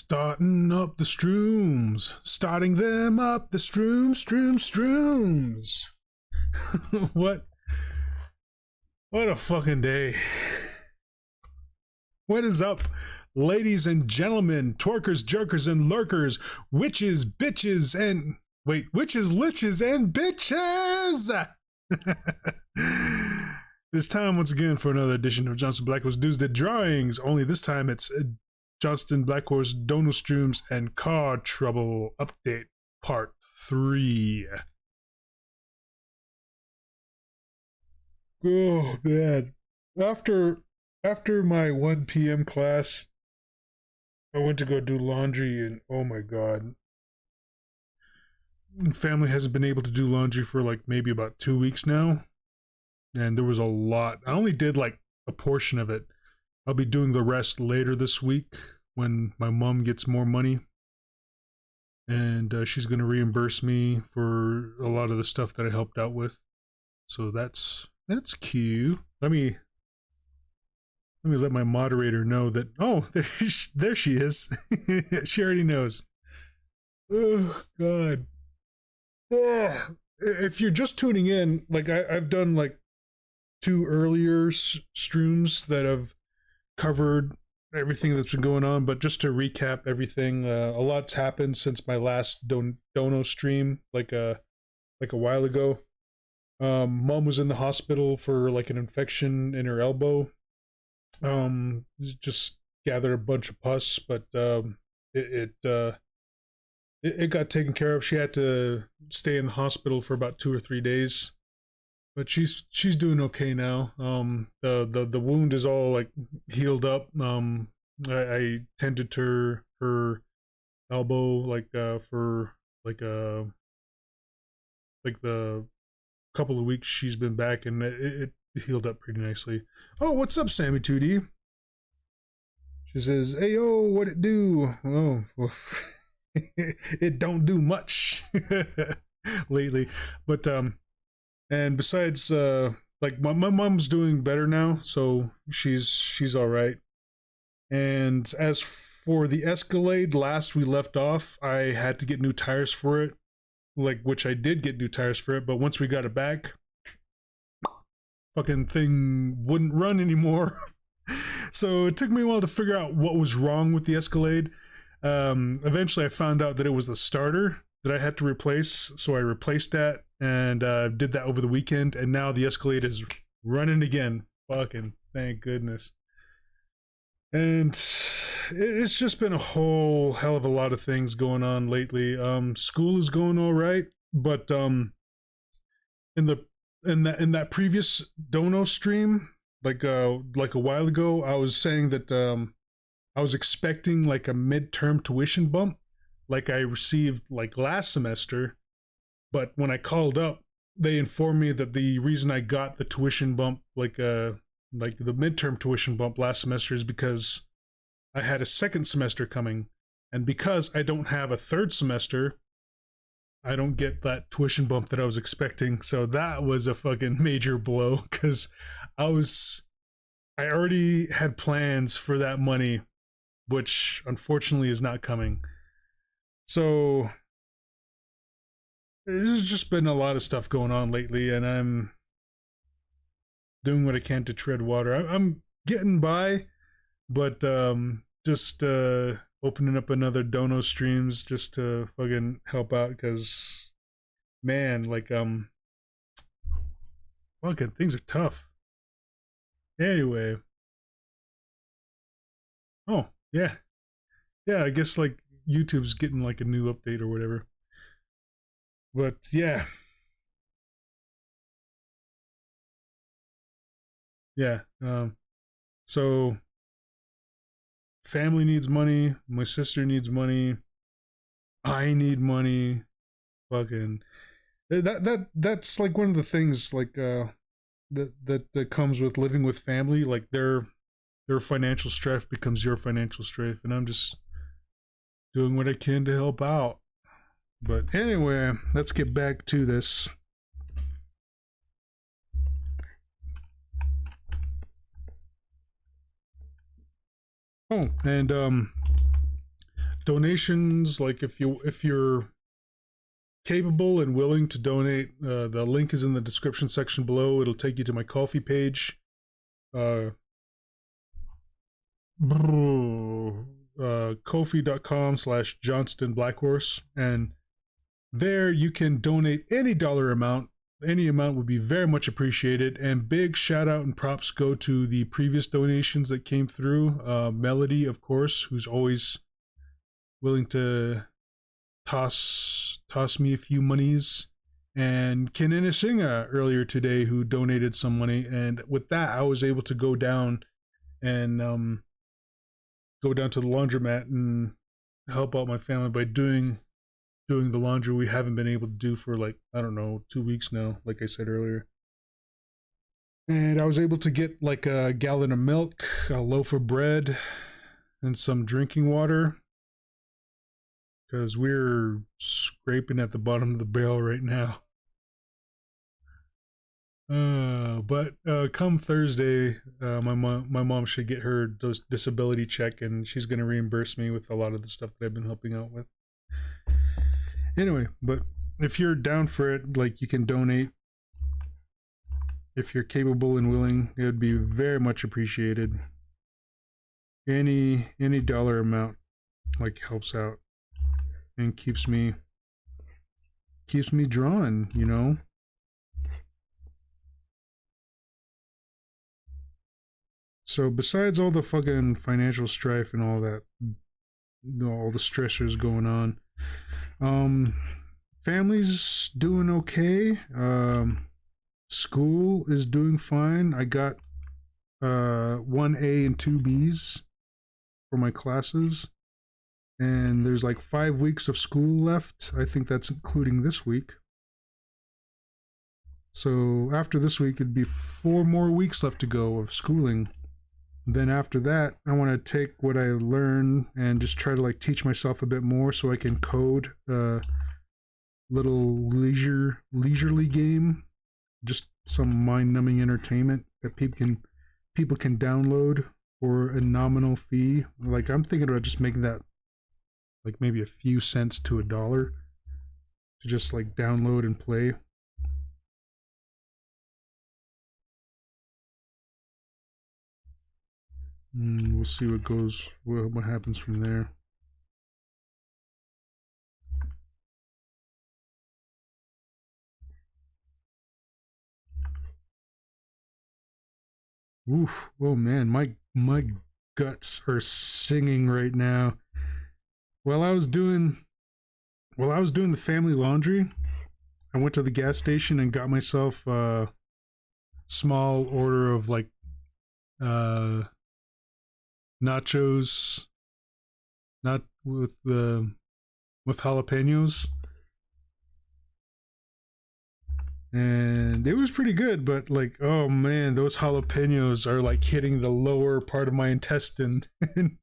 Starting up the Stroomz. Starting them up the Stroomz. What a fucking day. What is up, ladies and gentlemen, twerkers, jerkers, and lurkers, witches, bitches, and witches, liches, and bitches. It's time once again for another edition of Johnston Blackhorse Dono Drawings. Only this time it's Johnston Blackhorse Dono Stroomz and Car Trouble Update Part 3. Oh man. After my 1 p.m. class, I went to go do laundry, and oh my god. Family hasn't been able to do laundry for like maybe about 2 weeks now. And there was a lot. I only did like a portion of it. I'll be doing the rest later this week when my mom gets more money. And she's going to reimburse me for a lot of the stuff that I helped out with. So that's cute. Let me let my moderator know that, oh, there she is. She already knows. Oh, God. Yeah. If you're just tuning in, like I've done like 2 earlier streams that have covered everything that's been going on, but just to recap everything, a lot's happened since my last Dono stream, like a while ago. Mom was in the hospital for like an infection in her elbow. Just gathered a bunch of pus, but it got taken care of. She had to stay in the hospital for about 2 or 3 days, but she's doing okay now. The wound is all like healed up. I tended to her elbow like for like the couple of weeks she's been back, and it healed up pretty nicely. Oh, what's up, Sammy 2D? She says, "Hey, yo, what it do?" Oh, well, it don't do much lately, but and besides, like my mom's doing better now, so she's all right. And as for the Escalade, last we left off, I had to get new tires for it, like, which I did get new tires for it, but once we got it back, fucking thing wouldn't run anymore. So it took me a while to figure out what was wrong with the Escalade. Eventually I found out that it was the starter that I had to replace, so I replaced that and did that over the weekend, and now the Escalade is running again. Fucking thank goodness. And it's just been a whole hell of a lot of things going on lately. School is going all right, but in that previous Dono stream, like a while ago, I was saying that I was expecting like a midterm tuition bump, like I received like last semester. But when I called up, they informed me that the reason I got the tuition bump, like the midterm tuition bump last semester, is because I had a second semester coming, and because I don't have a third semester, I don't get that tuition bump that I was expecting. So that was a fucking major blow, because I already had plans for that money, which unfortunately is not coming. So there's just been a lot of stuff going on lately, and I'm doing what I can to tread water. I'm getting by, but just opening up another Dono Streams just to fucking help out, because man, like fucking things are tough. Anyway, oh yeah, I guess like YouTube's getting like a new update or whatever. But yeah, so family needs money, my sister needs money, I need money. Fucking that's like one of the things like that comes with living with family. Like their financial strife becomes your financial strife, and I'm just doing what I can to help out. But anyway, let's get back to this. Oh, and donations, like if you're capable and willing to donate, the link is in the description section below. It'll take you to my Ko-fi page. Ko-fi.com/Johnston Blackhorse, and there you can donate any dollar amount. Any amount would be very much appreciated. And big shout out and props go to the previous donations that came through. Melody, of course, who's always willing to toss me a few monies, and Kenene Singa earlier today, who donated some money. And with that, I was able to go down and go down to the laundromat and help out my family by doing the laundry we haven't been able to do for, like, I don't know, 2 weeks now, like I said earlier. And I was able to get like a gallon of milk, a loaf of bread, and some drinking water, because we're scraping at the bottom of the barrel right now. But come Thursday, my mom should get her disability check, and she's gonna reimburse me with a lot of the stuff that I've been helping out with. Anyway, but if you're down for it, like, you can donate. If you're capable and willing, it would be very much appreciated. Any dollar amount, like, helps out and keeps me drawn, you know. So besides all the fucking financial strife and all that, all the stressors going on, family's doing okay. School is doing fine. I got 1A and 2Bs for my classes, and there's like 5 weeks of school left. I think that's including this week. So after this week, it'd be 4 more weeks left to go of schooling. Then after that, I want to take what I learn and just try to, like, teach myself a bit more so I can code a little leisurely game, just some mind-numbing entertainment that people can download for a nominal fee. Like, I'm thinking about just making that like maybe a few cents to $1 to just, like, download and play. We'll see what happens from there. Oof! Oh man, my guts are singing right now. While I was doing the family laundry, I went to the gas station and got myself a small order of, like, nachos, not with jalapenos, and it was pretty good. But, like, oh man, those jalapenos are, like, hitting the lower part of my intestine, and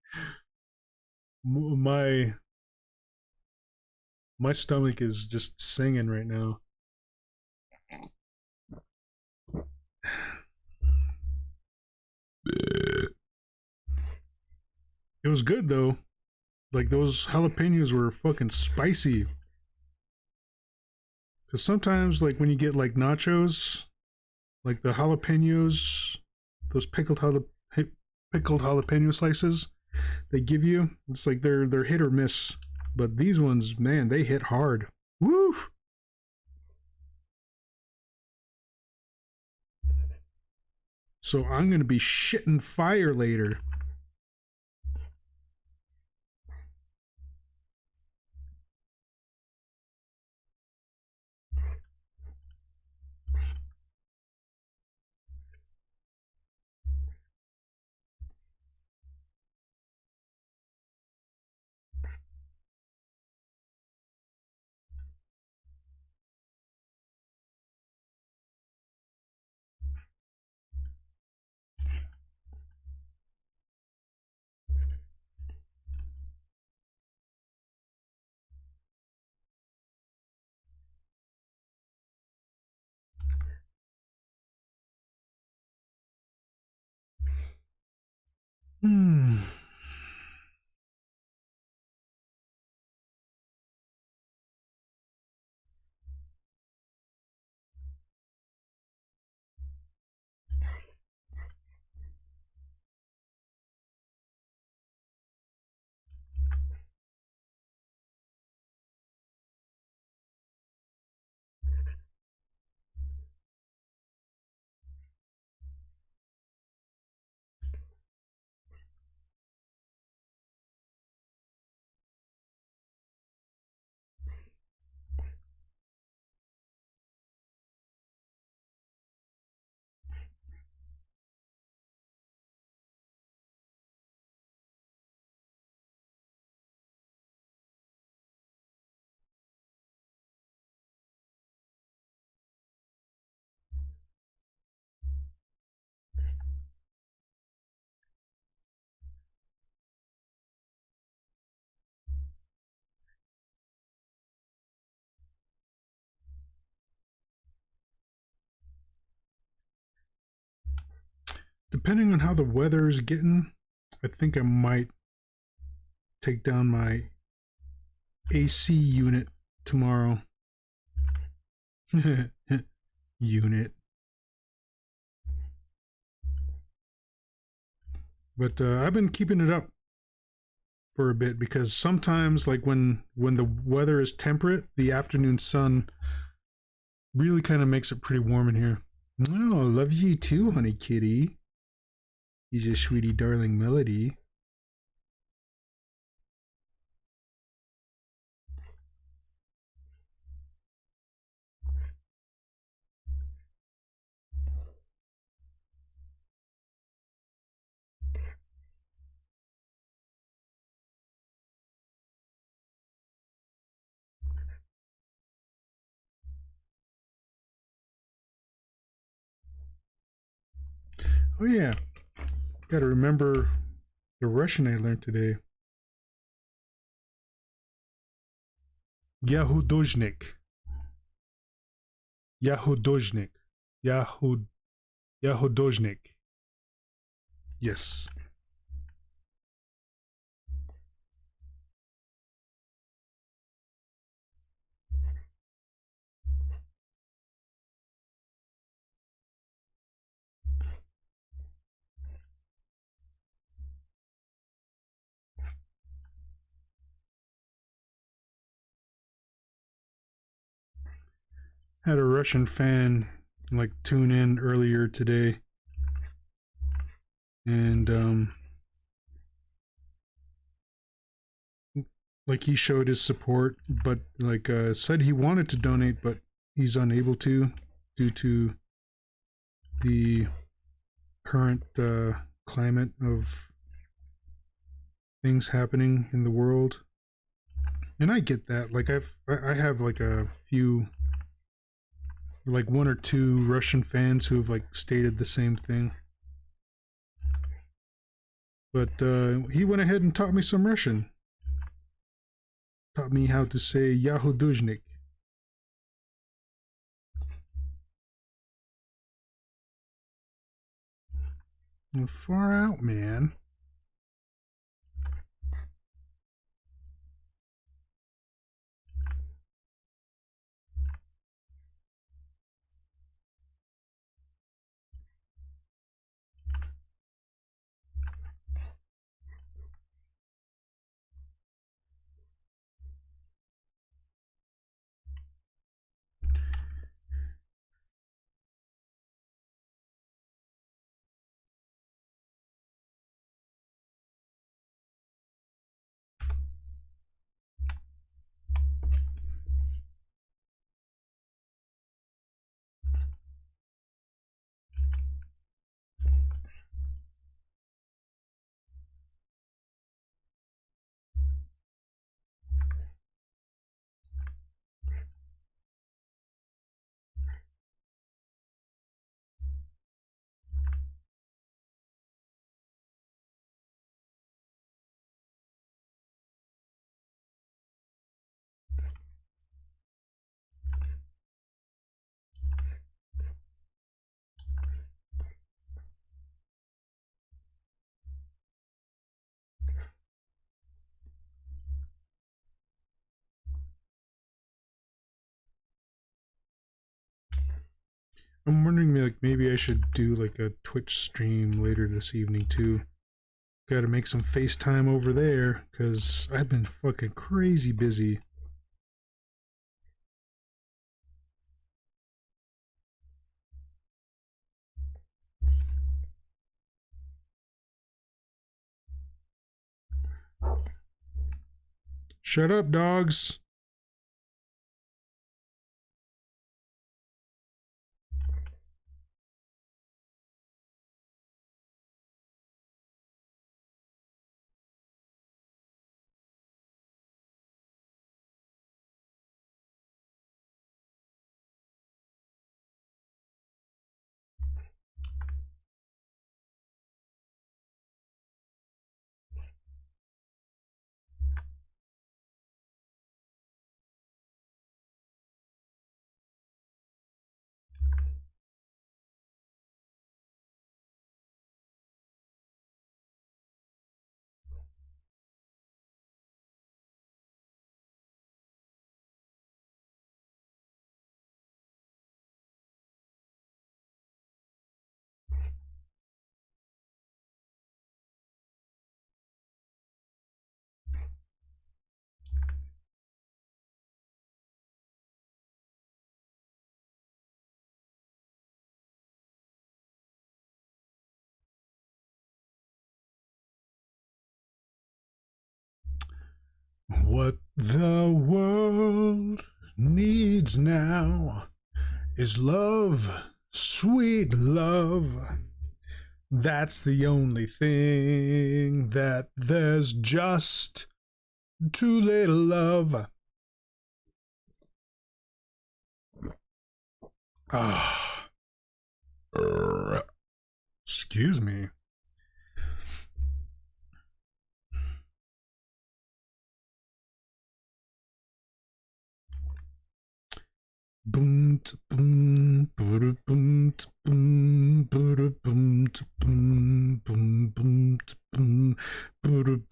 my stomach is just singing right now. It was good though. Like, those jalapenos were fucking spicy. Cause sometimes, like, when you get, like, nachos, like the jalapenos, those pickled jalapeno slices they give you, it's like they're hit or miss. But these ones, man, they hit hard. Woo! So I'm gonna be shitting fire later. Hmm. depending on how the weather is getting, I think I might take down my AC unit tomorrow. Unit. But I've been keeping it up for a bit because sometimes, like when the weather is temperate, the afternoon sun really kind of makes it pretty warm in here. Oh, love you too, honey kitty. He's a sweetie darling Melody. Oh yeah, gotta remember the Russian I learned today. Yahudojnik. Yahudojnik. Yahudojnik. Yes. Had a Russian fan like tune in earlier today, and like he showed his support, but like said he wanted to donate, but he's unable to due to the current climate of things happening in the world. And I get that. Like I have like a few, like one or two Russian fans who have like stated the same thing. But he went ahead and taught me some Russian. Taught me how to say Yahudujnik. Far out, man. I'm wondering, like, maybe I should do like a Twitch stream later this evening too. Gotta make some FaceTime over there, cause I've been fucking crazy busy. Shut up, dogs. What the world needs now is love, sweet love. That's the only thing that there's just too little of. Ah. Excuse me. Boom boom boom boom boom boom boom boom boom boom boom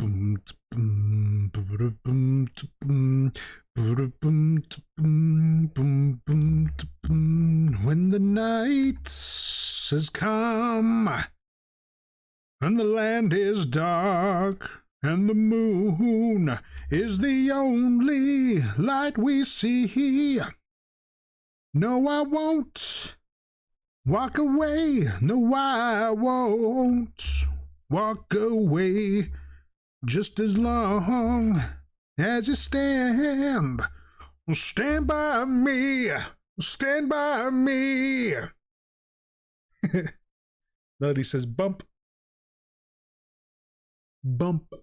boom boom. When the night has come and the land is dark and the moon is the only light we see, no, I won't walk away. No, I won't walk away. Just as long as you stand by me. Stand by me. Melody says bump. Bump.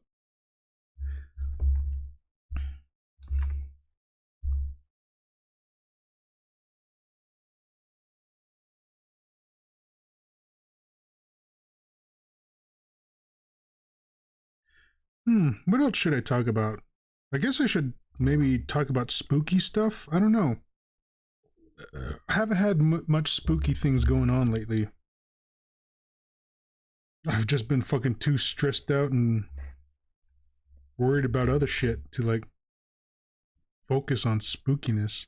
What else should I talk about? I guess I should maybe talk about spooky stuff. I don't know. I haven't had much spooky things going on lately. I've just been fucking too stressed out and worried about other shit to like focus on spookiness.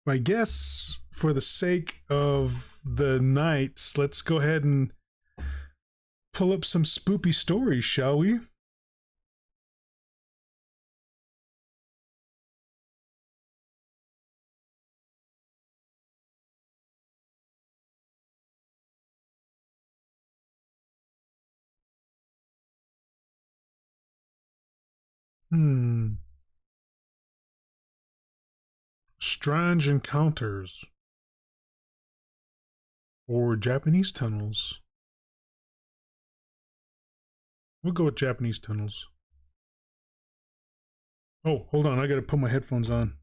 I guess for the sake of the nights, let's go ahead and pull up some spoopy stories, shall we? Strange encounters. Or Japanese tunnels. We'll go with Japanese tunnels. Oh, hold on. I gotta put my headphones on.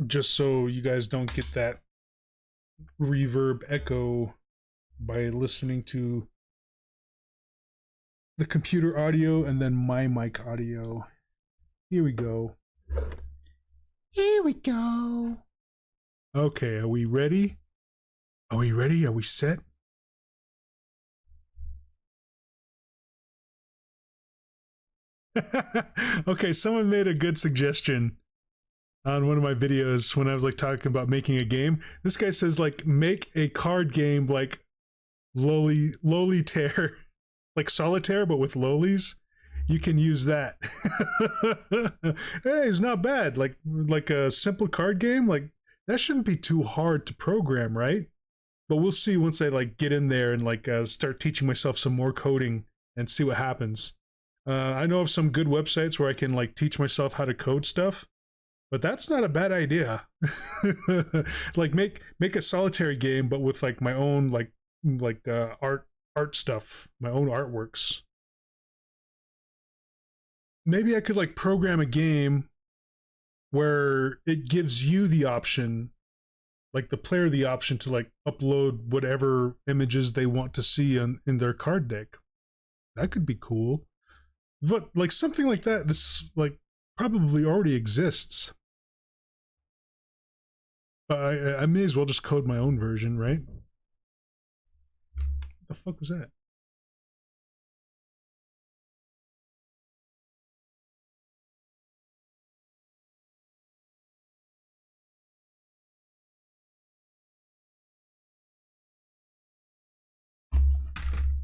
Just so you guys don't get that reverb echo by listening to the computer audio and then my mic audio. Here we go. Here we go. Okay, are we ready? Are we ready? Are we set? Okay, someone made a good suggestion on one of my videos when I was like talking about making a game. This guy says like make a card game like lowly tear, like solitaire but with lowlies. You can use that. Hey, it's not bad. Like a simple card game, like that shouldn't be too hard to program, right? But we'll see once I like get in there and like start teaching myself some more coding and see what happens. I know of some good websites where I can like teach myself how to code stuff, but that's not a bad idea. Like make a solitary game, but with like my own like art stuff, my own artworks. Maybe I could like program a game where it gives you the option, like the player the option to like upload whatever images they want to see in their card deck. That could be cool. But like something like that is like probably already exists. I may as well just code my own version, right? What the fuck was that?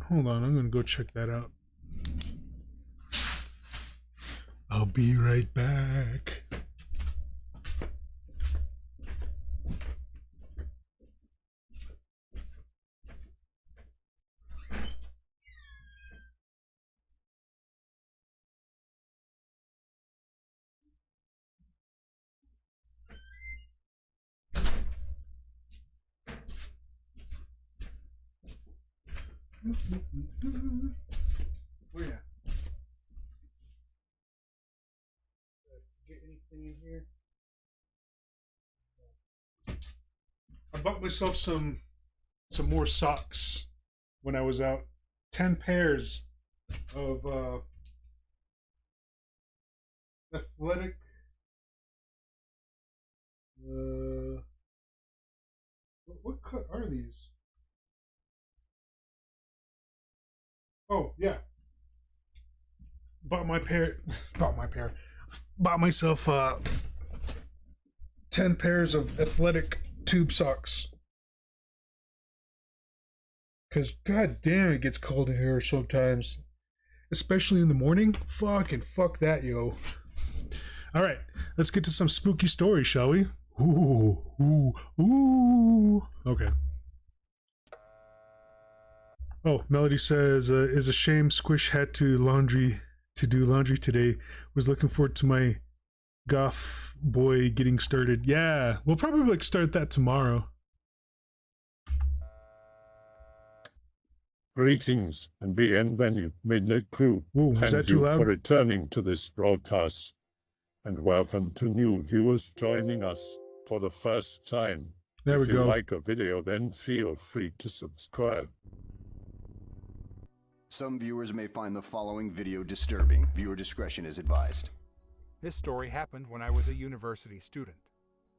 Hold on, I'm gonna go check that out. I'll be right back. Oh yeah. Get anything in here? I bought myself some more socks when I was out. 10 pairs of athletic what cut are these? Oh yeah. Bought myself 10 pairs of athletic tube socks. Cause god damn it gets cold in here sometimes. Especially in the morning. Fuck that, yo. Alright, let's get to some spooky stories, shall we? Ooh. Okay. Oh, Melody says, is a shame Squish had to do laundry today. Was looking forward to my goth boy getting started. Yeah, we'll probably start that tomorrow. Greetings and bienvenue, Midnight Crew. Whoa, is that too loud? Thank you for returning to this broadcast. And welcome to new viewers joining us for the first time. There we go. If you like a video, then feel free to subscribe. Some viewers may find the following video disturbing. Viewer discretion is advised. This story happened when I was a university student.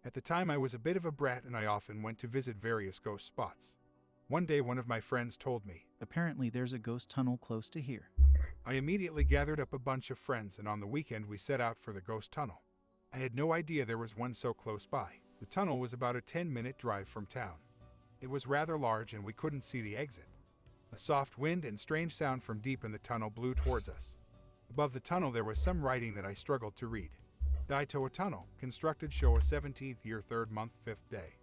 At the time, I was a bit of a brat and I often went to visit various ghost spots. One day, one of my friends told me, "Apparently there's a ghost tunnel close to here." I immediately gathered up a bunch of friends and on the weekend we set out for the ghost tunnel. I had no idea there was one so close by. The tunnel was about a 10-minute drive from town. It was rather large and we couldn't see the exit. A soft wind and strange sound from deep in the tunnel blew towards us. Above the tunnel there was some writing that I struggled to read. Daito tunnel, constructed Showa 17th year 3rd month 5th day.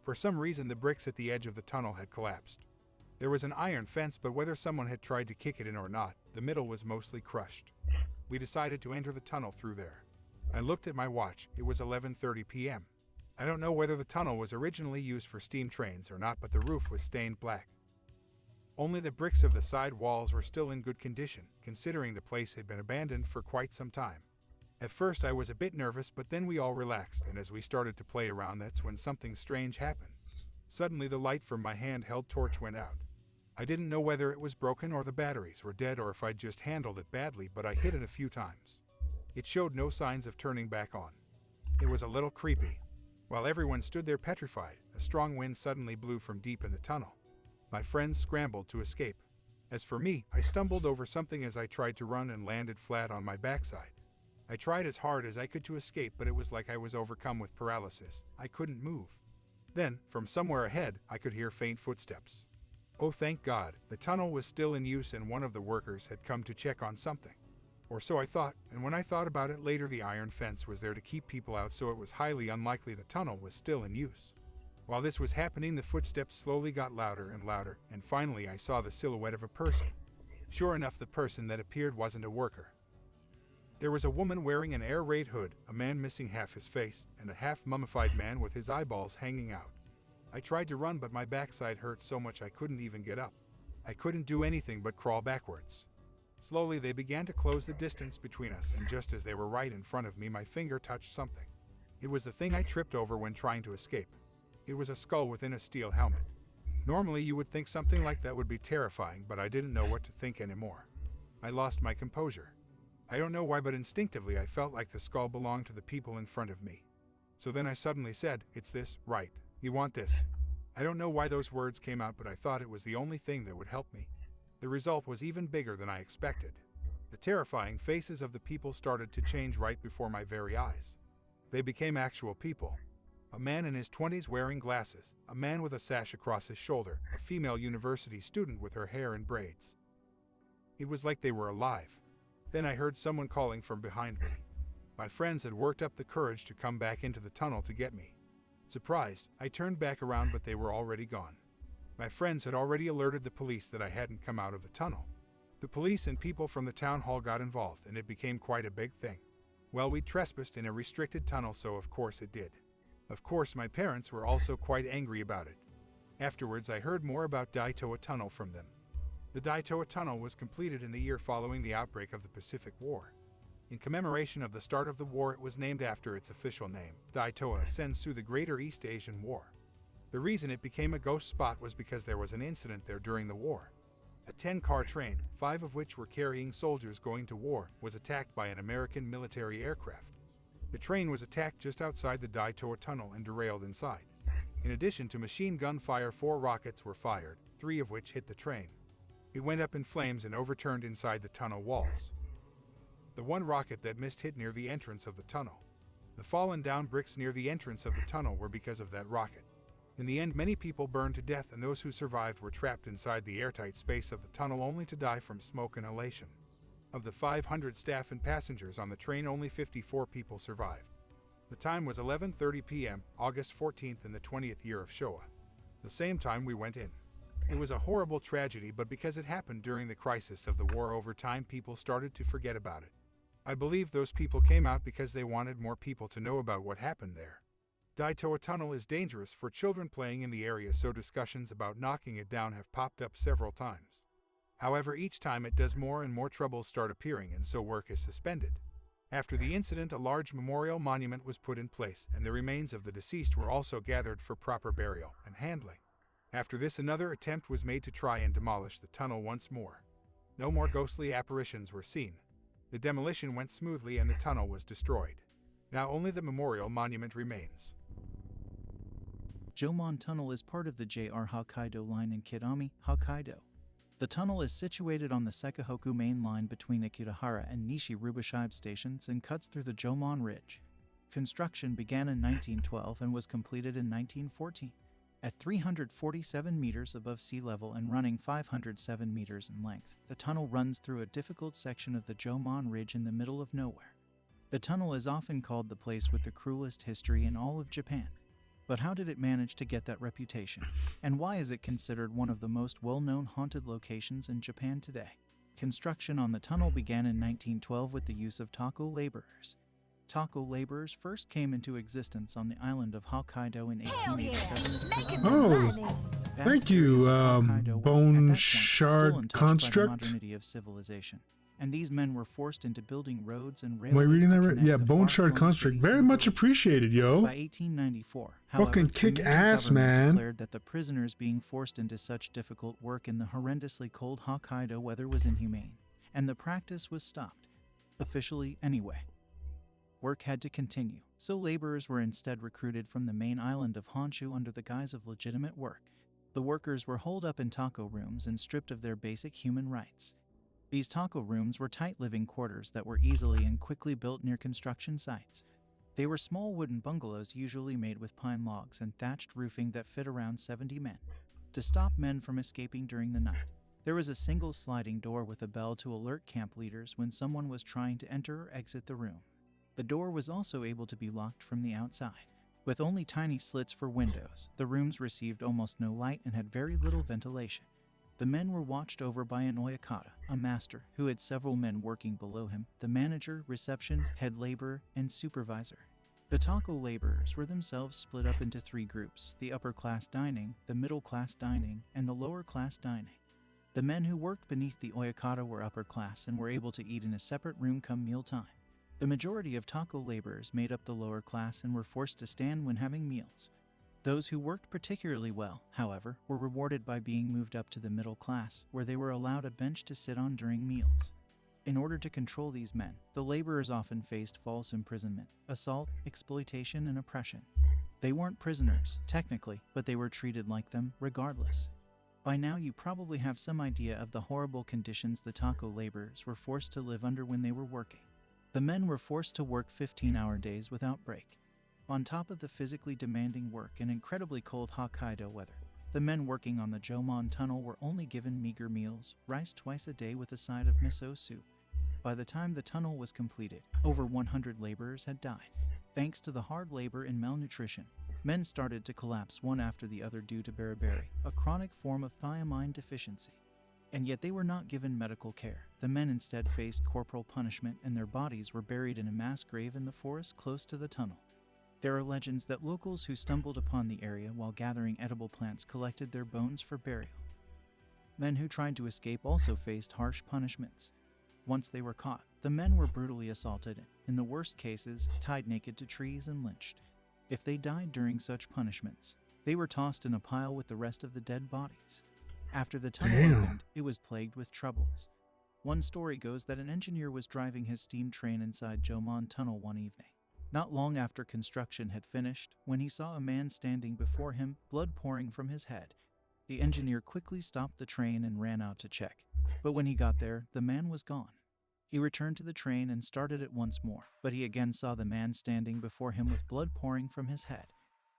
For some reason the bricks at the edge of the tunnel had collapsed. There was an iron fence, but whether someone had tried to kick it in or not, the middle was mostly crushed. We decided to enter the tunnel through there. I looked at my watch. It was 11:30 p.m. I don't know whether the tunnel was originally used for steam trains or not, but the roof was stained black. Only the bricks of the side walls were still in good condition, considering the place had been abandoned for quite some time. At first I was a bit nervous, but then we all relaxed, and as we started to play around, that's when something strange happened. Suddenly the light from my handheld torch went out. I didn't know whether it was broken or the batteries were dead or if I'd just handled it badly, but I hit it a few times. It showed no signs of turning back on. It was a little creepy. While everyone stood there petrified, a strong wind suddenly blew from deep in the tunnel. My friends scrambled to escape. As for me, I stumbled over something as I tried to run and landed flat on my backside. I tried as hard as I could to escape, but it was like I was overcome with paralysis. I couldn't move. Then, from somewhere ahead, I could hear faint footsteps. Oh, thank God, the tunnel was still in use and one of the workers had come to check on something. Or so I thought, and when I thought about it later, the iron fence was there to keep people out, so it was highly unlikely the tunnel was still in use. While this was happening, the footsteps slowly got louder and louder, and finally I saw the silhouette of a person. Sure enough, the person that appeared wasn't a worker. There was a woman wearing an air raid hood, a man missing half his face, and a half-mummified man with his eyeballs hanging out. I tried to run, but my backside hurt so much I couldn't even get up. I couldn't do anything but crawl backwards. Slowly they began to close the distance between us, and just as they were right in front of me, my finger touched something. It was the thing I tripped over when trying to escape. It was a skull within a steel helmet. Normally you would think something like that would be terrifying, but I didn't know what to think anymore. I lost my composure. I don't know why, but instinctively I felt like the skull belonged to the people in front of me. So then I suddenly said, "It's this, right? You want this?" I don't know why those words came out, but I thought it was the only thing that would help me. The result was even bigger than I expected. The terrifying faces of the people started to change right before my very eyes. They became actual people. A man in his 20s wearing glasses, a man with a sash across his shoulder, a female university student with her hair in braids. It was like they were alive. Then I heard someone calling from behind me. My friends had worked up the courage to come back into the tunnel to get me. Surprised, I turned back around, but they were already gone. My friends had already alerted the police that I hadn't come out of the tunnel. The police and people from the town hall got involved, and it became quite a big thing. Well, we trespassed in a restricted tunnel, so of course it did. Of course, my parents were also quite angry about it. Afterwards, I heard more about Daitoa Tunnel from them. The Daitoa Tunnel was completed in the year following the outbreak of the Pacific War. In commemoration of the start of the war, it was named after its official name, Daitoa Sensu, the Greater East Asian War. The reason it became a ghost spot was because there was an incident there during the war. A 10-car train, 5 of which were carrying soldiers going to war, was attacked by an American military aircraft. The train was attacked just outside the Daitoa Tunnel and derailed inside. In addition to machine gun fire, 4 rockets were fired, 3 of which hit the train. It went up in flames and overturned inside the tunnel walls. The one rocket that missed hit near the entrance of the tunnel. The fallen down bricks near the entrance of the tunnel were because of that rocket. In the end, many people burned to death, and those who survived were trapped inside the airtight space of the tunnel only to die from smoke inhalation. Of the 500 staff and passengers on the train, only 54 people survived. The time was 11:30 p.m., August 14th in the 20th year of Showa. The same time we went in. It was a horrible tragedy, but because it happened during the crisis of the war, over time people started to forget about it. I believe those people came out because they wanted more people to know about what happened there. Daitoa Tunnel is dangerous for children playing in the area, so discussions about knocking it down have popped up several times. However, each time it does, more and more troubles start appearing, and so work is suspended. After the incident, a large memorial monument was put in place, and the remains of the deceased were also gathered for proper burial and handling. After this, another attempt was made to try and demolish the tunnel once more. No more ghostly apparitions were seen. The demolition went smoothly and the tunnel was destroyed. Now only the memorial monument remains. Jomon Tunnel is part of the JR Hokkaido line in Kitami, Hokkaido. The tunnel is situated on the Sekahoku main line between Akutahara and Nishi-Rubishibe stations and cuts through the Jomon Ridge. Construction began in 1912 and was completed in 1914. At 347 meters above sea level and running 507 meters in length, the tunnel runs through a difficult section of the Jomon Ridge in the middle of nowhere. The tunnel is often called the place with the cruelest history in all of Japan. But how did it manage to get that reputation? And why is it considered one of the most well-known haunted locations in Japan today? Construction on the tunnel began in 1912 with the use of tako laborers. Tako laborers first came into existence on the island of Hokkaido in 1887 as prisoners. Oh, thank you, Bone Shard Construct. Modernity of civilization. And these men were forced into building roads and Am I railways reading to that right? connect Yeah, the Bone Shard far-flung Construct. cities Very and much villages. appreciated, yo. By 1894, however, Fucking the kick Meiji ass, government man. declared that the prisoners being forced into such difficult work in the horrendously cold Hokkaido weather was inhumane, and the practice was stopped. Officially, anyway. Work had to continue, so laborers were instead recruited from the main island of Honshu under the guise of legitimate work. The workers were holed up in tako rooms and stripped of their basic human rights. These tako rooms were tight living quarters that were easily and quickly built near construction sites. They were small wooden bungalows usually made with pine logs and thatched roofing that fit around 70 men. To stop men from escaping during the night, there was a single sliding door with a bell to alert camp leaders when someone was trying to enter or exit the room. The door was also able to be locked from the outside. With only tiny slits for windows, the rooms received almost no light and had very little ventilation. The men were watched over by an oyakata, a master, who had several men working below him, the manager, reception, head laborer, and supervisor. The tako laborers were themselves split up into 3 groups: the upper-class dining, the middle-class dining, and the lower-class dining. The men who worked beneath the oyakata were upper-class and were able to eat in a separate room come mealtime. The majority of tako laborers made up the lower class and were forced to stand when having meals. Those who worked particularly well, however, were rewarded by being moved up to the middle class, where they were allowed a bench to sit on during meals. In order to control these men, the laborers often faced false imprisonment, assault, exploitation, and oppression. They weren't prisoners, technically, but they were treated like them, regardless. By now you probably have some idea of the horrible conditions the tako laborers were forced to live under when they were working. The men were forced to work 15-hour days without break. On top of the physically demanding work and incredibly cold Hokkaido weather, the men working on the Jomon Tunnel were only given meager meals, rice twice a day with a side of miso soup. By the time the tunnel was completed, over 100 laborers had died. Thanks to the hard labor and malnutrition, men started to collapse one after the other due to beriberi, a chronic form of thiamine deficiency. And yet they were not given medical care. The men instead faced corporal punishment and their bodies were buried in a mass grave in the forest close to the tunnel. There are legends that locals who stumbled upon the area while gathering edible plants collected their bones for burial. Men who tried to escape also faced harsh punishments. Once they were caught, the men were brutally assaulted and, in the worst cases, tied naked to trees and lynched. If they died during such punishments, they were tossed in a pile with the rest of the dead bodies. After the tunnel opened, it was plagued with troubles. One story goes that an engineer was driving his steam train inside Jomon Tunnel one evening, not long after construction had finished, when he saw a man standing before him, blood pouring from his head. The engineer quickly stopped the train and ran out to check, but when he got there, the man was gone. He returned to the train and started it once more, but he again saw the man standing before him with blood pouring from his head.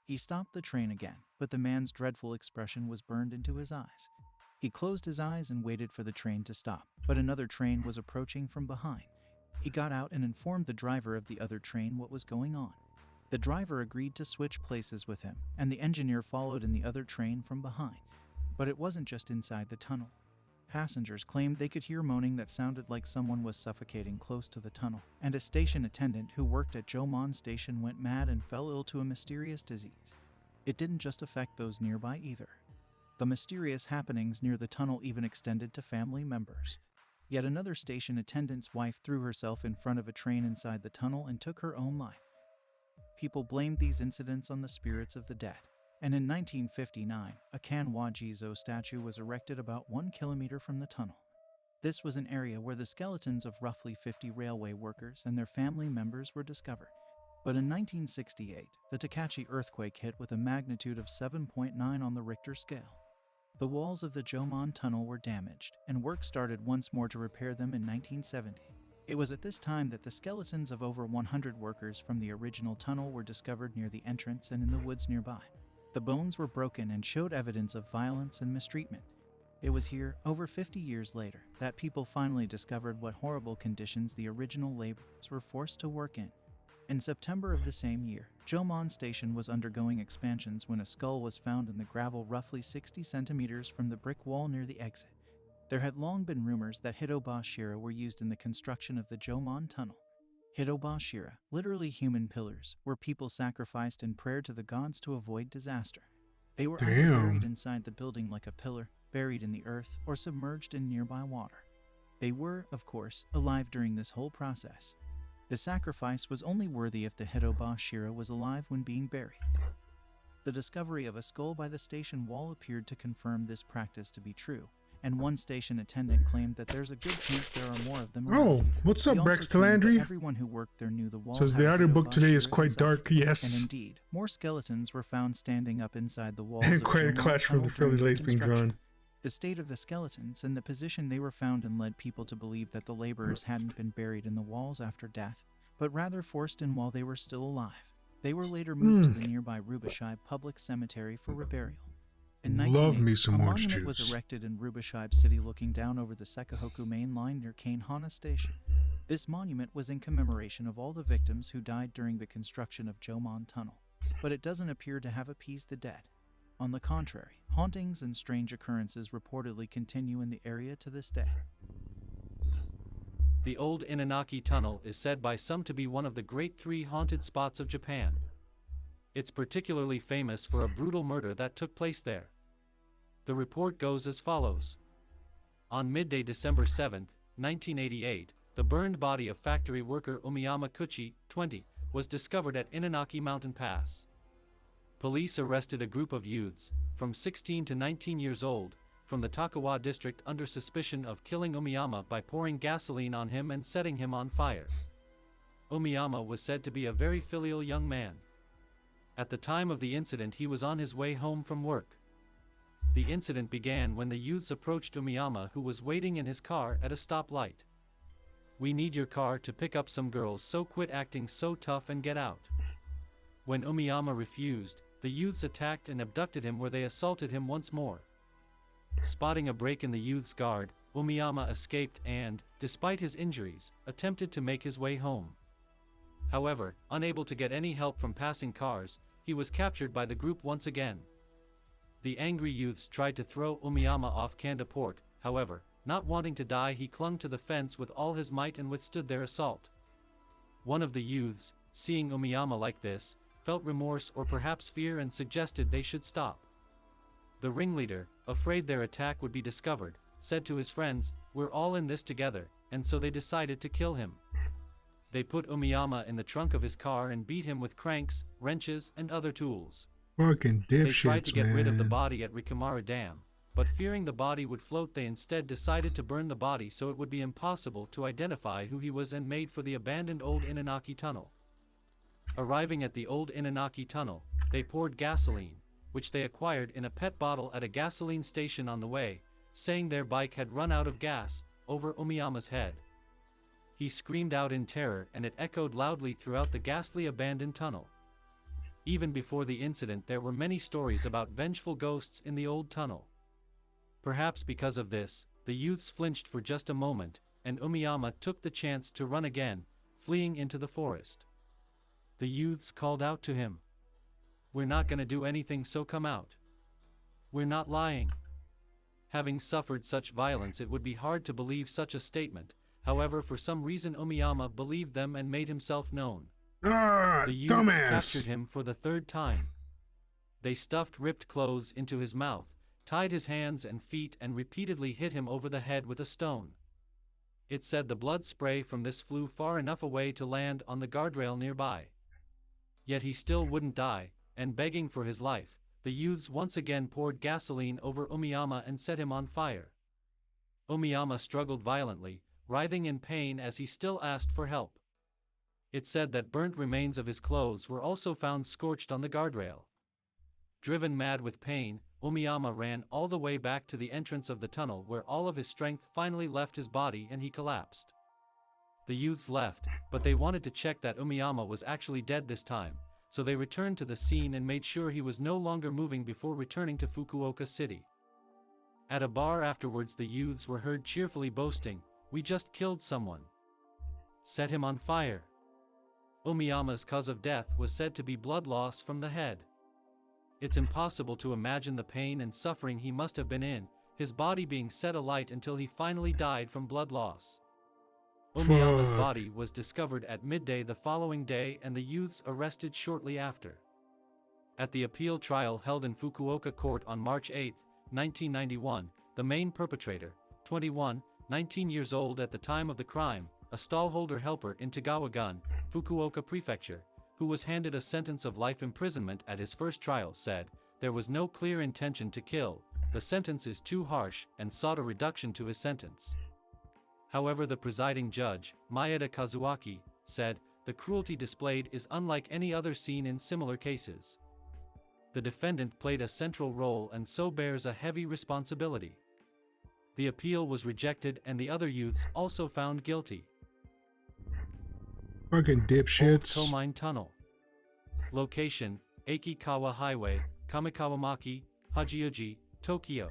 He stopped the train again, but the man's dreadful expression was burned into his eyes. He closed his eyes and waited for the train to stop, but another train was approaching from behind. He got out and informed the driver of the other train what was going on. The driver agreed to switch places with him, and the engineer followed in the other train from behind. But it wasn't just inside the tunnel. Passengers claimed they could hear moaning that sounded like someone was suffocating close to the tunnel, and a station attendant who worked at Jomon Station went mad and fell ill to a mysterious disease. It didn't just affect those nearby either. The mysterious happenings near the tunnel even extended to family members. Yet another station attendant's wife threw herself in front of a train inside the tunnel and took her own life. People blamed these incidents on the spirits of the dead. And in 1959, a Kanwajizo statue was erected about 1 kilometer from the tunnel. This was an area where the skeletons of roughly 50 railway workers and their family members were discovered. But in 1968, the Tokachi earthquake hit with a magnitude of 7.9 on the Richter scale. The walls of the Jomon Tunnel were damaged, and work started once more to repair them in 1970. It was at this time that the skeletons of over 100 workers from the original tunnel were discovered near the entrance and in the woods nearby. The bones were broken and showed evidence of violence and mistreatment. It was here, over 50 years later, that people finally discovered what horrible conditions the original laborers were forced to work in. In September of the same year, Jomon Station was undergoing expansions when a skull was found in the gravel roughly 60 centimeters from the brick wall near the exit. There had long been rumors that Hidoba Shira were used in the construction of the Jomon Tunnel. Hidoba Shira, literally human pillars, were people sacrificed in prayer to the gods to avoid disaster. They were either buried inside the building like a pillar, buried in the earth, or submerged in nearby water. They were, of course, alive during this whole process. The sacrifice was only worthy if the Hidoba Shira was alive when being buried. The discovery of a skull by the station wall appeared to confirm this practice to be true, and one station attendant claimed that there's a good chance there are more of them around. Oh, what's up, He also Brex claimed that Talandry? everyone who worked there knew the wall Says had the a audiobook Hidoba today is Shira quite inside. dark, yes. And indeed, more skeletons were found standing up inside the walls And of quite a Jomon clash from Tunnel the Philly during lace being construction. drawn. The state of the skeletons and the position they were found in led people to believe that the laborers hadn't been buried in the walls after death, but rather forced in while they were still alive. They were later moved to the nearby Rubashai Public Cemetery for reburial. In Love 1980, me some a orange monument was juice. erected in Rubashai City looking down over the Sekahoku main line near Kanehana Station. This monument was in commemoration of all the victims who died during the construction of Jomon Tunnel, but it doesn't appear to have appeased the dead. On the contrary, hauntings and strange occurrences reportedly continue in the area to this day. The old Inanaki Tunnel is said by some to be one of the great 3 haunted spots of Japan. It's particularly famous for a brutal murder that took place there. The report goes as follows. On midday December 7, 1988, the burned body of factory worker Umiyama Kuchi, 20, was discovered at Inanaki Mountain Pass. Police arrested a group of youths, from 16 to 19 years old, from the Takawa district under suspicion of killing Umiyama by pouring gasoline on him and setting him on fire. Umiyama was said to be a very filial young man. At the time of the incident he was on his way home from work. The incident began when the youths approached Umiyama, who was waiting in his car at a stoplight. "We need your car to pick up some girls, so quit acting so tough and get out." When Umiyama refused, the youths attacked and abducted him, where they assaulted him once more. Spotting a break in the youth's guard, Umiyama escaped and, despite his injuries, attempted to make his way home. However, unable to get any help from passing cars, he was captured by the group once again. The angry youths tried to throw Umiyama off Kanda Port, however, not wanting to die, he clung to the fence with all his might and withstood their assault. One of the youths, seeing Umiyama like this, felt remorse or perhaps fear and suggested they should stop. The ringleader, afraid their attack would be discovered, said to his friends, "We're all in this together," and so they decided to kill him. They put Umiyama in the trunk of his car and beat him with cranks, wrenches, and other tools. Fucking They dipshits, tried to get rid of the man. body at Rikamaru Dam, but fearing the body would float, they instead decided to burn the body so it would be impossible to identify who he was, and made for the abandoned old Inanaki Tunnel. Arriving at the old Inanaki Tunnel, they poured gasoline, which they acquired in a PET bottle at a gasoline station on the way, saying their bike had run out of gas, over Umiyama's head. He screamed out in terror and it echoed loudly throughout the ghastly abandoned tunnel. Even before the incident, there were many stories about vengeful ghosts in the old tunnel. Perhaps because of this, the youths flinched for just a moment, and Umiyama took the chance to run again, fleeing into the forest. The youths called out to him, "We're not gonna do anything, so come out. We're not lying." Having suffered such violence, it would be hard to believe such a statement. However, for some reason Umiyama believed them and made himself known. Ah, The youths dumbass. captured him for the third time. They stuffed ripped clothes into his mouth, tied his hands and feet, and repeatedly hit him over the head with a stone. It said the blood spray from this flew far enough away to land on the guardrail nearby. Yet he still wouldn't die, and begging for his life, the youths once again poured gasoline over Umiyama and set him on fire. Umiyama struggled violently, writhing in pain as he still asked for help. It said that burnt remains of his clothes were also found scorched on the guardrail. Driven mad with pain, Umiyama ran all the way back to the entrance of the tunnel, where all of his strength finally left his body and he collapsed. The youths left, but they wanted to check that Umiyama was actually dead this time, so they returned to the scene and made sure he was no longer moving before returning to Fukuoka City. At a bar afterwards, the youths were heard cheerfully boasting, "We just killed someone. Set him on fire." Umiyama's cause of death was said to be blood loss from the head. It's impossible to imagine the pain and suffering he must have been in, his body being set alight until he finally died from blood loss. Umiyama's Fuck. body was discovered at midday the following day and the youths arrested shortly after. At the appeal trial held in Fukuoka court on March 8, 1991, the main perpetrator, 21, 19 years old at the time of the crime, a stallholder helper in Tagawa-gun, Fukuoka Prefecture, who was handed a sentence of life imprisonment at his first trial, said, "There was no clear intention to kill, the sentence is too harsh," and sought a reduction to his sentence. However, the presiding judge, Maeda Kazuaki, said, "The cruelty displayed is unlike any other seen in similar cases. The defendant played a central role and so bears a heavy responsibility." The appeal was rejected and the other youths also found guilty. Fucking Old dipshits. Komine Tunnel. Location, Akikawa Highway, Kamikawamaki, Hajiuji, Tokyo.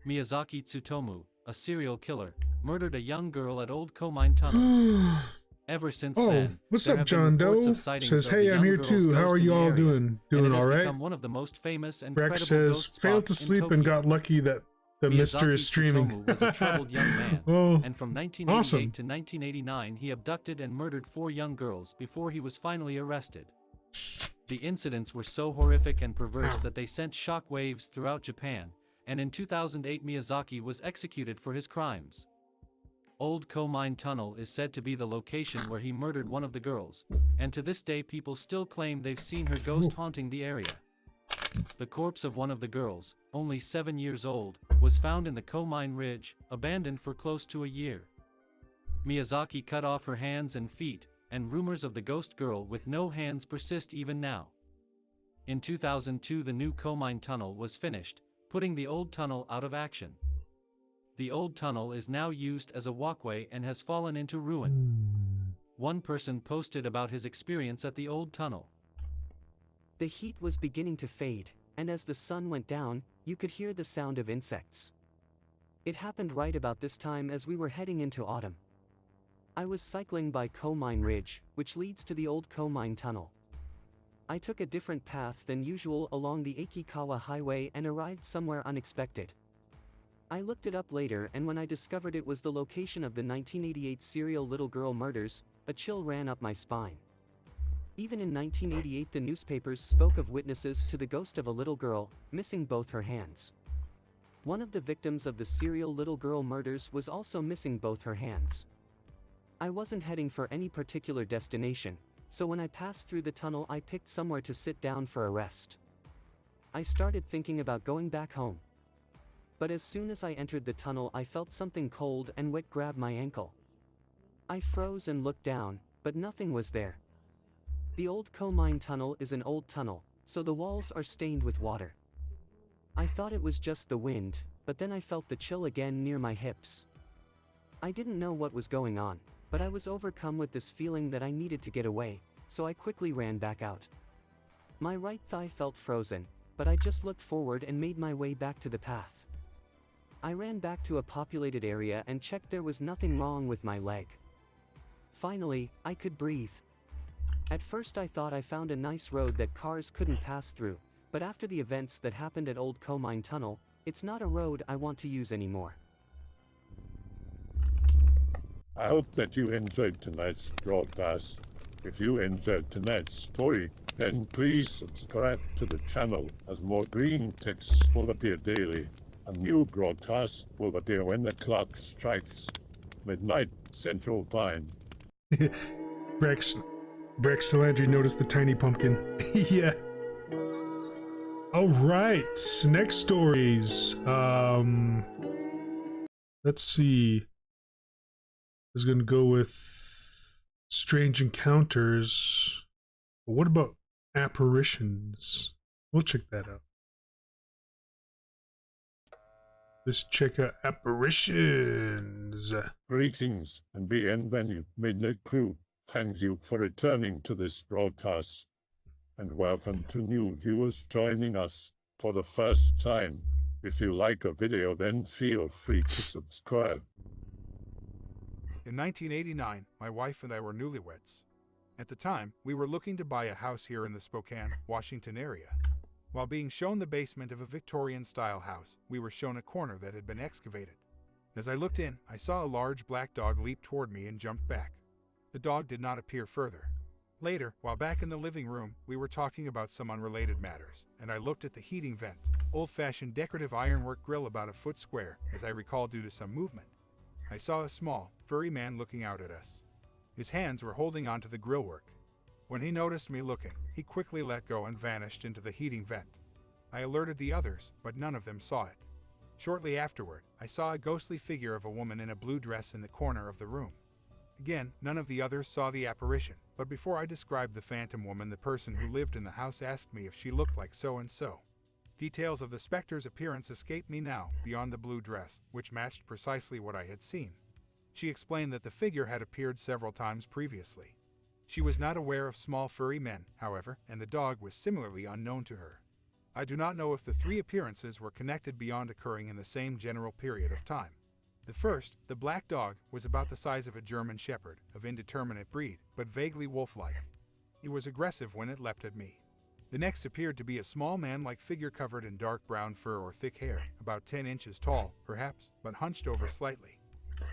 Miyazaki Tsutomu, a serial killer, murdered a young girl at Old Komine Tunnel. Ever since Oh, then, what's there up, have been John reports Doe? of sightings Says, of the hey, I'm young here girl's too. How ghost are in you the all area, doing? and Doing it has all right? become one of the most famous and Rex credible says, ghost failed to spots in sleep and Tokyo. got lucky that the mister is Miyazaki streaming. Tsutomu was a troubled young man, Oh, and from 1988 awesome. to 1989 he abducted and murdered 4 young girls before he was finally arrested. The incidents were so horrific and perverse that they sent shock waves throughout Japan, and in 2008 Miyazaki was executed for his crimes. Old Komine Tunnel is said to be the location where he murdered one of the girls, and to this day people still claim they've seen her ghost haunting the area. The corpse of one of the girls, only 7 years old, was found in the Komine Ridge, abandoned for close to a year. Miyazaki cut off her hands and feet, and rumors of the ghost girl with no hands persist even now. In 2002 the new Komine Tunnel was finished, putting the old tunnel out of action. The old tunnel is now used as a walkway and has fallen into ruin. One person posted about his experience at the old tunnel. The heat was beginning to fade, and as the sun went down, you could hear the sound of insects. It happened right about this time as we were heading into autumn. I was cycling by Komine Ridge, which leads to the old Komine Tunnel. I took a different path than usual along the Akikawa Highway and arrived somewhere unexpected. I looked it up later, and when I discovered it was the location of the 1988 serial little girl murders, a chill ran up my spine. Even in 1988, the newspapers spoke of witnesses to the ghost of a little girl, missing both her hands. One of the victims of the serial little girl murders was also missing both her hands. I wasn't heading for any particular destination, so when I passed through the tunnel I picked somewhere to sit down for a rest. I started thinking about going back home. But as soon as I entered the tunnel I felt something cold and wet grab my ankle. I froze and looked down, but nothing was there. The old coal mine tunnel is an old tunnel, so the walls are stained with water. I thought it was just the wind, but then I felt the chill again near my hips. I didn't know what was going on, but I was overcome with this feeling that I needed to get away, so I quickly ran back out. My right thigh felt frozen, but I just looked forward and made my way back to the path. I ran back to a populated area and checked there was nothing wrong with my leg. Finally, I could breathe. At first I thought I found a nice road that cars couldn't pass through, but after the events that happened at Old Coal Mine Tunnel, it's not a road I want to use anymore. I hope that you enjoyed tonight's broadcast. If you enjoyed tonight's story, then please subscribe to the channel as more green texts will appear daily. A new broadcast will appear when the clock strikes midnight Central Time. Brex Landry noticed the tiny pumpkin. Yeah. All right. Next stories. Let's see. I was gonna go with strange encounters. But what about apparitions? We'll check that out. Let's check out apparitions. Greetings and bienvenue, Midnight Crew. Thank you for returning to this broadcast. And welcome to new viewers joining us for the first time. If you like a video, then feel free to subscribe. In 1989, my wife and I were newlyweds. At the time, we were looking to buy a house here in the Spokane, Washington area. While being shown the basement of a Victorian-style house, we were shown a corner that had been excavated. As I looked in, I saw a large black dog leap toward me and jumped back. The dog did not appear further. Later, while back in the living room, we were talking about some unrelated matters, and I looked at the heating vent, old-fashioned decorative ironwork grill about a foot square, as I recall due to some movement. I saw a small, furry man looking out at us. His hands were holding onto the grillwork. When he noticed me looking, he quickly let go and vanished into the heating vent. I alerted the others, but none of them saw it. Shortly afterward, I saw a ghostly figure of a woman in a blue dress in the corner of the room. Again, none of the others saw the apparition, but before I described the phantom woman, the person who lived in the house asked me if she looked like so-and-so. Details of the specter's appearance escape me now, beyond the blue dress, which matched precisely what I had seen. She explained that the figure had appeared several times previously. She was not aware of small furry men, however, and the dog was similarly unknown to her. I do not know if the three appearances were connected beyond occurring in the same general period of time. The first, the black dog, was about the size of a German shepherd, of indeterminate breed, but vaguely wolf-like. It was aggressive when it leapt at me. The next appeared to be a small man-like figure covered in dark brown fur or thick hair, about 10 inches tall, perhaps, but hunched over slightly.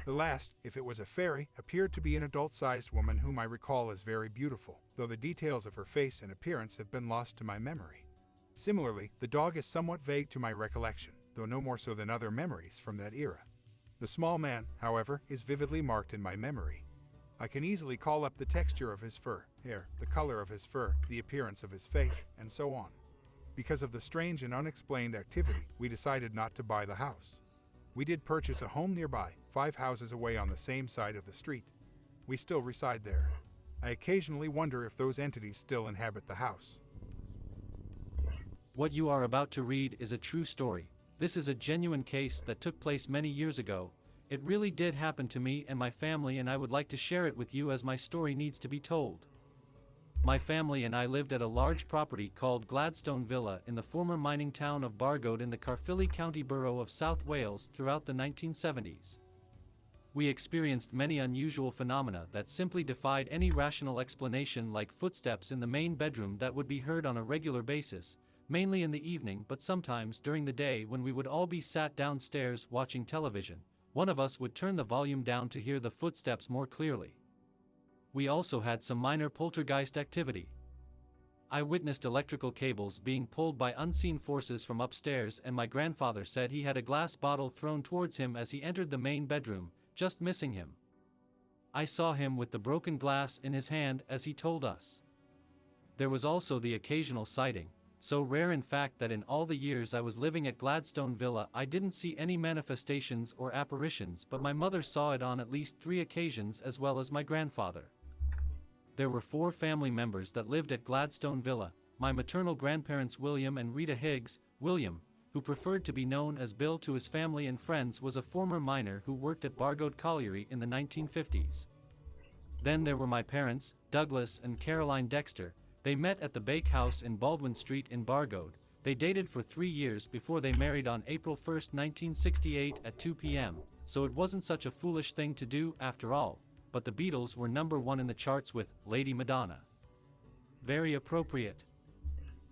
The last, if it was a fairy, appeared to be an adult-sized woman whom I recall as very beautiful, though the details of her face and appearance have been lost to my memory. Similarly, the dog is somewhat vague to my recollection, though no more so than other memories from that era. The small man, however, is vividly marked in my memory. I can easily call up the texture of his fur, hair, the color of his fur, the appearance of his face, and so on. Because of the strange and unexplained activity, we decided not to buy the house. We did purchase a home nearby, 5 houses away on the same side of the street. We still reside there. I occasionally wonder if those entities still inhabit the house. What you are about to read is a true story. This is a genuine case that took place many years ago. It really did happen to me and my family, and I would like to share it with you as my story needs to be told. My family and I lived at a large property called Gladstone Villa in the former mining town of Bargoed in the Caerphilly County Borough of South Wales throughout the 1970s. We experienced many unusual phenomena that simply defied any rational explanation, like footsteps in the main bedroom that would be heard on a regular basis, mainly in the evening, but sometimes during the day when we would all be sat downstairs watching television. One of us would turn the volume down to hear the footsteps more clearly. we also had some minor poltergeist activity. I witnessed electrical cables being pulled by unseen forces from upstairs, and my grandfather said he had a glass bottle thrown towards him as he entered the main bedroom, just missing him. I saw him with the broken glass in his hand as he told us. There was also the occasional sighting, so rare in fact that in all the years I was living at Gladstone Villa I didn't see any manifestations or apparitions, but my mother saw it on at least 3 occasions as well as my grandfather. There were 4 family members that lived at Gladstone Villa, my maternal grandparents William and Rita Higgs. William, who preferred to be known as Bill to his family and friends, was a former miner who worked at Bargoed Colliery in the 1950s. Then there were my parents, Douglas and Caroline Dexter. They met at the Bake House in Baldwin Street in Bargoed. They dated for 3 years before they married on April 1, 1968 at 2 p.m., so it wasn't such a foolish thing to do after all, but the Beatles were number 1 in the charts with Lady Madonna. Very appropriate.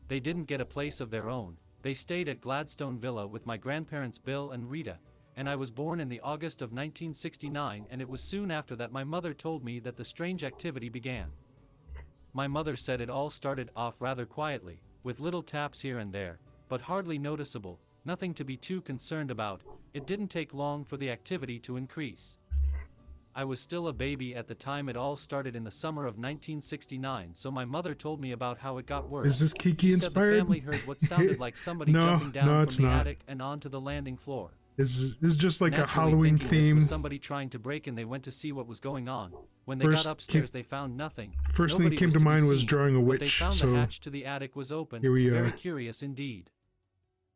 They didn't get a place of their own. They stayed at Gladstone Villa with my grandparents Bill and Rita, and I was born in the August of 1969, and it was soon after that my mother told me that the strange activity began. My mother said it all started off rather quietly, with little taps here and there, but hardly noticeable, nothing to be too concerned about. It didn't take long for the activity to increase. I was still a baby at the time it all started in the summer of 1969, so my mother told me about how it got worse. Is this Kiki She inspired? said the family heard what sounded like somebody No, jumping down no, from it's the not. attic and onto the landing floor. This is just like a Naturally Halloween thinking this theme. was somebody trying to break in, they went to see what was going on. When they First got upstairs, they found nothing. First thing Nobody that came was to be mind was seen, drawing a but they witch. found the So hatch to the attic was open. here we Very are. curious indeed.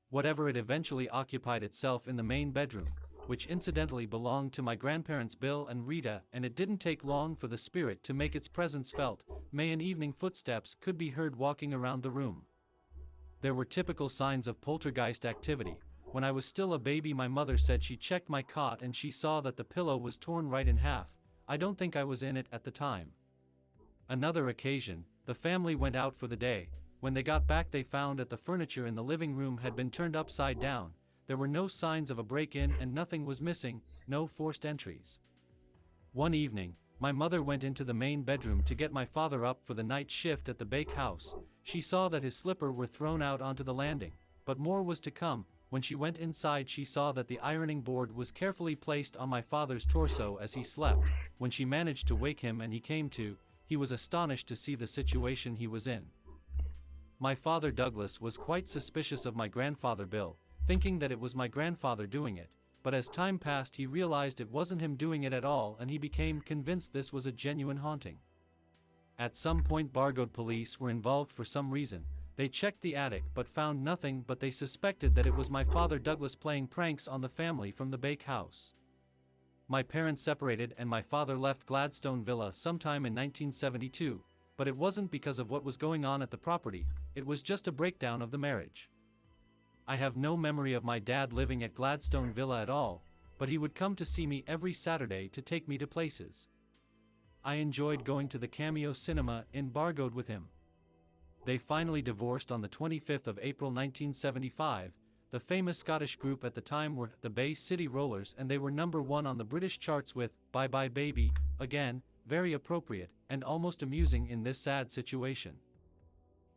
Whatever it eventually occupied itself in the main bedroom, which incidentally belonged to my grandparents Bill and Rita, and it didn't take long for the spirit to make its presence felt. May and evening footsteps could be heard walking around the room. There were typical signs of poltergeist activity. When I was still a baby, my mother said she checked my cot and she saw that the pillow was torn right in half. I don't think I was in it at the time. Another occasion, the family went out for the day. When they got back, they found that the furniture in the living room had been turned upside down. There were no signs of a break-in and nothing was missing, no forced entries. One evening, my mother went into the main bedroom to get my father up for the night shift at the Bake House. She saw that his slippers were thrown out onto the landing, but more was to come. When she went inside, she saw that the ironing board was carefully placed on my father's torso as he slept. When she managed to wake him and he came to, he was astonished to see the situation he was in. My father Douglas was quite suspicious of my grandfather Bill, thinking that it was my grandfather doing it, but as time passed he realized it wasn't him doing it at all, and he became convinced this was a genuine haunting. At some point Bargoed police were involved for some reason. They checked the attic but found nothing, but they suspected that it was my father Douglas playing pranks on the family from the Bake House. My parents separated and my father left Gladstone Villa sometime in 1972, but it wasn't because of what was going on at the property, it was just a breakdown of the marriage. I have no memory of my dad living at Gladstone Villa at all, but he would come to see me every Saturday to take me to places. I enjoyed going to the Cameo Cinema in Bargoed with him. They finally divorced on the 25th of April 1975. The famous Scottish group at the time were the Bay City Rollers, and they were number 1 on the British charts with Bye Bye Baby. Again, very appropriate and almost amusing in this sad situation.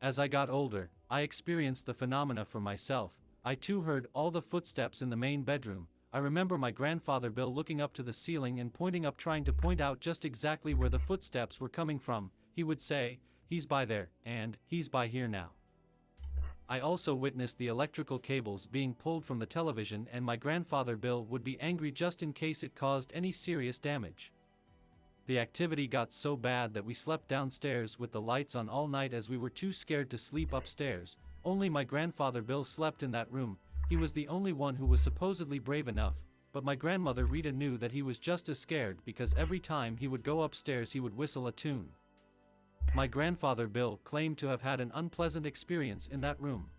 As I got older, I experienced the phenomena for myself. I too heard all the footsteps in the main bedroom. I remember my grandfather Bill looking up to the ceiling and pointing up, trying to point out just exactly where the footsteps were coming from. He would say, "He's by there," and "He's by here now." I also witnessed the electrical cables being pulled from the television, and my grandfather Bill would be angry just in case it caused any serious damage. The activity got so bad that we slept downstairs with the lights on all night as we were too scared to sleep upstairs. Only my grandfather Bill slept in that room. He was the only one who was supposedly brave enough, but my grandmother Rita knew that he was just as scared because every time he would go upstairs he would whistle a tune. My grandfather Bill claimed to have had an unpleasant experience in that room.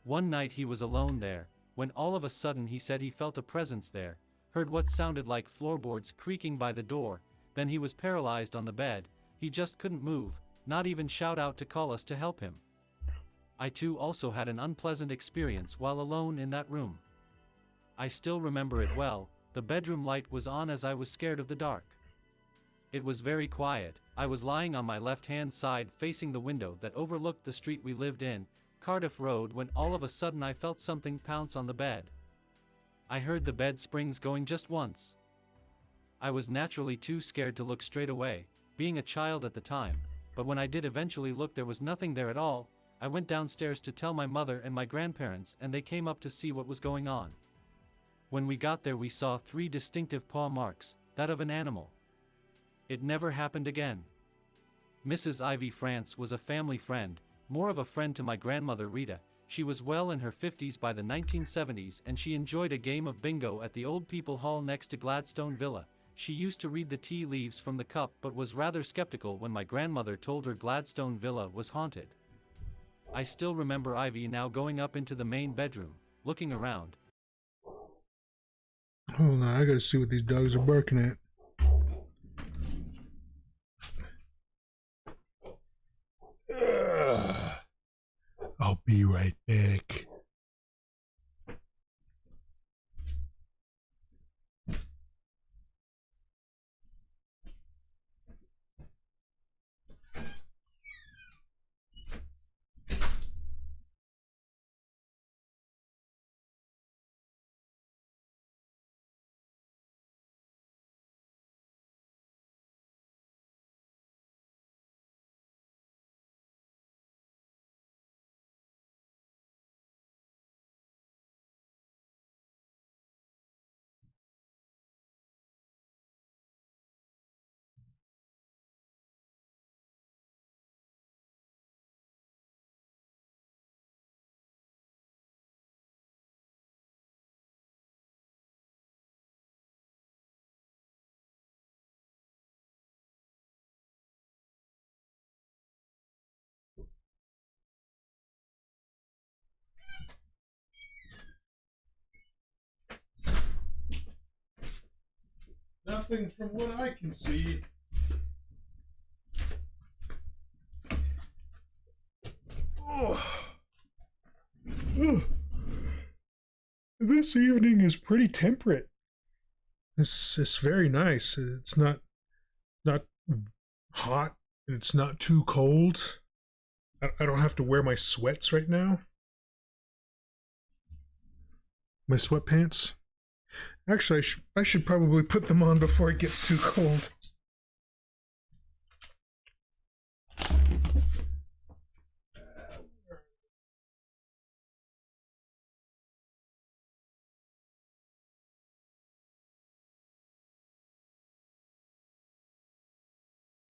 One night he was alone there, when all of a sudden he said he felt a presence there, heard what sounded like floorboards creaking by the door, then he was paralyzed on the bed. He just couldn't move, not even shout out to call us to help him. I too also had an unpleasant experience while alone in that room. I still remember it well. The bedroom light was on as I was scared of the dark. It was very quiet. I was lying on my left-hand side facing the window that overlooked the street we lived in, Cardiff Road, when all of a sudden I felt something pounce on the bed. I heard the bed springs going just once. I was naturally too scared to look straight away, being a child at the time, but when I did eventually look, there was nothing there at all. I went downstairs to tell my mother and my grandparents, and they came up to see what was going on. When we got there, we saw 3 distinctive paw marks, that of an animal. It never happened again. Mrs. Ivy France was a family friend, more of a friend to my grandmother Rita. She was well in her 50s by the 1970s, and she enjoyed a game of bingo at the Old People Hall next to Gladstone Villa. She used to read the tea leaves from the cup, but was rather skeptical when my grandmother told her Gladstone Villa was haunted. I still remember Ivy now going up into the main bedroom, looking around. Hold on, I gotta see what these dogs are barking at. I'll be right back. Nothing from what I can see. Oh. This evening is pretty temperate. This is very nice. It's not hot, and it's not too cold. I don't have to wear my sweats right now. My sweatpants. Actually, I should probably put them on before it gets too cold.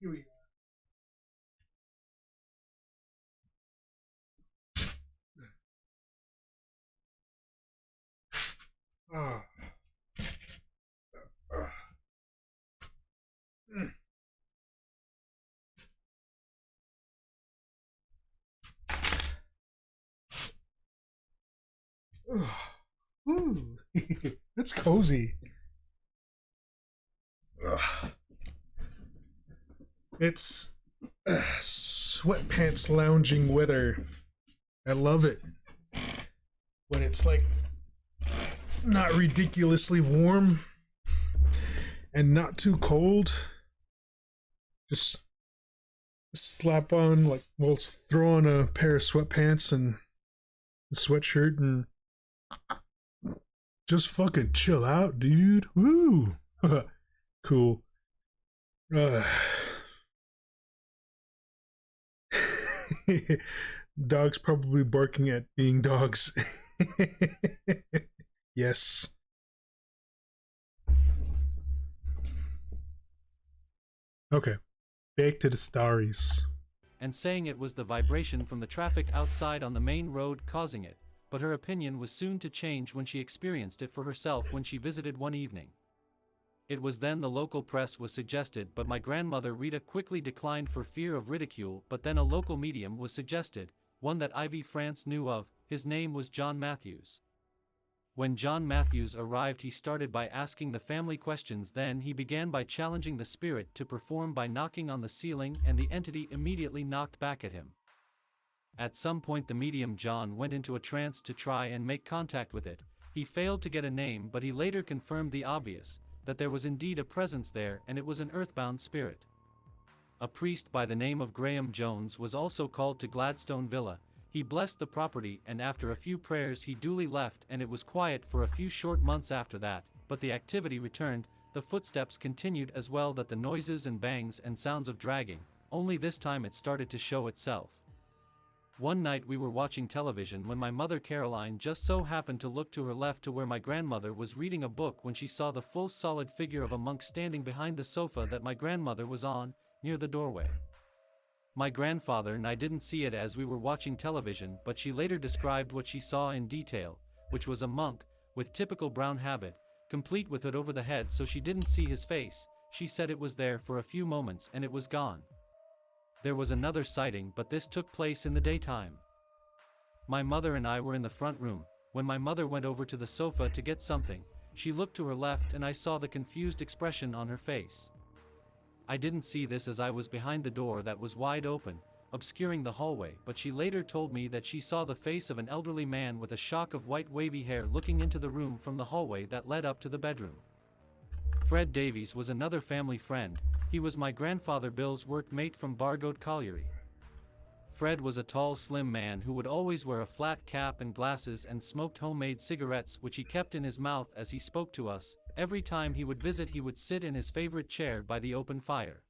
Here we go. Ah. Ooh, that's cozy. It's sweatpants lounging weather. I love it. When it's like not ridiculously warm and not too cold. Just slap on, like, well, throw on a pair of sweatpants and a sweatshirt and just fucking chill out, dude. Woo! Cool. Dogs probably barking at being dogs. Yes. Okay. Back to the stories. And saying it was the vibration from the traffic outside on the main road causing it, but her opinion was soon to change when she experienced it for herself when she visited one evening. It was then the local press was suggested, but my grandmother Rita quickly declined for fear of ridicule. But then a local medium was suggested, one that Ivy France knew of. His name was John Matthews. When John Matthews arrived, he started by asking the family questions. Then he began by challenging the spirit to perform by knocking on the ceiling, and the entity immediately knocked back at him. At some point the medium John went into a trance to try and make contact with it. He failed to get a name, but he later confirmed the obvious. that there was indeed a presence there, and it was an earthbound spirit. A priest by the name of Graham Jones was also called to Gladstone Villa. He blessed the property, and after a few prayers he duly left, and it was quiet for a few short months after that, but the activity returned, the footsteps continued as well, that the noises and bangs and sounds of dragging, only this time it started to show itself. One night we were watching television when my mother Caroline just so happened to look to her left to where my grandmother was reading a book, when she saw the full solid figure of a monk standing behind the sofa that my grandmother was on, near the doorway. My grandfather and I didn't see it as we were watching television, but she later described what she saw in detail, which was a monk, with typical brown habit, complete with hood over the head so she didn't see his face. She said it was there for a few moments and it was gone. There was another sighting, but this took place in the daytime. My mother and I were in the front room. When my mother went over to the sofa to get something, she looked to her left and I saw the confused expression on her face. I didn't see this as I was behind the door that was wide open, obscuring the hallway, but she later told me that she saw the face of an elderly man with a shock of white wavy hair looking into the room from the hallway that led up to the bedroom. Fred Davies was another family friend. He was my grandfather Bill's workmate from Bargoed Colliery. Fred was a tall, slim man who would always wear a flat cap and glasses and smoked homemade cigarettes, which he kept in his mouth as he spoke to us. Every time he would visit, he would sit in his favorite chair by the open fire.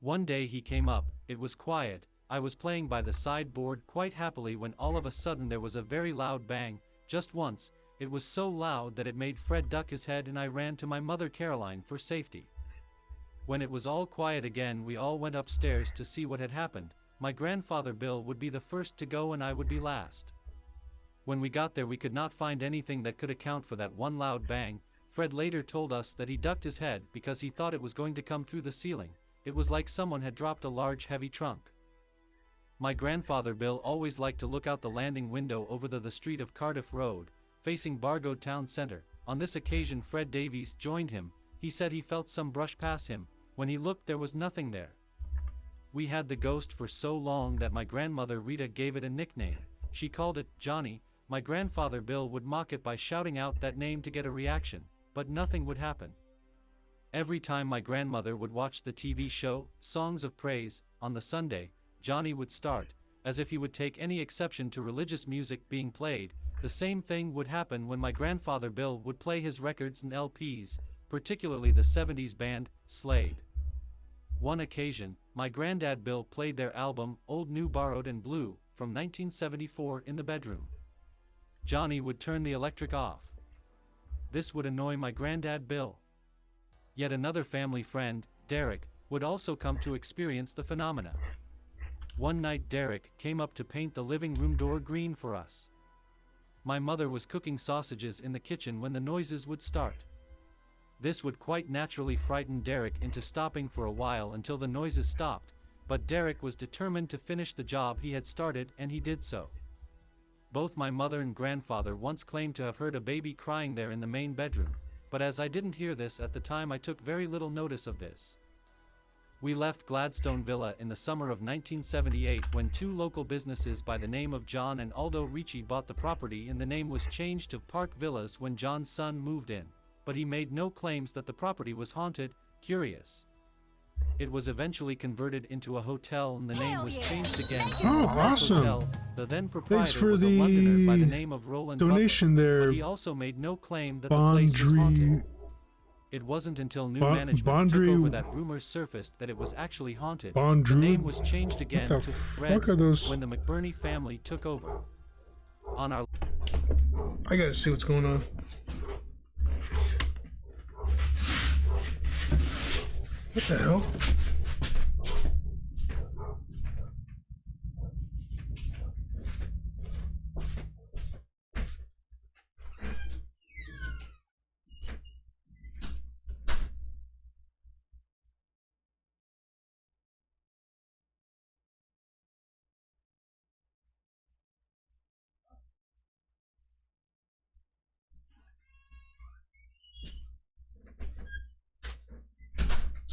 One day he came up. It was quiet. I was playing by the sideboard quite happily when all of a sudden there was a very loud bang, just once. It was so loud that it made Fred duck his head, and I ran to my mother Caroline for safety. When it was all quiet again, we all went upstairs to see what had happened. My grandfather Bill would be the first to go and I would be last. When we got there we could not find anything that could account for that one loud bang. Fred later told us that he ducked his head because he thought it was going to come through the ceiling. It was like someone had dropped a large heavy trunk. My grandfather Bill always liked to look out the landing window over the street of Cardiff Road, facing Bargoed Town Centre. On this occasion Fred Davies joined him. He said he felt some brush pass him. When he looked, there was nothing there. We had the ghost for so long that my grandmother Rita gave it a nickname. She called it Johnny. My grandfather Bill would mock it by shouting out that name to get a reaction, but nothing would happen. Every time my grandmother would watch the TV show, Songs of Praise, on the Sunday, Johnny would start, as if he would take any exception to religious music being played. The same thing would happen when my grandfather Bill would play his records and LPs, particularly the 70s band, Slade. One occasion, my granddad Bill played their album, Old New Borrowed and Blue, from 1974 in the bedroom. Johnny would turn the electric off. This would annoy my granddad Bill. Yet another family friend, Derek, would also come to experience the phenomena. One night Derek came up to paint the living room door green for us. My mother was cooking sausages in the kitchen when the noises would start. This would quite naturally frighten Derek into stopping for a while until the noises stopped, but Derek was determined to finish the job he had started, and he did so. Both my mother and grandfather once claimed to have heard a baby crying there in the main bedroom, but as I didn't hear this at the time, I took very little notice of this. We left Gladstone Villa in the summer of 1978 when two local businesses by the name of John and Aldo Ricci bought the property, and the name was changed to Park Villas when John's son moved in. But he made no claims that the property was haunted. Curious. It was eventually converted into a hotel, and the name was changed again to Oh, the Grand awesome. Hotel. The then Thanks proprietor for was a Londoner by the the name of Roland donation Butler, there, but he also made no claim that the place was Bondry. haunted. It wasn't until new management took Bondry. over that rumors surfaced that it was actually haunted. The Bondry. name was changed again What to the fuck Threads are those? when the McBurney family took over. On our I gotta see what's going on. What the hell?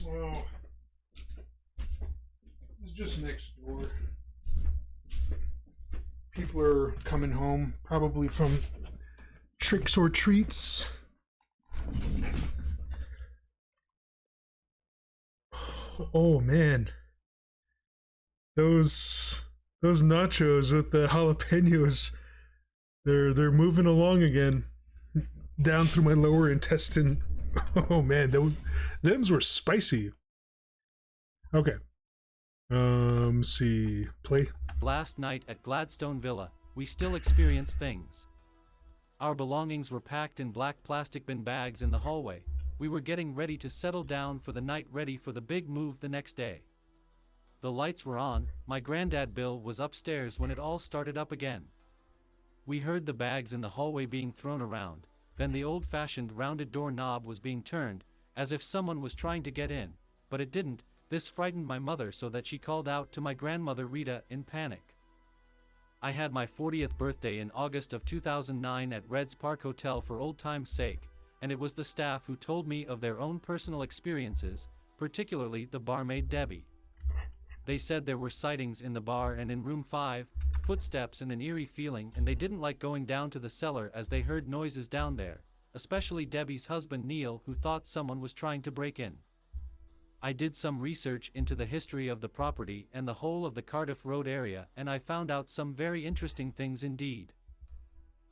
Well, it's just next door. People are coming home, probably from tricks or treats. Oh man, those nachos with the jalapenos, they're moving along again, down through my lower intestine. Oh man, them's were spicy. Okay. See, play. Last night at Gladstone Villa, we still experienced things. Our belongings were packed in black plastic bin bags in the hallway. We were getting ready to settle down for the night, ready for the big move the next day. The lights were on, my granddad Bill was upstairs when it all started up again. We heard the bags in the hallway being thrown around, then the old-fashioned rounded door knob was being turned, as if someone was trying to get in, but it didn't. This frightened my mother so that she called out to my grandmother Rita in panic. I had my 40th birthday in August of 2009 at Reds Park Hotel for old time's sake, and it was the staff who told me of their own personal experiences, particularly the barmaid Debbie. They said there were sightings in the bar and in room 5, footsteps and an eerie feeling, and they didn't like going down to the cellar as they heard noises down there, especially Debbie's husband Neil, who thought someone was trying to break in. I did some research into the history of the property and the whole of the Cardiff Road area, and I found out some very interesting things indeed.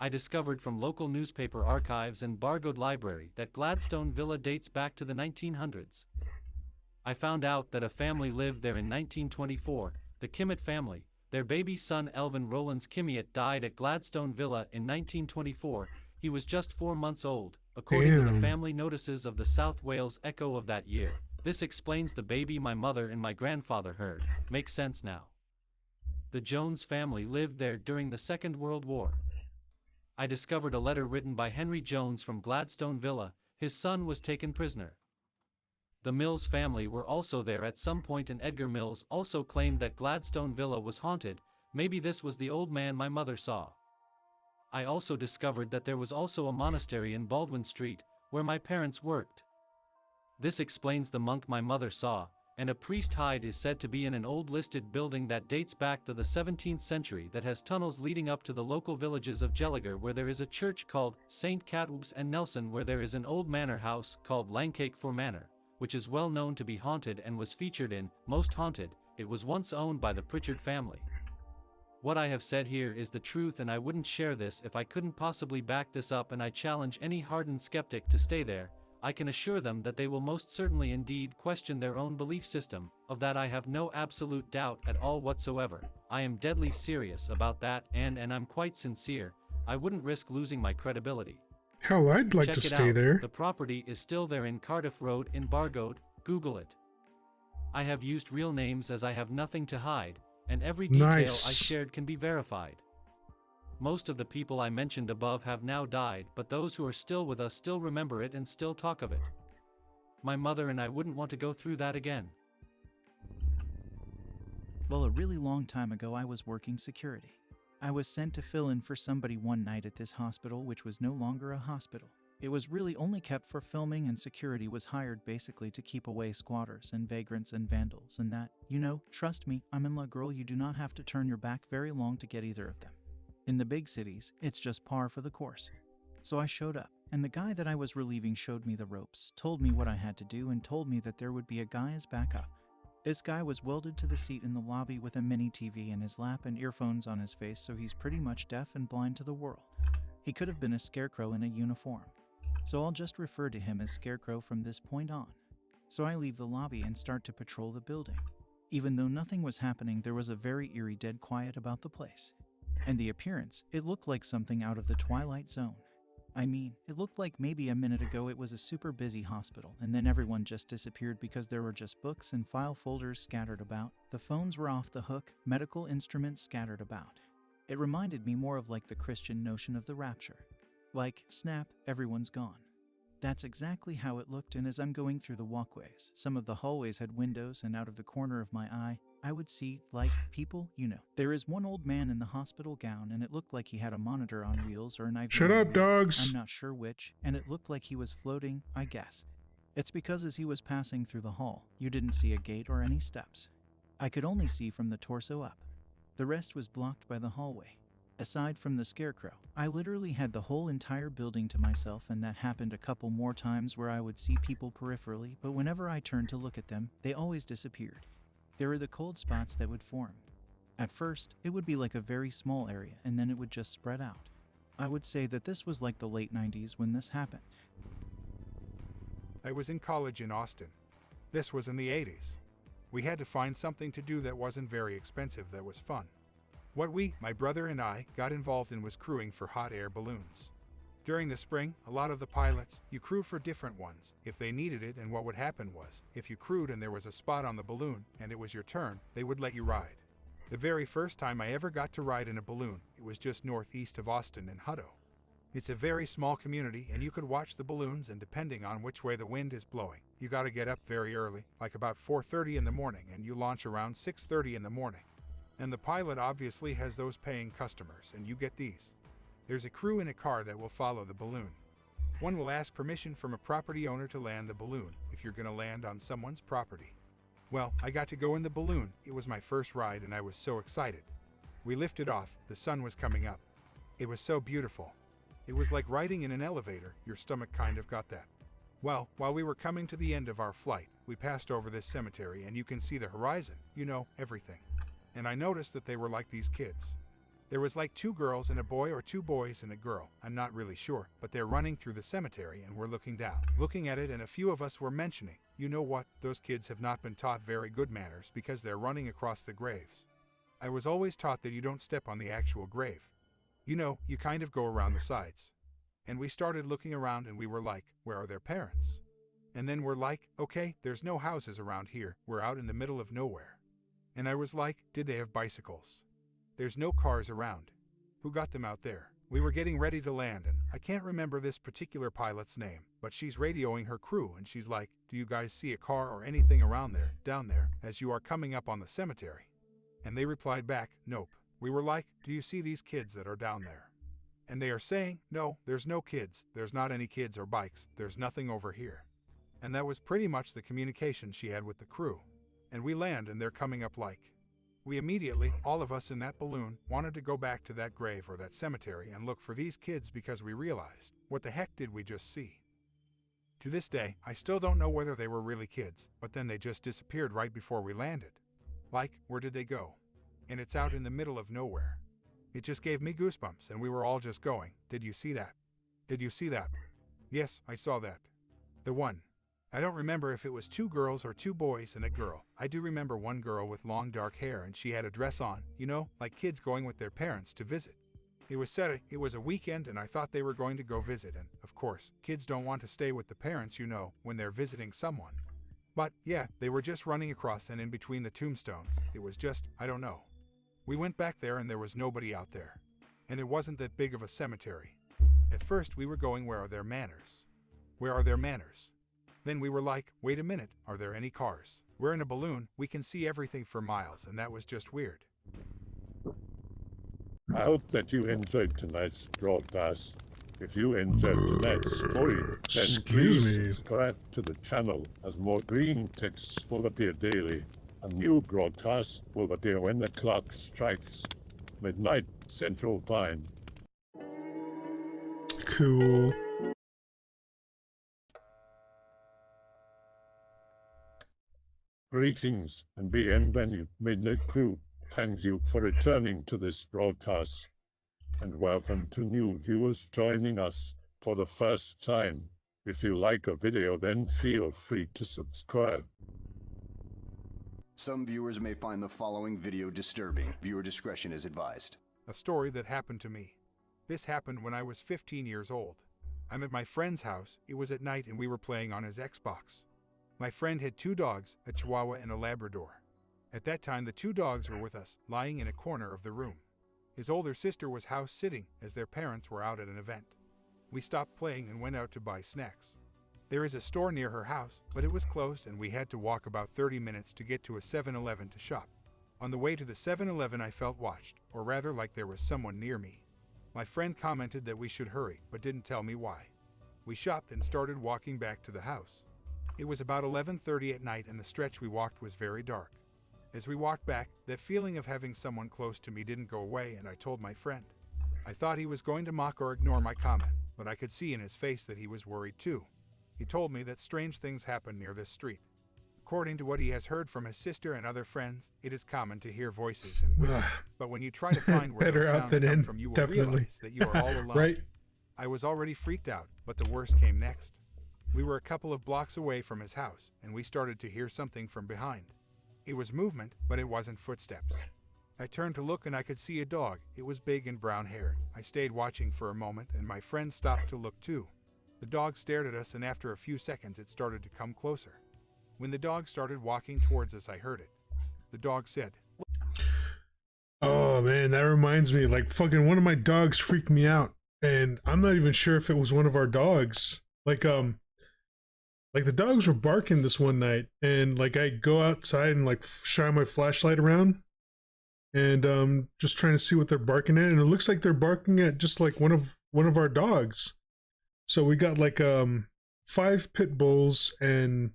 I discovered from local newspaper archives and Bargoed Library that Gladstone Villa dates back to the 1900s. I found out that a family lived there in 1924, the Kimmitt family. Their baby son Elvin Rowlands Kimmitt died at Gladstone Villa in 1924. He was just 4 months old, according to the family notices of the South Wales Echo of that year. This explains the baby my mother and my grandfather heard. Makes sense now. The Jones family lived there during the Second World War. I discovered a letter written by Henry Jones from Gladstone Villa. His son was taken prisoner. The Mills family were also there at some point, and Edgar Mills also claimed that Gladstone Villa was haunted. Maybe this was the old man my mother saw. I also discovered that there was also a monastery in Baldwin Street, where my parents worked. This explains the monk my mother saw, and a priest hide is said to be in an old listed building that dates back to the 17th century that has tunnels leading up to the local villages of Gallagher, where there is a church called St. Catwoops, and Nelson, where there is an old manor house called Langcake Manor, which is well known to be haunted and was featured in Most Haunted. It was once owned by the Pritchard family. What I have said here is the truth, and I wouldn't share this if I couldn't possibly back this up, and I challenge any hardened skeptic to stay there. I can assure them that they will most certainly indeed question their own belief system. Of that I have no absolute doubt at all whatsoever. I am deadly serious about that, and I'm quite sincere. I wouldn't risk losing my credibility. Hell, I'd like Check to it stay out. there. The property is still there in Cardiff Road in Bargoed. Google it. I have used real names as I have nothing to hide, and every detail I shared can be verified. Most of the people I mentioned above have now died, but those who are still with us still remember it and still talk of it. My mother and I wouldn't want to go through that again. Well, a really long time ago I was working security. I was sent to fill in for somebody one night at this hospital, which was no longer a hospital. It was really only kept for filming, and security was hired basically to keep away squatters and vagrants and vandals and that. You know, trust me, I'm in love, girl, you do not have to turn your back very long to get either of them. In the big cities, it's just par for the course. So I showed up, and the guy that I was relieving showed me the ropes, told me what I had to do, and told me that there would be a guy as backup. This guy was welded to the seat in the lobby with a mini TV in his lap and earphones on his face, so he's pretty much deaf and blind to the world. He could have been a scarecrow in a uniform. So I'll just refer to him as Scarecrow from this point on. So I leave the lobby and start to patrol the building. Even though nothing was happening, there was a very eerie dead quiet about the place. And the appearance, it looked like something out of the Twilight Zone. I mean, it looked like maybe a minute ago it was a super busy hospital, and then everyone just disappeared because there were just books and file folders scattered about, the phones were off the hook, medical instruments scattered about. It reminded me more of like the Christian notion of the rapture. Like, snap, everyone's gone. That's exactly how it looked, and as I'm going through the walkways, some of the hallways had windows, and out of the corner of my eye, I would see, like, people, you know. There is one old man in the hospital gown, and it looked like he had a monitor on wheels or an IV. Shut up, dogs! I'm not sure which, and it looked like he was floating, I guess. It's because as he was passing through the hall, you didn't see a gate or any steps. I could only see from the torso up. The rest was blocked by the hallway. Aside from the scarecrow, I literally had the whole entire building to myself, and that happened a couple more times where I would see people peripherally, but whenever I turned to look at them, they always disappeared. There were the cold spots that would form. At first, it would be like a very small area, and then it would just spread out. I would say that this was like the late 90s when this happened. I was in college in Austin. This was in the 80s. We had to find something to do that wasn't very expensive that was fun. What my brother and I, got involved in was crewing for hot air balloons. During the spring, a lot of the pilots, you crew for different ones, if they needed it, and what would happen was, if you crewed and there was a spot on the balloon, and it was your turn, they would let you ride. The very first time I ever got to ride in a balloon, it was just northeast of Austin in Hutto. It's a very small community, and you could watch the balloons, and depending on which way the wind is blowing, you gotta get up very early, like about 4:30 in the morning, and you launch around 6:30 in the morning. And the pilot obviously has those paying customers, and you get these. There's a crew in a car that will follow the balloon. One will ask permission from a property owner to land the balloon, if you're gonna land on someone's property. Well, I got to go in the balloon. It was my first ride, and I was so excited. We lifted off, the sun was coming up. It was so beautiful. It was like riding in an elevator, your stomach kind of got that. Well, while we were coming to the end of our flight, we passed over this cemetery, and you can see the horizon, everything. And I noticed that they were like these kids. There was like 2 girls and a boy, or 2 boys and a girl, I'm not really sure, but they're running through the cemetery and we're looking down, looking at it, and a few of us were mentioning, you know what, those kids have not been taught very good manners because they're running across the graves. I was always taught that you don't step on the actual grave. You kind of go around the sides. And we started looking around and we were like, where are their parents? And then we're like, okay, there's no houses around here, we're out in the middle of nowhere. And I was like, did they have bicycles? There's no cars around. Who got them out there? We were getting ready to land, and I can't remember this particular pilot's name, but she's radioing her crew, and she's like, do you guys see a car or anything around there, down there, as you are coming up on the cemetery? And they replied back, nope. We were like, do you see these kids that are down there? And they are saying, no, there's no kids, there's not any kids or bikes, there's nothing over here. And that was pretty much the communication she had with the crew. And we land, and they're coming up like. We immediately, all of us in that balloon, wanted to go back to that grave or that cemetery and look for these kids because we realized, what the heck did we just see? To this day, I still don't know whether they were really kids, but then they just disappeared right before we landed. Like, where did they go? And it's out in the middle of nowhere. It just gave me goosebumps, and we were all just going, did you see that? Did you see that? Yes, I saw that. The one. I don't remember if it was 2 girls or 2 boys and a girl. I do remember one girl with long dark hair, and she had a dress on, like kids going with their parents to visit. It was a weekend, and I thought they were going to go visit, and, of course, kids don't want to stay with the parents, when they're visiting someone. But, yeah, they were just running across and in between the tombstones. It was just, I don't know. We went back there and there was nobody out there. And it wasn't that big of a cemetery. At first we were going, where are their manners? Where are their manners? Then we were like, wait a minute, are there any cars? We're in a balloon, we can see everything for miles, and that was just weird. I hope that you enjoyed tonight's broadcast. If you enjoyed tonight's story, then Excuse please me. subscribe to the channel as more green texts will appear daily. A new broadcast will appear when the clock strikes midnight Central Time. Cool. Greetings and BNW Midnight Crew. Thank you for returning to this broadcast. And welcome to new viewers joining us for the first time. If you like a video, then feel free to subscribe. Some viewers may find the following video disturbing. Viewer discretion is advised. A story that happened to me. This happened when I was 15 years old. I'm at my friend's house. It was at night and we were playing on his Xbox. My friend had 2 dogs, a Chihuahua and a Labrador. At that time, the 2 dogs were with us, lying in a corner of the room. His older sister was house sitting, as their parents were out at an event. We stopped playing and went out to buy snacks. There is a store near her house, but it was closed and we had to walk about 30 minutes to get to a 7-Eleven to shop. On the way to the 7-Eleven, I felt watched, or rather like there was someone near me. My friend commented that we should hurry, but didn't tell me why. We shopped and started walking back to the house. It was about 11:30 at night and the stretch we walked was very dark. As we walked back, that feeling of having someone close to me didn't go away, and I told my friend, I thought he was going to mock or ignore my comment, but I could see in his face that he was worried too. He told me that strange things happen near this street. According to what he has heard from his sister and other friends, it is common to hear voices and whistling, but when you try to find where Better those out sounds than come in, from, you will definitely. realize that you are all alone. Right? I was already freaked out, but the worst came next. We were a couple of blocks away from his house, and we started to hear something from behind. It was movement, but it wasn't footsteps. I turned to look and I could see a dog. It was big and brown-haired. I stayed watching for a moment, and my friend stopped to look too. The dog stared at us, and after a few seconds it started to come closer. When the dog started walking towards us, I heard it. The dog said, Oh man, that reminds me, like fucking one of my dogs freaked me out, and I'm not even sure if it was one of our dogs. Like the dogs were barking this one night, and like I go outside and like shine my flashlight around, and just trying to see what they're barking at, and it looks like they're barking at just like one of our dogs. So we got like 5 pit bulls and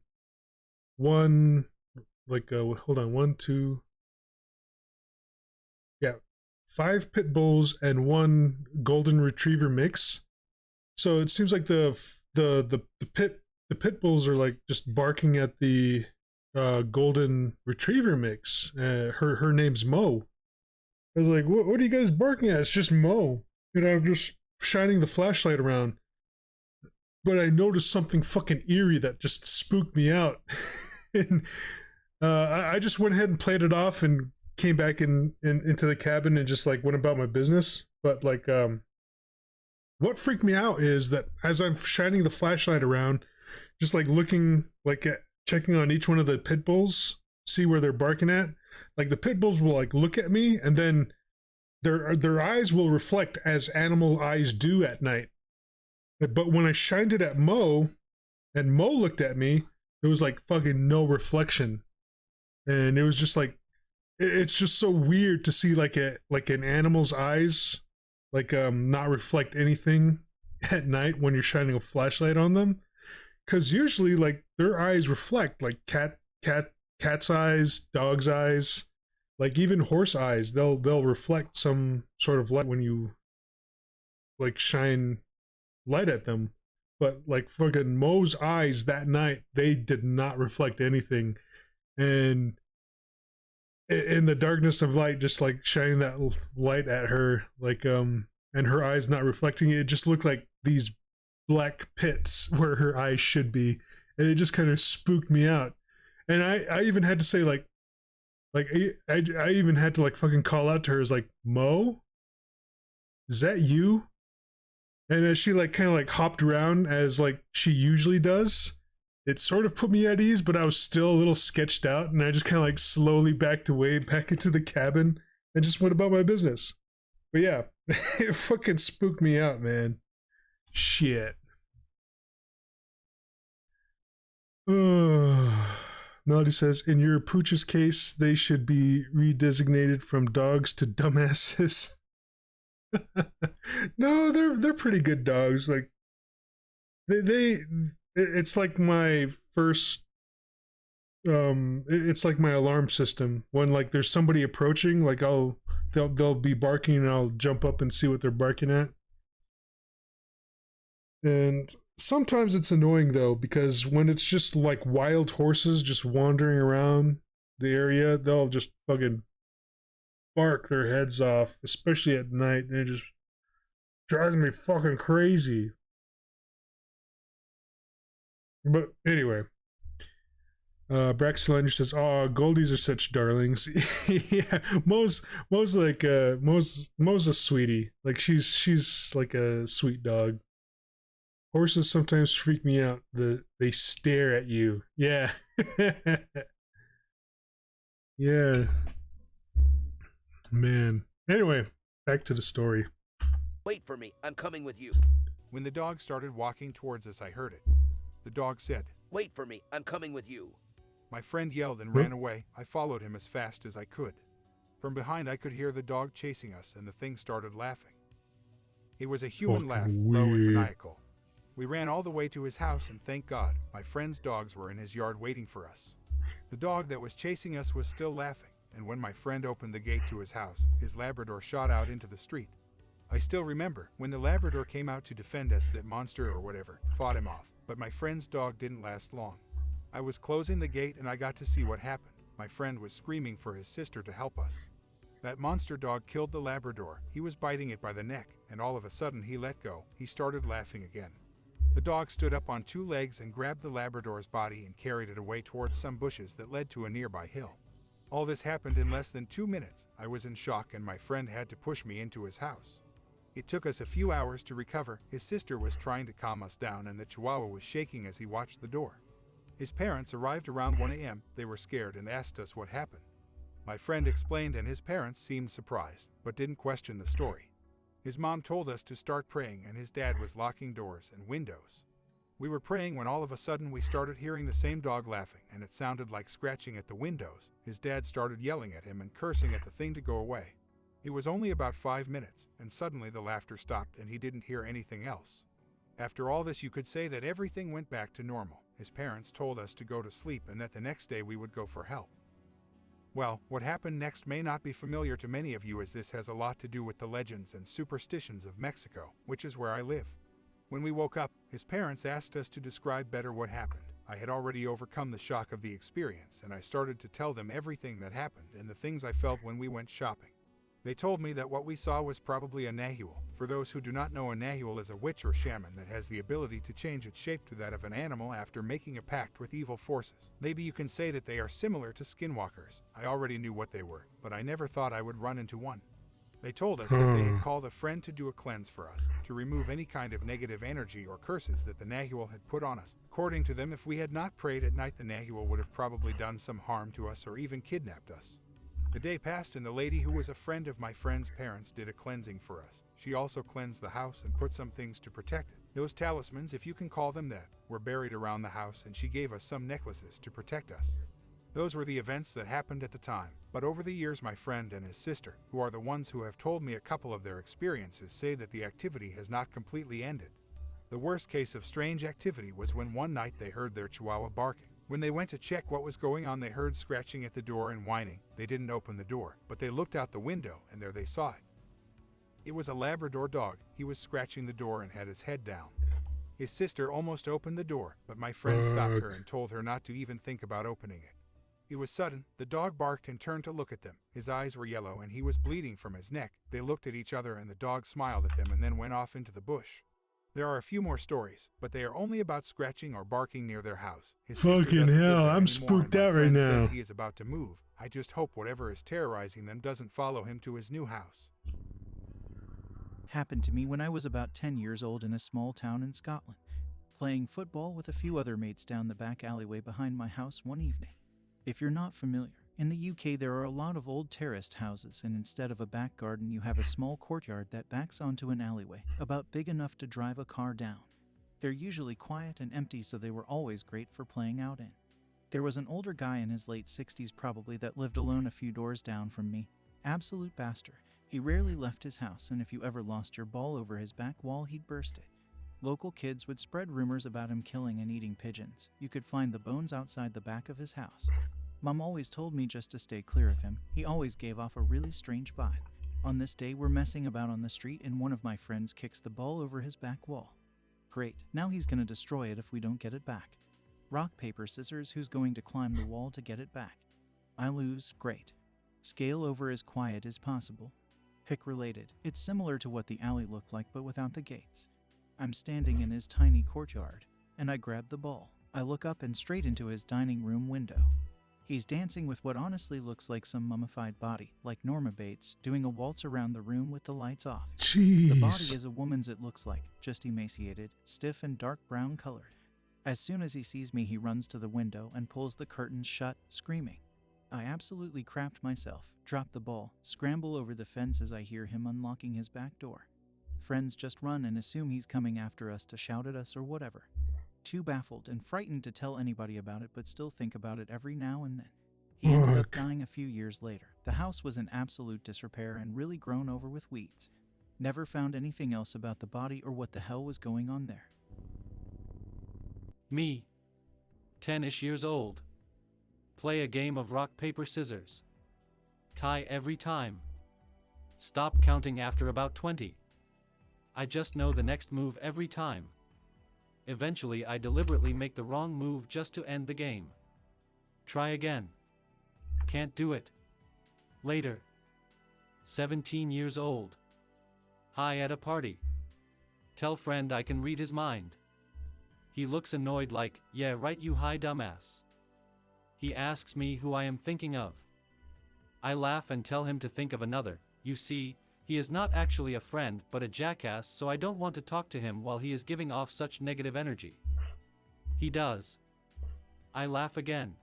one like hold on, 1, 2, yeah, 5 pit bulls and 1 golden retriever mix. So it seems like the pit bulls are like just barking at the golden retriever mix. Her name's Mo. I was like, what are you guys barking at? It's just Mo. You know, I'm just shining the flashlight around. But I noticed something fucking eerie that just spooked me out. And I just went ahead and played it off and came back into the cabin and just like went about my business. But like what freaked me out is that as I'm shining the flashlight around, just like looking like at checking on each one of the pit bulls, see where they're barking at, like the pit bulls will like look at me, and then their eyes will reflect as animal eyes do at night. But when I shined it at Mo and Mo looked at me, there was like fucking no reflection. And it was just like, it's just so weird to see like an animal's eyes like not reflect anything at night when you're shining a flashlight on them. Cause usually like their eyes reflect, like cat's eyes, dog's eyes, like even horse eyes, they'll reflect some sort of light when you like shine light at them. But like fucking Mo's eyes that night, they did not reflect anything. And in the darkness of light, just like shining that light at her, like and her eyes not reflecting it just looked like these black pits where her eyes should be. And it just kind of spooked me out. And I even had to say like I even had to like fucking call out to her, as like, Mo, is that you? And as she like kind of like hopped around as like she usually does, it sort of put me at ease, but I was still a little sketched out, and I just kind of like slowly backed away back into the cabin and just went about my business. But yeah, it fucking spooked me out, man. Shit. Melody says, in your pooch's case, they should be redesignated from dogs to dumbasses. No, they're pretty good dogs. Like it's like my first it's like my alarm system. When like there's somebody approaching, like they'll be barking and I'll jump up and see what they're barking at. And sometimes it's annoying though, because when it's just like wild horses just wandering around the area, they'll just fucking bark their heads off, especially at night, and it just drives me fucking crazy. But anyway, Braxelander says, "Oh, Goldies are such darlings." Yeah, Mo's a sweetie. Like she's like a sweet dog. Horses sometimes freak me out. They stare at you. Yeah. Yeah. Man. Anyway, back to the story. Wait for me. I'm coming with you. When the dog started walking towards us, I heard it. The dog said, Wait for me. I'm coming with you. My friend yelled and ran away. I followed him as fast as I could. From behind, I could hear the dog chasing us, and the thing started laughing. It was a human laugh, low and maniacal. We ran all the way to his house, and thank God, my friend's dogs were in his yard waiting for us. The dog that was chasing us was still laughing, and when my friend opened the gate to his house, his Labrador shot out into the street. I still remember when the Labrador came out to defend us, that monster or whatever fought him off, but my friend's dog didn't last long. I was closing the gate and I got to see what happened. My friend was screaming for his sister to help us. That monster dog killed the Labrador. He was biting it by the neck, and all of a sudden he let go. He started laughing again. The dog stood up on two legs and grabbed the Labrador's body and carried it away towards some bushes that led to a nearby hill. All this happened in less than 2 minutes. I was in shock and my friend had to push me into his house. It took us a few hours to recover. His sister was trying to calm us down and the Chihuahua was shaking as he watched the door. His parents arrived around 1 a.m. They were scared and asked us what happened. My friend explained and his parents seemed surprised, but didn't question the story. His mom told us to start praying and his dad was locking doors and windows. We were praying when all of a sudden we started hearing the same dog laughing and it sounded like scratching at the windows. His dad started yelling at him and cursing at the thing to go away. It was only about 5 minutes and suddenly the laughter stopped and he didn't hear anything else. After all this, you could say that everything went back to normal. His parents told us to go to sleep and that the next day we would go for help. Well, what happened next may not be familiar to many of you, as this has a lot to do with the legends and superstitions of Mexico, which is where I live. When we woke up, his parents asked us to describe better what happened. I had already overcome the shock of the experience and I started to tell them everything that happened and the things I felt when we went shopping. They told me that what we saw was probably a nahual. For those who do not know, a nahual is a witch or shaman that has the ability to change its shape to that of an animal after making a pact with evil forces. Maybe you can say that they are similar to skinwalkers. I already knew what they were, but I never thought I would run into one. They told us that they had called a friend to do a cleanse for us, to remove any kind of negative energy or curses that the nahual had put on us. According to them, if we had not prayed at night, the nahual would have probably done some harm to us or even kidnapped us. The day passed and the lady who was a friend of my friend's parents did a cleansing for us. She also cleansed the house and put some things to protect it. Those talismans, if you can call them that, were buried around the house and she gave us some necklaces to protect us. Those were the events that happened at the time, but over the years my friend and his sister, who are the ones who have told me a couple of their experiences, say that the activity has not completely ended. The worst case of strange activity was when one night they heard their Chihuahua barking. When they went to check what was going on, they heard scratching at the door and whining. They didn't open the door, but they looked out the window and there they saw it. It was a Labrador dog. He was scratching the door and had his head down. His sister almost opened the door, but my friend stopped her and told her not to even think about opening it. It was sudden. The dog barked and turned to look at them. His eyes were yellow and he was bleeding from his neck. They looked at each other and the dog smiled at them and then went off into the bush. There are a few more stories, but they are only about scratching or barking near their house. His sister Fucking doesn't live hell, there I'm anymore, spooked and my out right friend now. says he is about to move. I just hope whatever is terrorizing them doesn't follow him to his new house. Happened to me when I was about 10 years old in a small town in Scotland, playing football with a few other mates down the back alleyway behind my house one evening. If you're not familiar, in the UK there are a lot of old terraced houses, and instead of a back garden you have a small courtyard that backs onto an alleyway, about big enough to drive a car down. They're usually quiet and empty, so they were always great for playing out in. There was an older guy in his late 60s probably that lived alone a few doors down from me. Absolute bastard. He rarely left his house, and if you ever lost your ball over his back wall, he'd burst it. Local kids would spread rumors about him killing and eating pigeons. You could find the bones outside the back of his house. Mom always told me just to stay clear of him. He always gave off a really strange vibe. On this day, we're messing about on the street and one of my friends kicks the ball over his back wall. Great, now he's gonna destroy it if we don't get it back. Rock, paper, scissors, who's going to climb the wall to get it back? I lose, great. Scale over as quiet as possible. Pick related, it's similar to what the alley looked like but without the gates. I'm standing in his tiny courtyard, and I grab the ball. I look up and straight into his dining room window. He's dancing with what honestly looks like some mummified body, like Norma Bates, doing a waltz around the room with the lights off. Jeez. The body is a woman's, it looks like, just emaciated, stiff and dark brown colored. As soon as he sees me, he runs to the window and pulls the curtains shut, screaming. I absolutely crapped myself, drop the ball, scramble over the fence as I hear him unlocking his back door. Friends just run and assume he's coming after us to shout at us or whatever. Too baffled and frightened to tell anybody about it, but still think about it every now and then. He ended up dying a few years later. The house was in absolute disrepair and really grown over with weeds. Never found anything else about the body or what the hell was going on there. Me. 10-ish years old. Play a game of rock, paper, scissors. Tie every time. Stop counting after about 20. I just know the next move every time. Eventually I deliberately make the wrong move just to end the game. Try again. Can't do it. Later. 17 years old. Hi at a party. Tell friend I can read his mind. He looks annoyed like, yeah right you high dumbass. He asks me who I am thinking of. I laugh and tell him to think of another. You see, he is not actually a friend but a jackass, so I don't want to talk to him while he is giving off such negative energy. He does. I laugh again.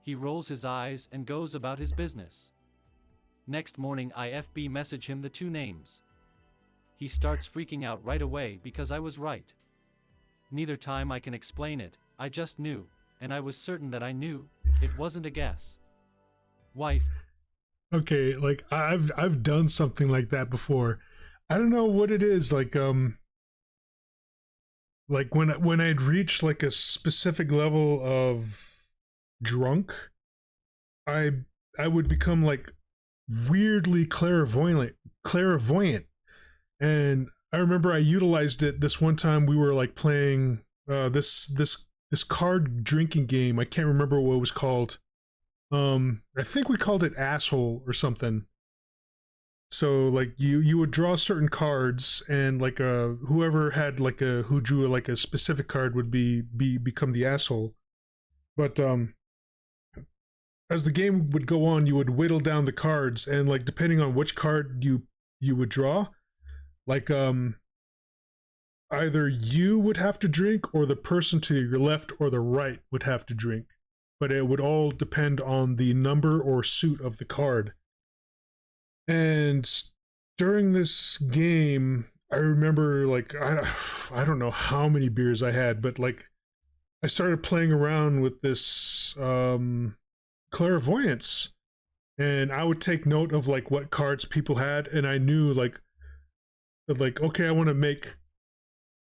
He rolls his eyes and goes about his business. Next morning I FB message him the two names. He starts freaking out right away because I was right. Neither time I can explain it, I just knew, and I was certain that I knew, it wasn't a guess. Wife. Okay, like I've done something like that before. I don't know what it is, like when I'd reached like a specific level of drunk, I would become like weirdly clairvoyant. And I remember I utilized it this one time. We were like playing this card drinking game. I can't remember what it was called. I think we called it Asshole or something. So like you would draw certain cards, and like whoever had like who drew like a specific card would become the asshole. But as the game would go on, you would whittle down the cards, and like depending on which card you would draw, like either you would have to drink or the person to your left or the right would have to drink. But it would all depend on the number or suit of the card. And during this game, I remember like I don't know how many beers I had, but like I started playing around with this clairvoyance, and I would take note of like what cards people had, and I knew like okay, I want to make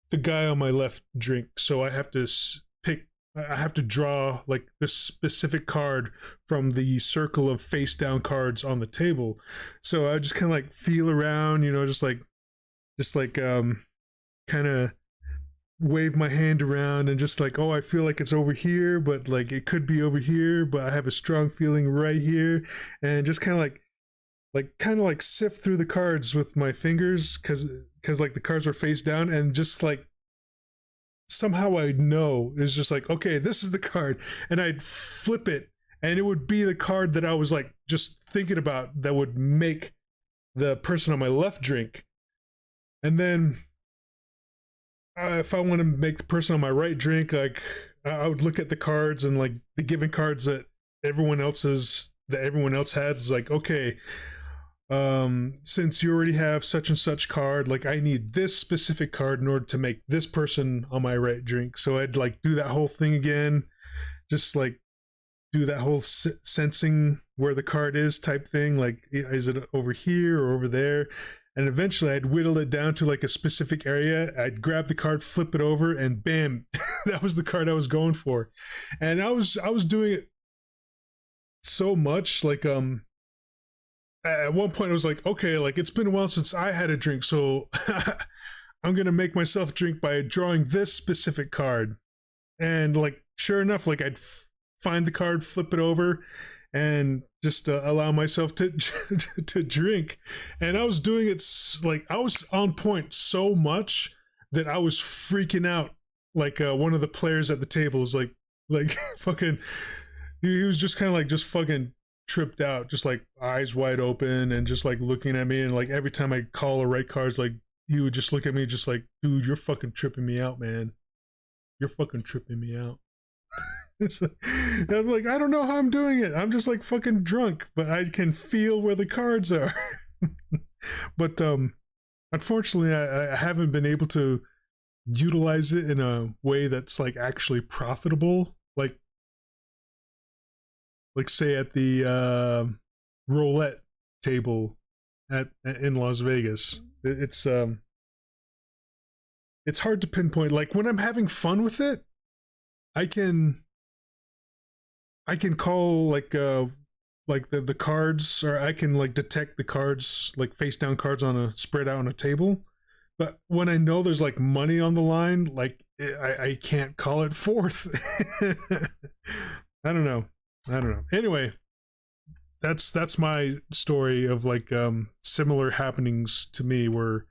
the guy on my left drink, so I have to draw like this specific card from the circle of face down cards on the table. So I just kind of like feel around, you know, just like kind of wave my hand around and just like, oh, I feel like it's over here, but like it could be over here, but I have a strong feeling right here. And just kind of like sift through the cards with my fingers, because like the cards were face down, and just like somehow I'd know it's just like, okay, this is the card, and I'd flip it and it would be the card that I was like just thinking about that would make the person on my left drink. And then if I want to make the person on my right drink, like I would look at the cards and like the given cards that everyone else had is like, okay, since you already have such and such card, like I need this specific card in order to make this person on my right drink. So I'd like do that whole thing again, just like do that whole sensing where the card is type thing, like is it over here or over there? And eventually I'd whittle it down to like a specific area. I'd grab the card, flip it over, and bam, that was the card I was going for. And I was doing it so much, like at one point I was like, okay, like it's been a while since I had a drink, so I'm gonna make myself drink by drawing this specific card. And like sure enough, like I'd find the card, flip it over, and just allow myself to to drink. And I was doing it like I was on point so much that I was freaking out. Like one of the players at the table was like fucking, he was just kind of like just fucking tripped out, just like eyes wide open and just like looking at me. And like every time I call or write cards, like he would just look at me just like, dude, you're fucking tripping me out, man. You're fucking tripping me out. I'm like, I don't know how I'm doing it. I'm just like fucking drunk, but I can feel where the cards are. But unfortunately, I haven't been able to utilize it in a way that's like actually profitable. Like say at the roulette table in Las Vegas. It's hard to pinpoint. Like when I'm having fun with it, I can call like the cards, or I can like detect the cards, like face down cards on a spread out on a table. But when I know there's like money on the line, like I can't call it forth. I don't know. Anyway, that's my story of like similar happenings to me, where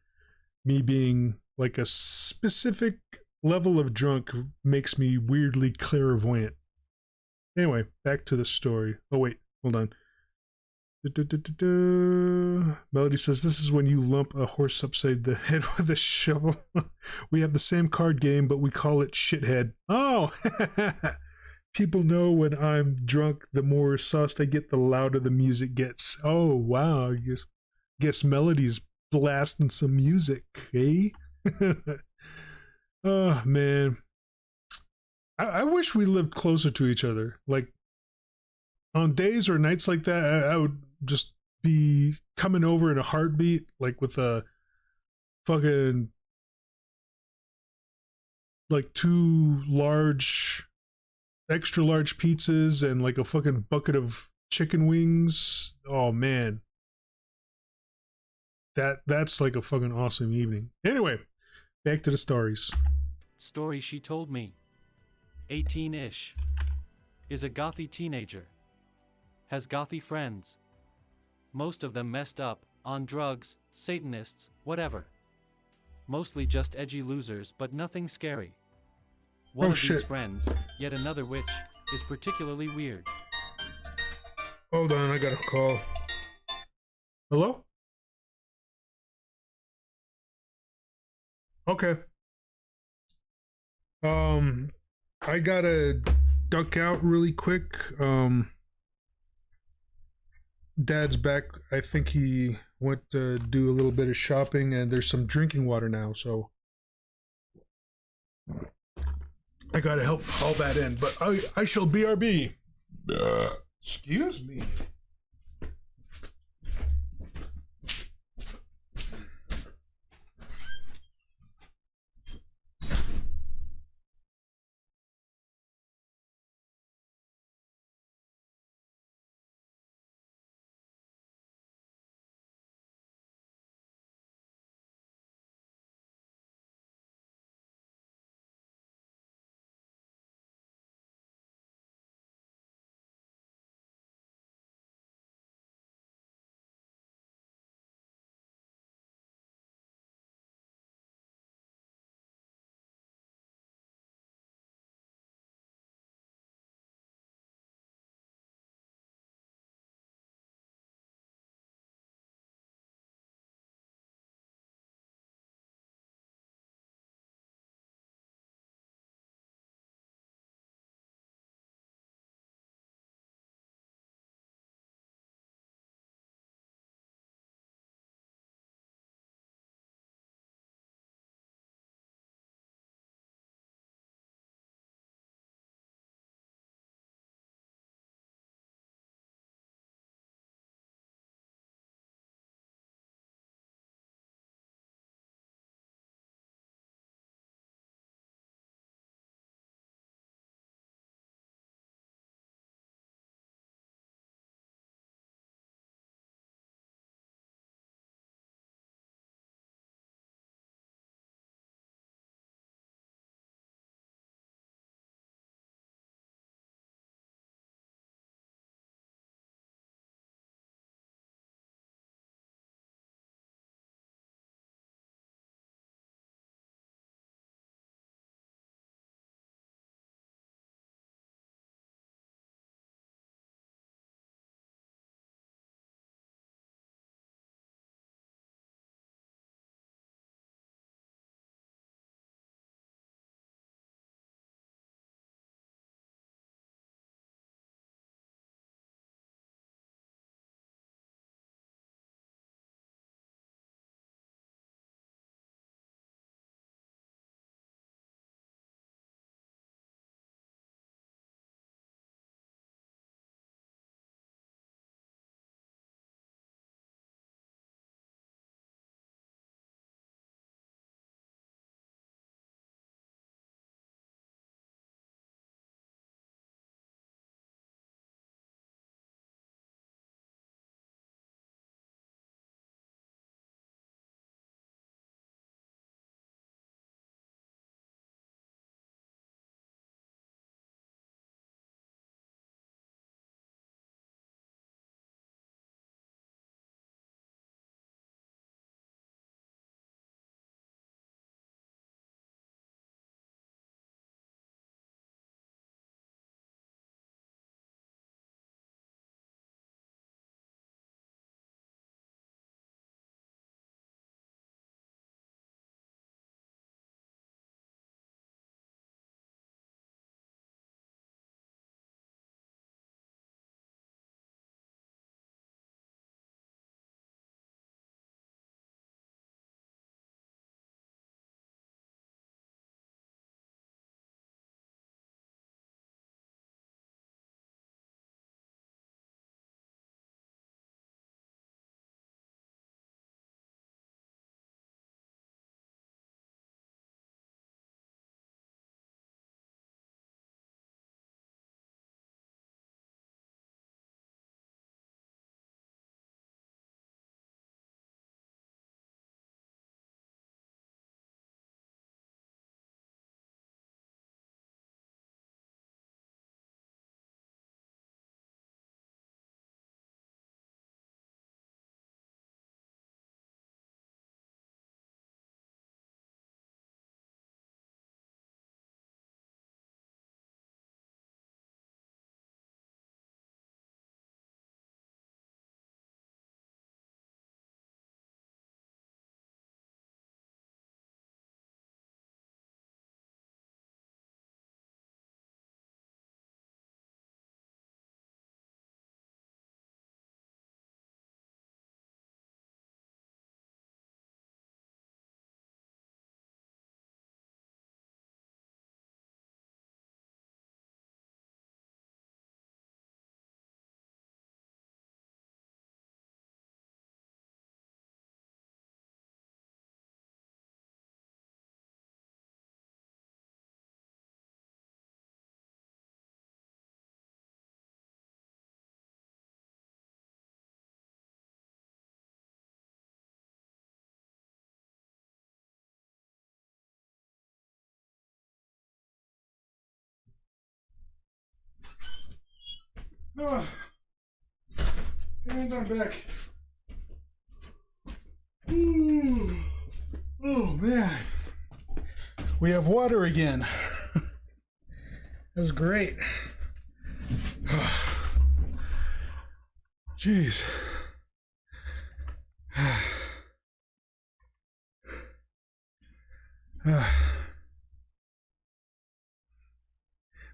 me being like a specific level of drunk makes me weirdly clairvoyant. Anyway, back to the story. Oh wait, hold on. Melody says, this is when you lump a horse upside the head with a shovel. We have the same card game, but we call it shithead. Oh! People know when I'm drunk, the more sauced I get, the louder the music gets. Oh, wow. I guess Melody's blasting some music, eh? Oh, man. I wish we lived closer to each other. Like, on days or nights like that, I would just be coming over in a heartbeat, like with a fucking, like 2 large, extra large pizzas and like a fucking bucket of chicken wings. Oh man, that's like a fucking awesome evening. Anyway, back to the stories. Story she told me. 18-ish. Is a gothy teenager. Has gothy friends. Most of them messed up, on drugs, Satanists, whatever. Mostly just edgy losers, but nothing scary. One of these friends, yet another witch, is particularly weird. Hold on, I got a call. Hello? Okay. I gotta duck out really quick. Dad's back. I think he went to do a little bit of shopping, and there's some drinking water now, so I gotta help haul that in. But I shall BRB. Excuse me. Oh, and I'm back. Ooh. Oh man, we have water again. That's great. Jeez.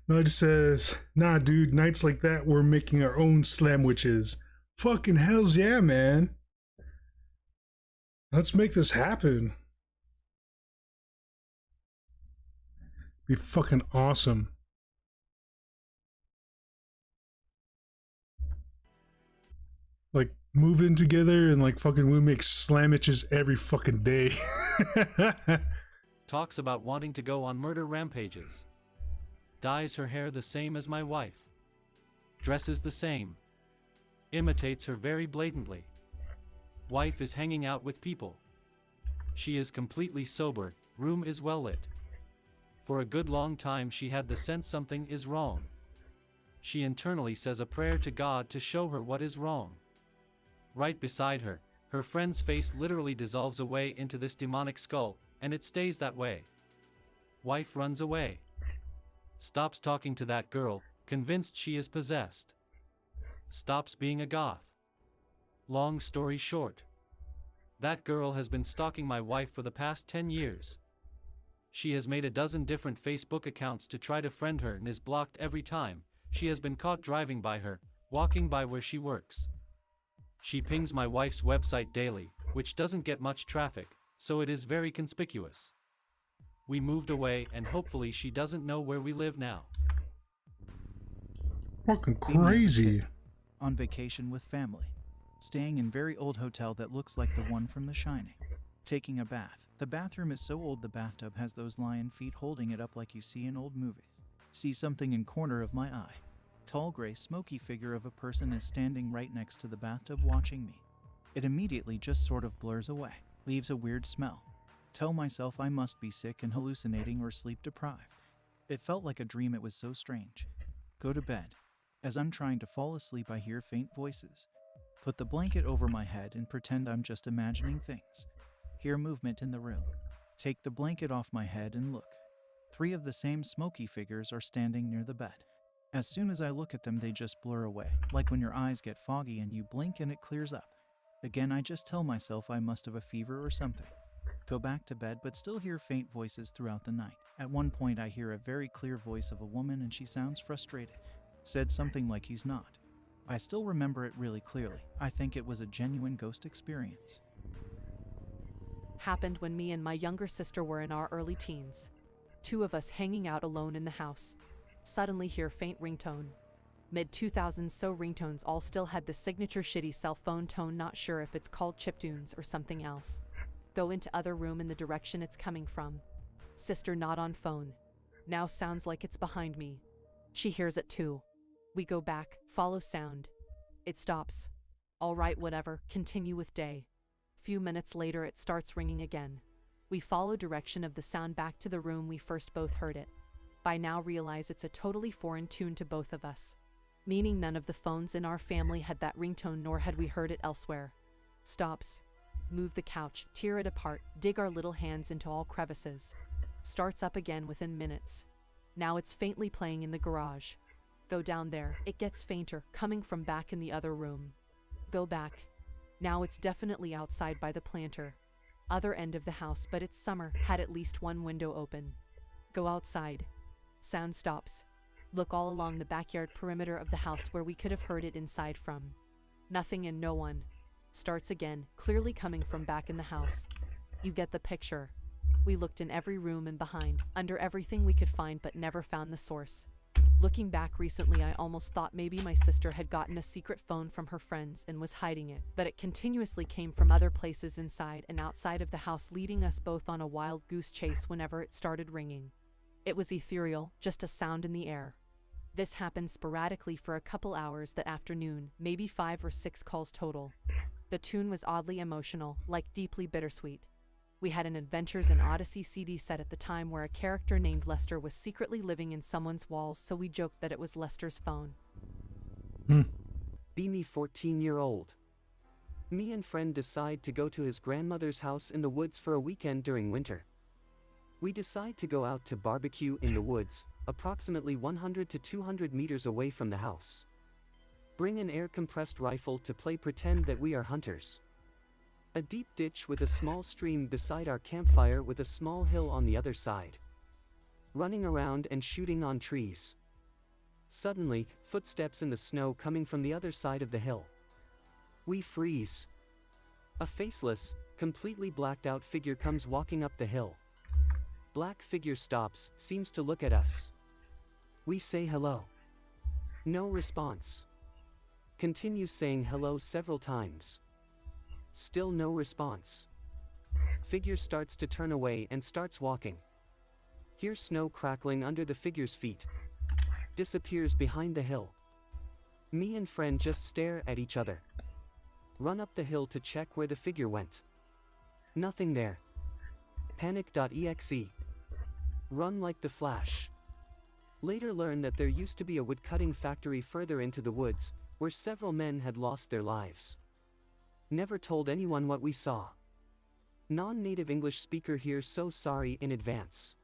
Nudge says, nah, dude, nights like that, we're making our own slamwiches. Fucking hells yeah, man. Let's make this happen. Be fucking awesome. Like, move in together and, like, fucking we make slamwiches every fucking day. Talks about wanting to go on murder rampages. Dyes her hair the same as my wife. Dresses the same. Imitates her very blatantly. Wife is hanging out with people. She is completely sober, room is well lit. For a good long time she had the sense something is wrong. She internally says a prayer to God to show her what is wrong. Right beside her, her friend's face literally dissolves away into this demonic skull, and it stays that way. Wife runs away. Stops talking to that girl, convinced she is possessed. Stops being a goth. Long story short. That girl has been stalking my wife for the past 10 years. She has made a dozen different Facebook accounts to try to friend her and is blocked every time. She has been caught driving by her, walking by where she works. She pings my wife's website daily, which doesn't get much traffic, so it is very conspicuous. We moved away and hopefully she doesn't know where we live now. Fucking Amy as a crazy. kid, on vacation with family. Staying in very old hotel that looks like the one from The Shining. Taking a bath. The bathroom is so old the bathtub has those lion feet holding it up like you see in old movies. See something in corner of my eye. Tall gray smoky figure of a person is standing right next to the bathtub watching me. It immediately just sort of blurs away. Leaves a weird smell. Tell myself I must be sick and hallucinating or sleep deprived. It felt like a dream, it was so strange. Go to bed. As I'm trying to fall asleep I hear faint voices. Put the blanket over my head and pretend I'm just imagining things. Hear movement in the room. Take the blanket off my head and look. 3 of the same smoky figures are standing near the bed. As soon as I look at them they just blur away, like when your eyes get foggy and you blink and it clears up. Again I just tell myself I must have a fever or something. Go back to bed but still hear faint voices throughout the night. At one point I hear a very clear voice of a woman and she sounds frustrated. Said something like he's not. I still remember it really clearly. I think it was a genuine ghost experience. Happened when me and my younger sister were in our early teens. 2 of us hanging out alone in the house. Suddenly hear faint ringtone. Mid-2000s so ringtones all still had the signature shitty cell phone tone, not sure if it's called chiptunes or something else. Go into other room in the direction it's coming from. Sister not on phone. Now sounds like it's behind me. She hears it too. We go back, follow sound. It stops. Alright, whatever, continue with day. Few minutes later it starts ringing again. We follow direction of the sound back to the room we first both heard it. By now realize it's a totally foreign tune to both of us. Meaning none of the phones in our family had that ringtone nor had we heard it elsewhere. Stops. Move the couch, tear it apart, dig our little hands into all crevices. Starts up again within minutes. Now it's faintly playing in the garage. Go down there, it gets fainter, coming from back in the other room. Go back. Now it's definitely outside by the planter. Other end of the house, but it's summer, had at least one window open. Go outside. Sound stops. Look all along the backyard perimeter of the house where we could have heard it inside from. Nothing and no one. Starts again, clearly coming from back in the house. You get the picture. We looked in every room and behind, under everything we could find but never found the source. Looking back recently I almost thought maybe my sister had gotten a secret phone from her friends and was hiding it, but it continuously came from other places inside and outside of the house, leading us both on a wild goose chase whenever it started ringing. It was ethereal, just a sound in the air. This happened sporadically for a couple hours that afternoon, maybe 5 or 6 calls total. The tune was oddly emotional, like deeply bittersweet. We had an Adventures in Odyssey CD set at the time where a character named Lester was secretly living in someone's walls, so we joked that it was Lester's phone. Be me 14-year-old. Me and friend decide to go to his grandmother's house in the woods for a weekend during winter. We decide to go out to barbecue in the woods, approximately 100 to 200 meters away from the house. Bring an air-compressed rifle to play pretend that we are hunters. A deep ditch with a small stream beside our campfire with a small hill on the other side. Running around and shooting on trees. Suddenly, footsteps in the snow coming from the other side of the hill. We freeze. A faceless, completely blacked out figure comes walking up the hill. Black figure stops, seems to look at us. We say hello. No response. Continue saying hello several times. Still no response. Figure starts to turn away and starts walking. Hear snow crackling under the figure's feet. Disappears behind the hill. Me and friend just stare at each other. Run up the hill to check where the figure went. Nothing there. Panic.exe. Run like the Flash. Later learn that there used to be a woodcutting factory further into the woods, where several men had lost their lives. Never told anyone what we saw. Non-native English speaker here, so sorry in advance.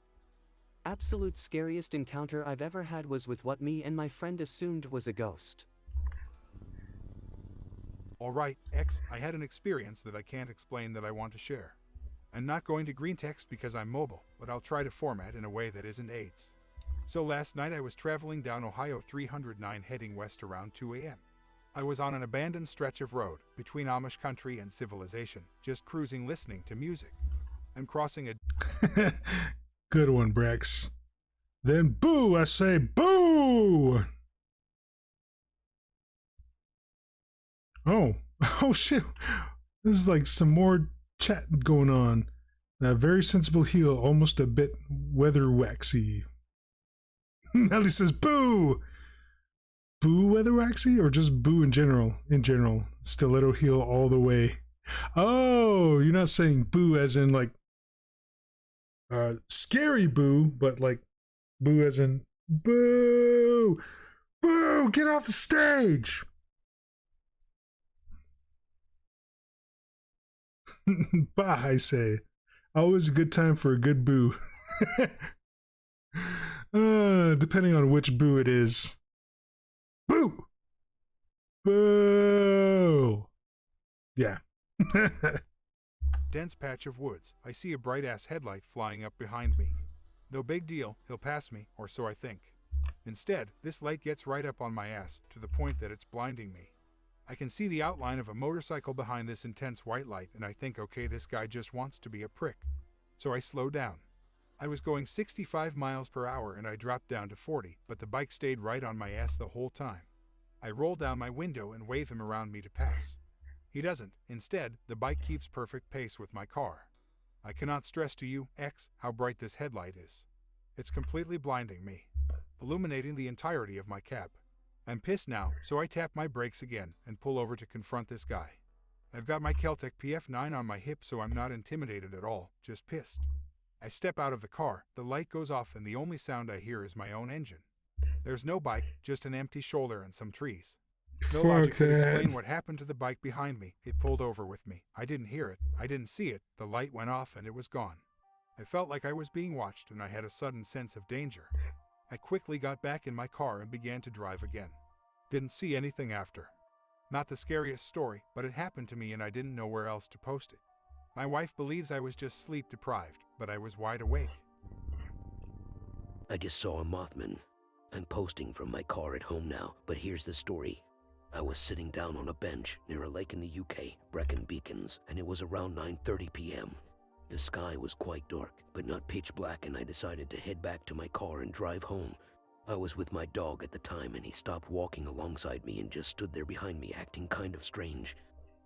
Absolute scariest encounter I've ever had was with what me and my friend assumed was a ghost. Alright, X, I had an experience that I can't explain that I want to share. I'm not going to green text because I'm mobile, but I'll try to format in a way that isn't AIDS. So last night I was traveling down Ohio 309 heading west around 2 a.m. I was on an abandoned stretch of road between Amish country and civilization, just cruising listening to music. I'm crossing a... Good one, Brex. Then boo, I say boo! Oh, oh shit. This is like some more chat going on. A very sensible heel, almost a bit weather waxy. Ellie says boo! Boo weather waxy or just boo in general? In general. Stiletto heel all the way. Oh, you're not saying boo as in like scary boo, but like boo as in boo! Boo! Get off the stage! Bah, I say. Always a good time for a good boo. Depending on which boo it is. Boo! Boo! Yeah. dense patch of woods. I see a bright-ass headlight flying up behind me. No big deal, he'll pass me, or so I think. Instead, this light gets right up on my ass, to the point that it's blinding me. I can see the outline of a motorcycle behind this intense white light, and I think, okay, this guy just wants to be a prick. So I slow down. I was going 65 miles per hour and I dropped down to 40, but the bike stayed right on my ass the whole time. I roll down my window and wave him around me to pass. He doesn't. Instead, the bike keeps perfect pace with my car. I cannot stress to you, X, how bright this headlight is. It's completely blinding me, illuminating the entirety of my cab. I'm pissed now, so I tap my brakes again and pull over to confront this guy. I've got my Keltec PF9 on my hip, so I'm not intimidated at all, just pissed. I step out of the car, the light goes off, and the only sound I hear is my own engine. There's no bike, just an empty shoulder and some trees. No logic could explain what happened to the bike behind me. It pulled over with me. I didn't hear it. I didn't see it. The light went off and it was gone. I felt like I was being watched and I had a sudden sense of danger. I quickly got back in my car and began to drive again. Didn't see anything after. Not the scariest story, but it happened to me and I didn't know where else to post it. My wife believes I was just sleep deprived, but I was wide awake. I just saw a Mothman. I'm posting from my car at home now, but here's the story. I was sitting down on a bench near a lake in the UK, Brecon Beacons, and it was around 9:30 p.m. The sky was quite dark, but not pitch black, and I decided to head back to my car and drive home. I was with my dog at the time, and he stopped walking alongside me and just stood there behind me acting kind of strange.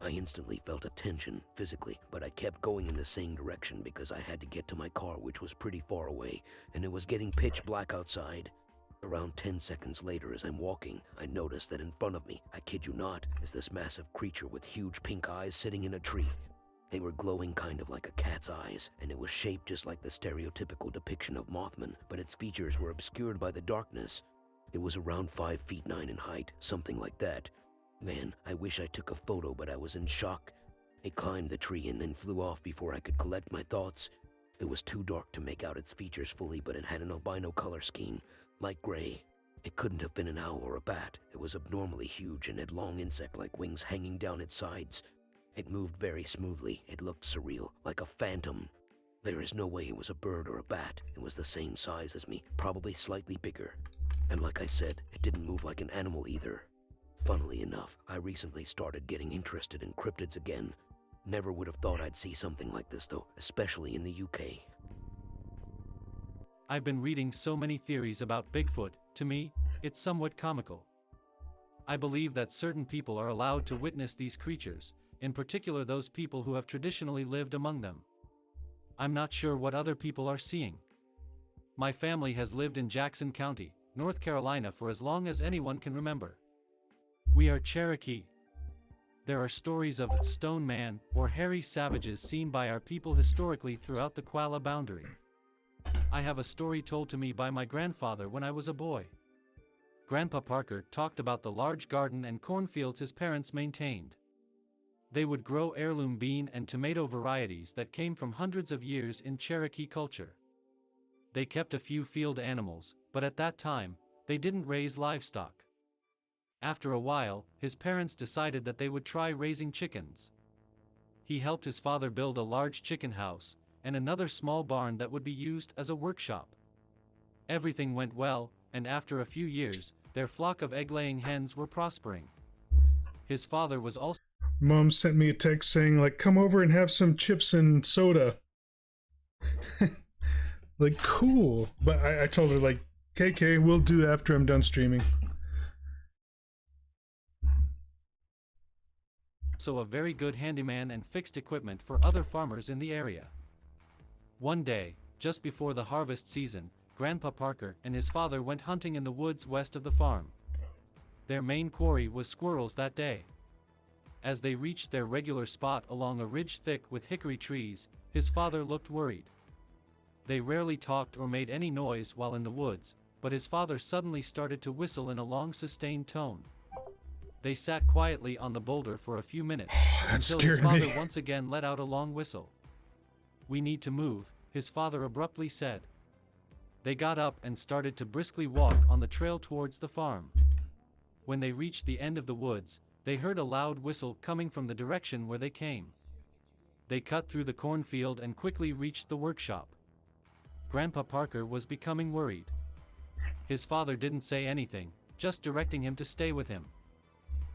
I instantly felt a tension physically, but I kept going in the same direction because I had to get to my car, which was pretty far away, and it was getting pitch black outside. Around 10 seconds later, as I'm walking, I noticed that in front of me, I kid you not, is this massive creature with huge pink eyes sitting in a tree. They were glowing kind of like a cat's eyes, and it was shaped just like the stereotypical depiction of Mothman, but its features were obscured by the darkness. It was around 5 feet 9 in height, something like that. Man, I wish I took a photo, but I was in shock. It climbed the tree and then flew off before I could collect my thoughts. It was too dark to make out its features fully, but it had an albino color scheme, light gray. It couldn't have been an owl or a bat. It was abnormally huge and had long insect-like wings hanging down its sides. It moved very smoothly. It looked surreal, like a phantom. There is no way it was a bird or a bat. It was the same size as me, probably slightly bigger. And like I said, it didn't move like an animal either. Funnily enough, I recently started getting interested in cryptids again. Never would have thought I'd see something like this though, especially in the UK. I've been reading so many theories about Bigfoot. To me, it's somewhat comical. I believe that certain people are allowed to witness these creatures, in particular those people who have traditionally lived among them. I'm not sure what other people are seeing. My family has lived in Jackson County, North Carolina for as long as anyone can remember. We are Cherokee. There are stories of Stone Man or hairy savages seen by our people historically throughout the Qualla boundary. I have a story told to me by my grandfather when I was a boy. Grandpa Parker talked about the large garden and cornfields his parents maintained. They would grow heirloom bean and tomato varieties that came from hundreds of years in Cherokee culture. They kept a few field animals, but at that time, they didn't raise livestock. After a while, his parents decided that they would try raising chickens. He helped his father build a large chicken house, and another small barn that would be used as a workshop. Everything went well, and after a few years, their flock of egg-laying hens were prospering. His father was also... Mom sent me a text saying, like, come over and have some chips and soda. Like, cool. But I told her, like, KK, we'll do after I'm done streaming. a very good handyman and fixed equipment for other farmers in the area. One day, just before the harvest season, Grandpa Parker and his father went hunting in the woods west of the farm. Their main quarry was squirrels that day. As they reached their regular spot along a ridge thick with hickory trees, his father looked worried. They rarely talked or made any noise while in the woods, but his father suddenly started to whistle in a long sustained tone. They sat quietly on the boulder for a few minutes, until his father once again let out a long whistle. "We need to move," his father abruptly said. They got up and started to briskly walk on the trail towards the farm. When they reached the end of the woods, they heard a loud whistle coming from the direction where they came. They cut through the cornfield and quickly reached the workshop. Grandpa Parker was becoming worried. His father didn't say anything, just directing him to stay with him.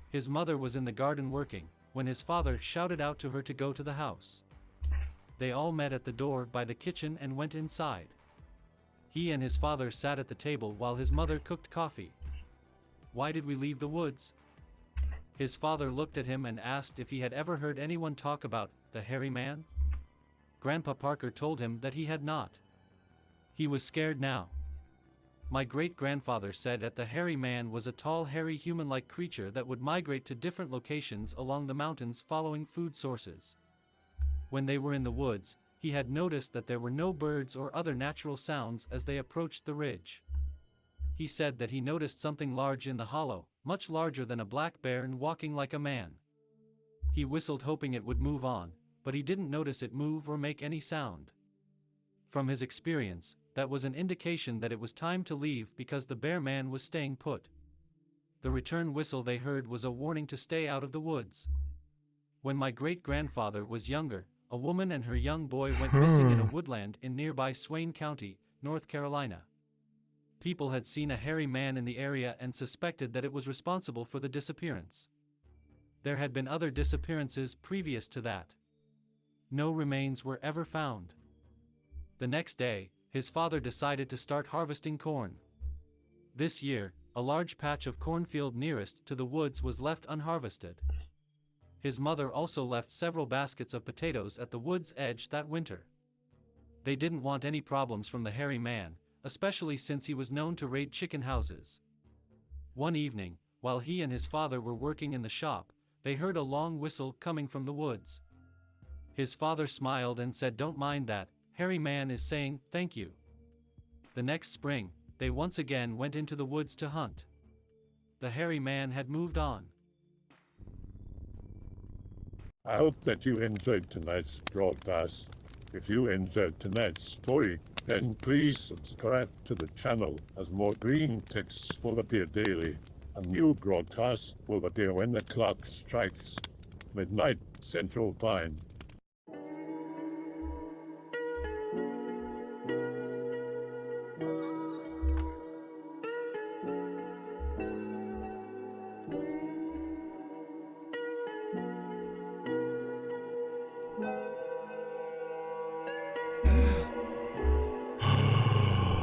His mother was in the garden working, when his father shouted out to her to go to the house. They all met at the door by the kitchen and went inside. He and his father sat at the table while his mother cooked coffee. "Why did we leave the woods?" His father looked at him and asked if he had ever heard anyone talk about the hairy man. Grandpa Parker told him that he had not. He was scared now. "My great-grandfather said that the hairy man was a tall, hairy human-like creature that would migrate to different locations along the mountains following food sources. When they were in the woods, he had noticed that there were no birds or other natural sounds as they approached the ridge. He said that he noticed something large in the hollow, much larger than a black bear and walking like a man. He whistled hoping it would move on, but he didn't notice it move or make any sound. From his experience, that was an indication that it was time to leave because the bear man was staying put. The return whistle they heard was a warning to stay out of the woods. When my great-grandfather was younger, a woman and her young boy went missing in a woodland in nearby Swain County, North Carolina. People had seen a hairy man in the area and suspected that it was responsible for the disappearance. There had been other disappearances previous to that. No remains were ever found. The next day, his father decided to start harvesting corn. This year, a large patch of cornfield nearest to the woods was left unharvested. His mother also left several baskets of potatoes at the wood's edge that winter. They didn't want any problems from the hairy man, especially since he was known to raid chicken houses. One evening, while he and his father were working in the shop, they heard a long whistle coming from the woods. His father smiled and said, "Don't mind that, hairy man is saying thank you." The next spring, they once again went into the woods to hunt. The hairy man had moved on. I hope that you enjoyed tonight's broadcast. If you enjoyed tonight's story, then please subscribe to the channel as more green texts will appear daily. A new broadcast will appear when the clock strikes midnight Central Time.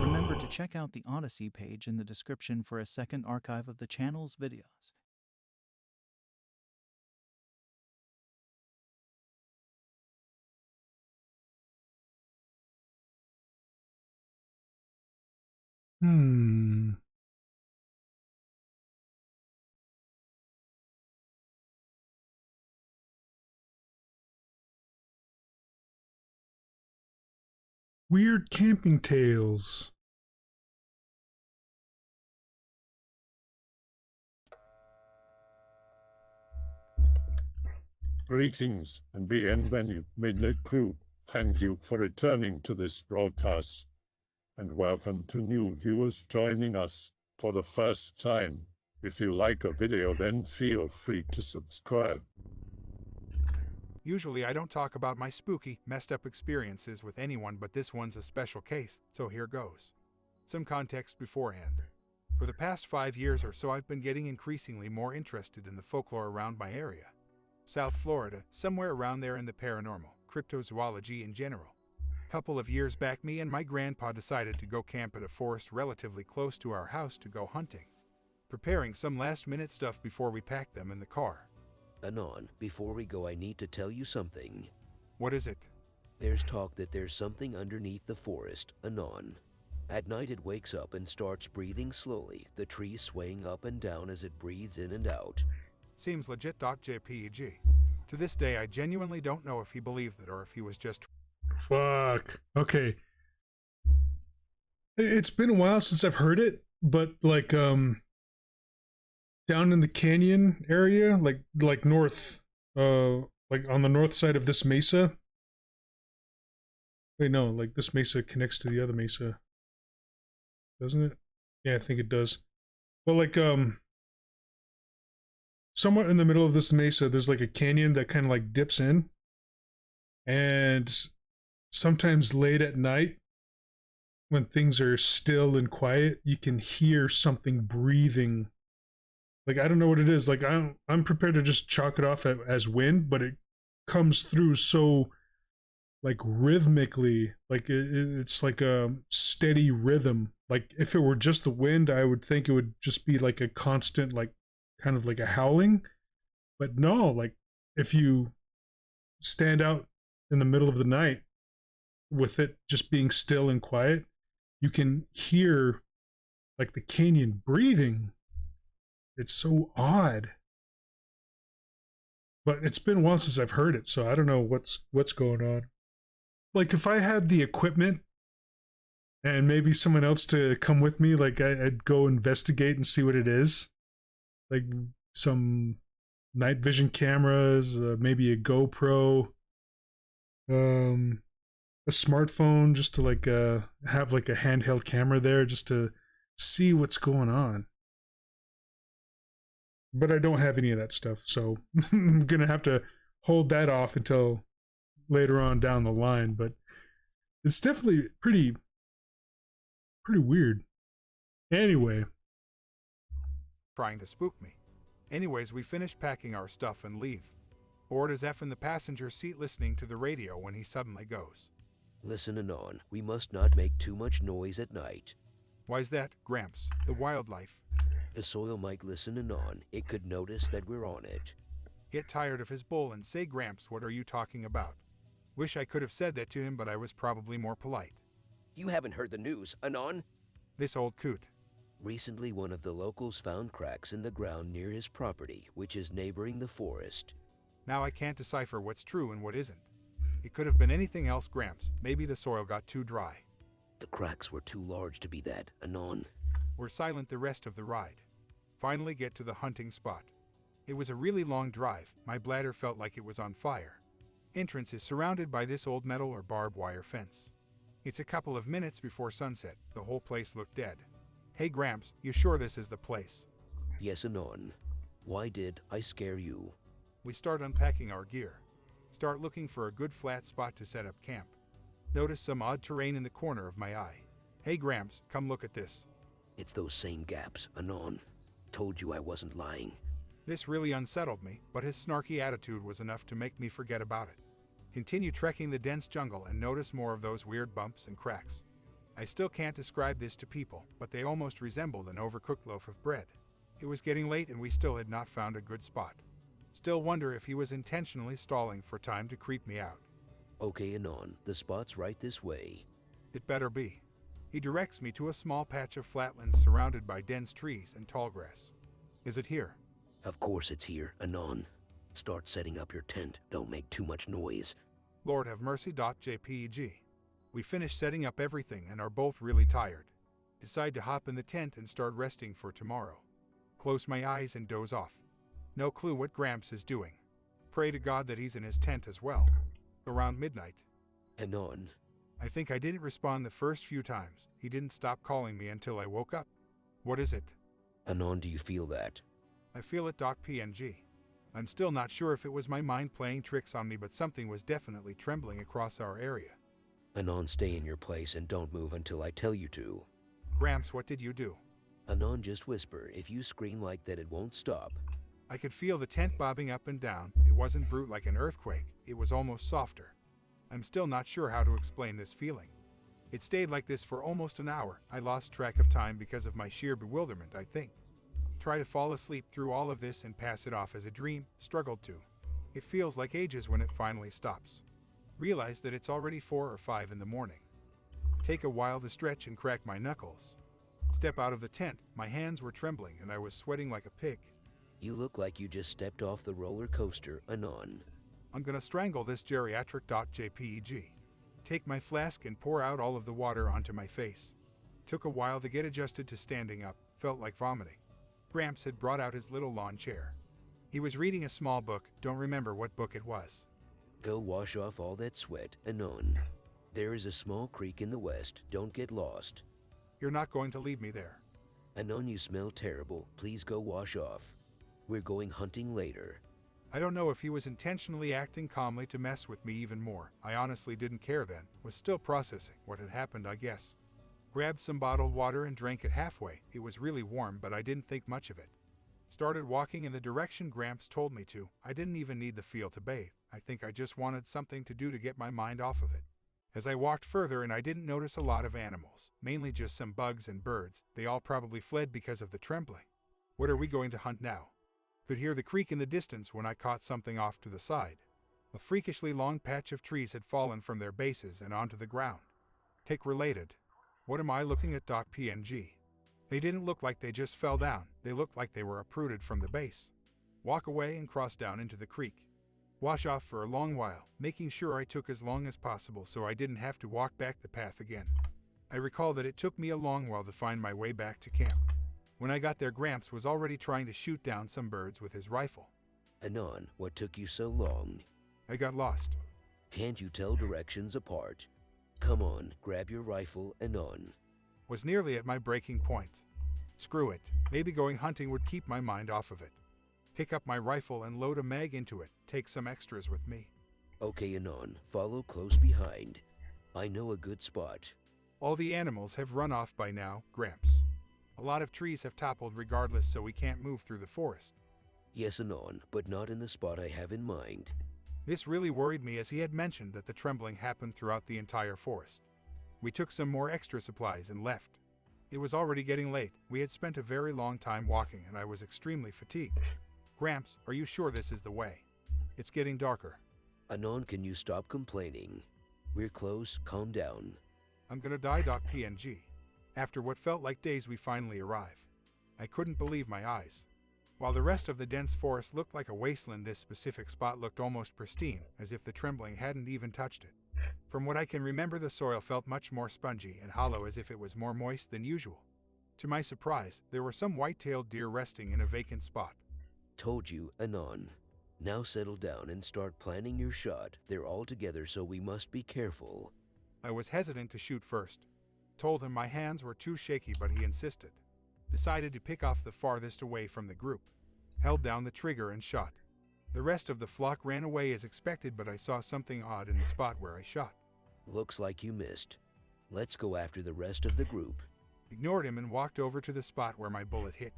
Remember to check out the Odyssey page in the description for a second archive of the channel's videos. Hmm. Weird camping tales. Greetings and bienvenue, Midnight Crew. Thank you for returning to this broadcast. And welcome to new viewers joining us for the first time. If you like a video, then feel free to subscribe. Usually I don't talk about my spooky, messed up experiences with anyone, but this one's a special case, so here goes. Some context beforehand. For the past 5 years or so, I've been getting increasingly more interested in the folklore around my area. South Florida, somewhere around there, in the paranormal, cryptozoology in general. Couple of years back, me and my grandpa decided to go camp at a forest relatively close to our house to go hunting. Preparing some last-minute stuff before we packed them in the car. Anon, before we go, I need to tell you something. What is it? There's talk that there's something underneath the forest, Anon. At night it wakes up and starts breathing slowly, the trees swaying up and down as it breathes in and out. Seems legit. JPEG. To this day, I genuinely don't know if he believed it or if he was just... Fuck. Okay. It's been a while since I've heard it, but like down in the canyon area, like north, like on the north side of this mesa. Wait, no, like this mesa connects to the other mesa. Doesn't it? Yeah, I think it does. But like somewhere in the middle of this mesa, there's like a canyon that kind of like dips in. And sometimes late at night, when things are still and quiet, you can hear something breathing. Like, I don't know what it is. Like, I'm prepared to just chalk it off as wind, but it comes through so, like, rhythmically. Like, it's like a steady rhythm. Like, if it were just the wind, I would think it would just be like a constant, like, kind of like a howling. But no, like, if you stand out in the middle of the night with it just being still and quiet, you can hear, like, the canyon breathing. It's so odd. But it's been a while since I've heard it, so I don't know what's going on. Like, if I had the equipment and maybe someone else to come with me, like, I'd go investigate and see what it is. Like, some night vision cameras, maybe a GoPro, a smartphone, just to, like, have, like, a handheld camera there just to see what's going on. But I don't have any of that stuff, so I'm gonna have to hold that off until later on down the line. But it's definitely pretty weird. Anyway. Trying to spook me. Anyways, we finish packing our stuff and leave. Bored as F in the passenger seat listening to the radio when he suddenly goes. Listen, Anon, we must not make too much noise at night. Why's that, Gramps? The wildlife. The soil might listen anon. It could notice that we're on it. Get tired of his bull and say, Gramps, what are you talking about? Wish I could have said that to him, but I was probably more polite. You haven't heard the news, Anon? This old coot. Recently, one of the locals found cracks in the ground near his property, which is neighboring the forest. Now I can't decipher what's true and what isn't. It could have been anything else, Gramps. Maybe the soil got too dry. The cracks were too large to be that, anon. We're silent the rest of the ride. Finally get to the hunting spot. It was a really long drive. My bladder felt like it was on fire. Entrance is surrounded by this old metal or barbed wire fence. It's a couple of minutes before sunset. The whole place looked dead. Hey Gramps, you sure this is the place? Yes, anon. Why did I scare you? We start unpacking our gear. Start looking for a good flat spot to set up camp. Notice some odd terrain in the corner of my eye. Hey Gramps, come look at this. It's those same gaps, anon. Told you I wasn't lying. This really unsettled me, but his snarky attitude was enough to make me forget about it. Continue trekking the dense jungle and notice more of those weird bumps and cracks. I still can't describe this to people, but they almost resembled an overcooked loaf of bread. It was getting late and we still had not found a good spot. Still wonder if he was intentionally stalling for time to creep me out. Okay, anon, the spot's right this way. It better be. He directs me to a small patch of flatlands surrounded by dense trees and tall grass. Is it here? Of course it's here, anon. Start setting up your tent, don't make too much noise. Lord have mercy. JPEG. We finish setting up everything and are both really tired. Decide to hop in the tent and start resting for tomorrow. Close my eyes and doze off. No clue what Gramps is doing. Pray to God that he's in his tent as well. Around midnight. Anon. I think I didn't respond the first few times. He didn't stop calling me until I woke up. What is it? Anon, do you feel that? I feel it. PNG. I'm still not sure if it was my mind playing tricks on me, but something was definitely trembling across our area. Anon, stay in your place and don't move until I tell you to. Gramps, what did you do? Anon, just whisper. If you scream like that, it won't stop. I could feel the tent bobbing up and down. It wasn't brute like an earthquake. It was almost softer. I'm still not sure how to explain this feeling. It stayed like this for almost an hour. I lost track of time because of my sheer bewilderment, I think. Try to fall asleep through all of this and pass it off as a dream, struggled to. It feels like ages when it finally stops. Realize that it's already 4 or 5 in the morning. Take a while to stretch and crack my knuckles. Step out of the tent. My hands were trembling and I was sweating like a pig. You look like you just stepped off the roller coaster, anon. I'm gonna strangle this geriatric. JPEG. Take my flask and pour out all of the water onto my face. Took a while to get adjusted to standing up, felt like vomiting. Gramps had brought out his little lawn chair. He was reading a small book, don't remember what book it was. Go wash off all that sweat, anon. There is a small creek in the west, don't get lost. You're not going to leave me there. Anon, you smell terrible, please go wash off. We're going hunting later. I don't know if he was intentionally acting calmly to mess with me even more. I honestly didn't care then, was still processing what had happened, I guess. Grabbed some bottled water and drank it halfway. It was really warm, but I didn't think much of it. Started walking in the direction Gramps told me to. I didn't even need the field to bathe. I think I just wanted something to do to get my mind off of it. As I walked further and I didn't notice a lot of animals, mainly just some bugs and birds. They all probably fled because of the trembling. What are we going to hunt now? Could hear the creak in the distance when I caught something off to the side. A freakishly long patch of trees had fallen from their bases and onto the ground. Tick related. What am I looking at? PNG. They didn't look like they just fell down. They looked like they were uprooted from the base. Walk away and cross down into the creek. Wash off for a long while, making sure I took as long as possible so I didn't have to walk back the path again. I recall that it took me a long while to find my way back to camp. When I got there, Gramps was already trying to shoot down some birds with his rifle. Anon, what took you so long? I got lost. Can't you tell directions apart? Come on, grab your rifle, anon. Was nearly at my breaking point. Screw it. Maybe going hunting would keep my mind off of it. Pick up my rifle and load a mag into it. Take some extras with me. Okay, anon, follow close behind. I know a good spot. All the animals have run off by now, Gramps. A lot of trees have toppled regardless, so we can't move through the forest. Yes, anon, but not in the spot I have in mind. This really worried me as he had mentioned that the trembling happened throughout the entire forest. We took some more extra supplies and left. It was already getting late. We had spent a very long time walking and I was extremely fatigued. Gramps, are you sure this is the way? It's getting darker. Anon, can you stop complaining? We're close, calm down. I'm gonna die. PNG. After what felt like days, we finally arrive. I couldn't believe my eyes. While the rest of the dense forest looked like a wasteland, this specific spot looked almost pristine, as if the trembling hadn't even touched it. From what I can remember, the soil felt much more spongy and hollow, as if it was more moist than usual. To my surprise, there were some white-tailed deer resting in a vacant spot. Told you, Anon. Now settle down and start planning your shot. They're all together, so we must be careful. I was hesitant to shoot first. Told him my hands were too shaky, but he insisted. Decided to pick off the farthest away from the group. Held down the trigger and shot. The rest of the flock ran away as expected, but I saw something odd in the spot where I shot. Looks like you missed. Let's go after the rest of the group. Ignored him and walked over to the spot where my bullet hit.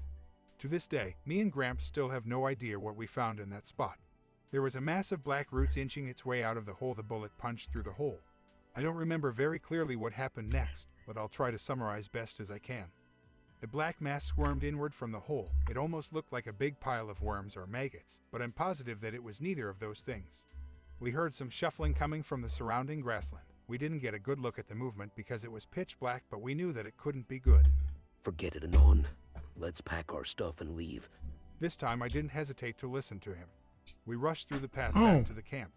To this day, me and Gramps still have no idea what we found in that spot. There was a mass of black roots inching its way out of the hole the bullet punched through the hole. I don't remember very clearly what happened next, but I'll try to summarize best as I can. The black mass squirmed inward from the hole. It almost looked like a big pile of worms or maggots, but I'm positive that it was neither of those things. We heard some shuffling coming from the surrounding grassland. We didn't get a good look at the movement because it was pitch black, but we knew that it couldn't be good. Forget it, Anon. Let's pack our stuff and leave. This time I didn't hesitate to listen to him. We rushed through the path back to the camp.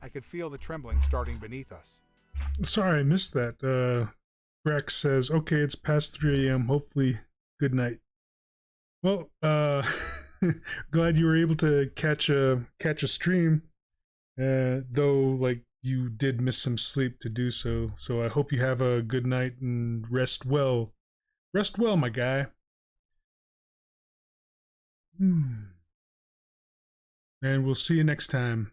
I could feel the trembling starting beneath us. Sorry, I missed that. Rex says, okay, it's past 3 a.m. Hopefully, good night. Well, glad you were able to catch a stream. Though, like, you did miss some sleep to do so. So I hope you have a good night and rest well. Rest well, my guy. And we'll see you next time.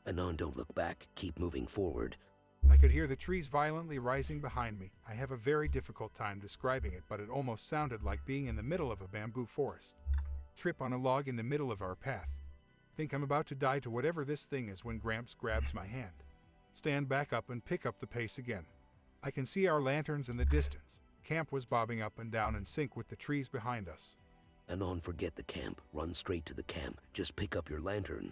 Anon, don't look back. Keep moving forward. I could hear the trees violently rising behind me. I have a very difficult time describing it, but it almost sounded like being in the middle of a bamboo forest. Trip on a log in the middle of our path. Think I'm about to die to whatever this thing is when Gramps grabs my hand. Stand back up and pick up the pace again. I can see our lanterns in the distance. Camp was bobbing up and down in sync with the trees behind us. Anon, forget the camp. Run straight to the camp. Just pick up your lantern.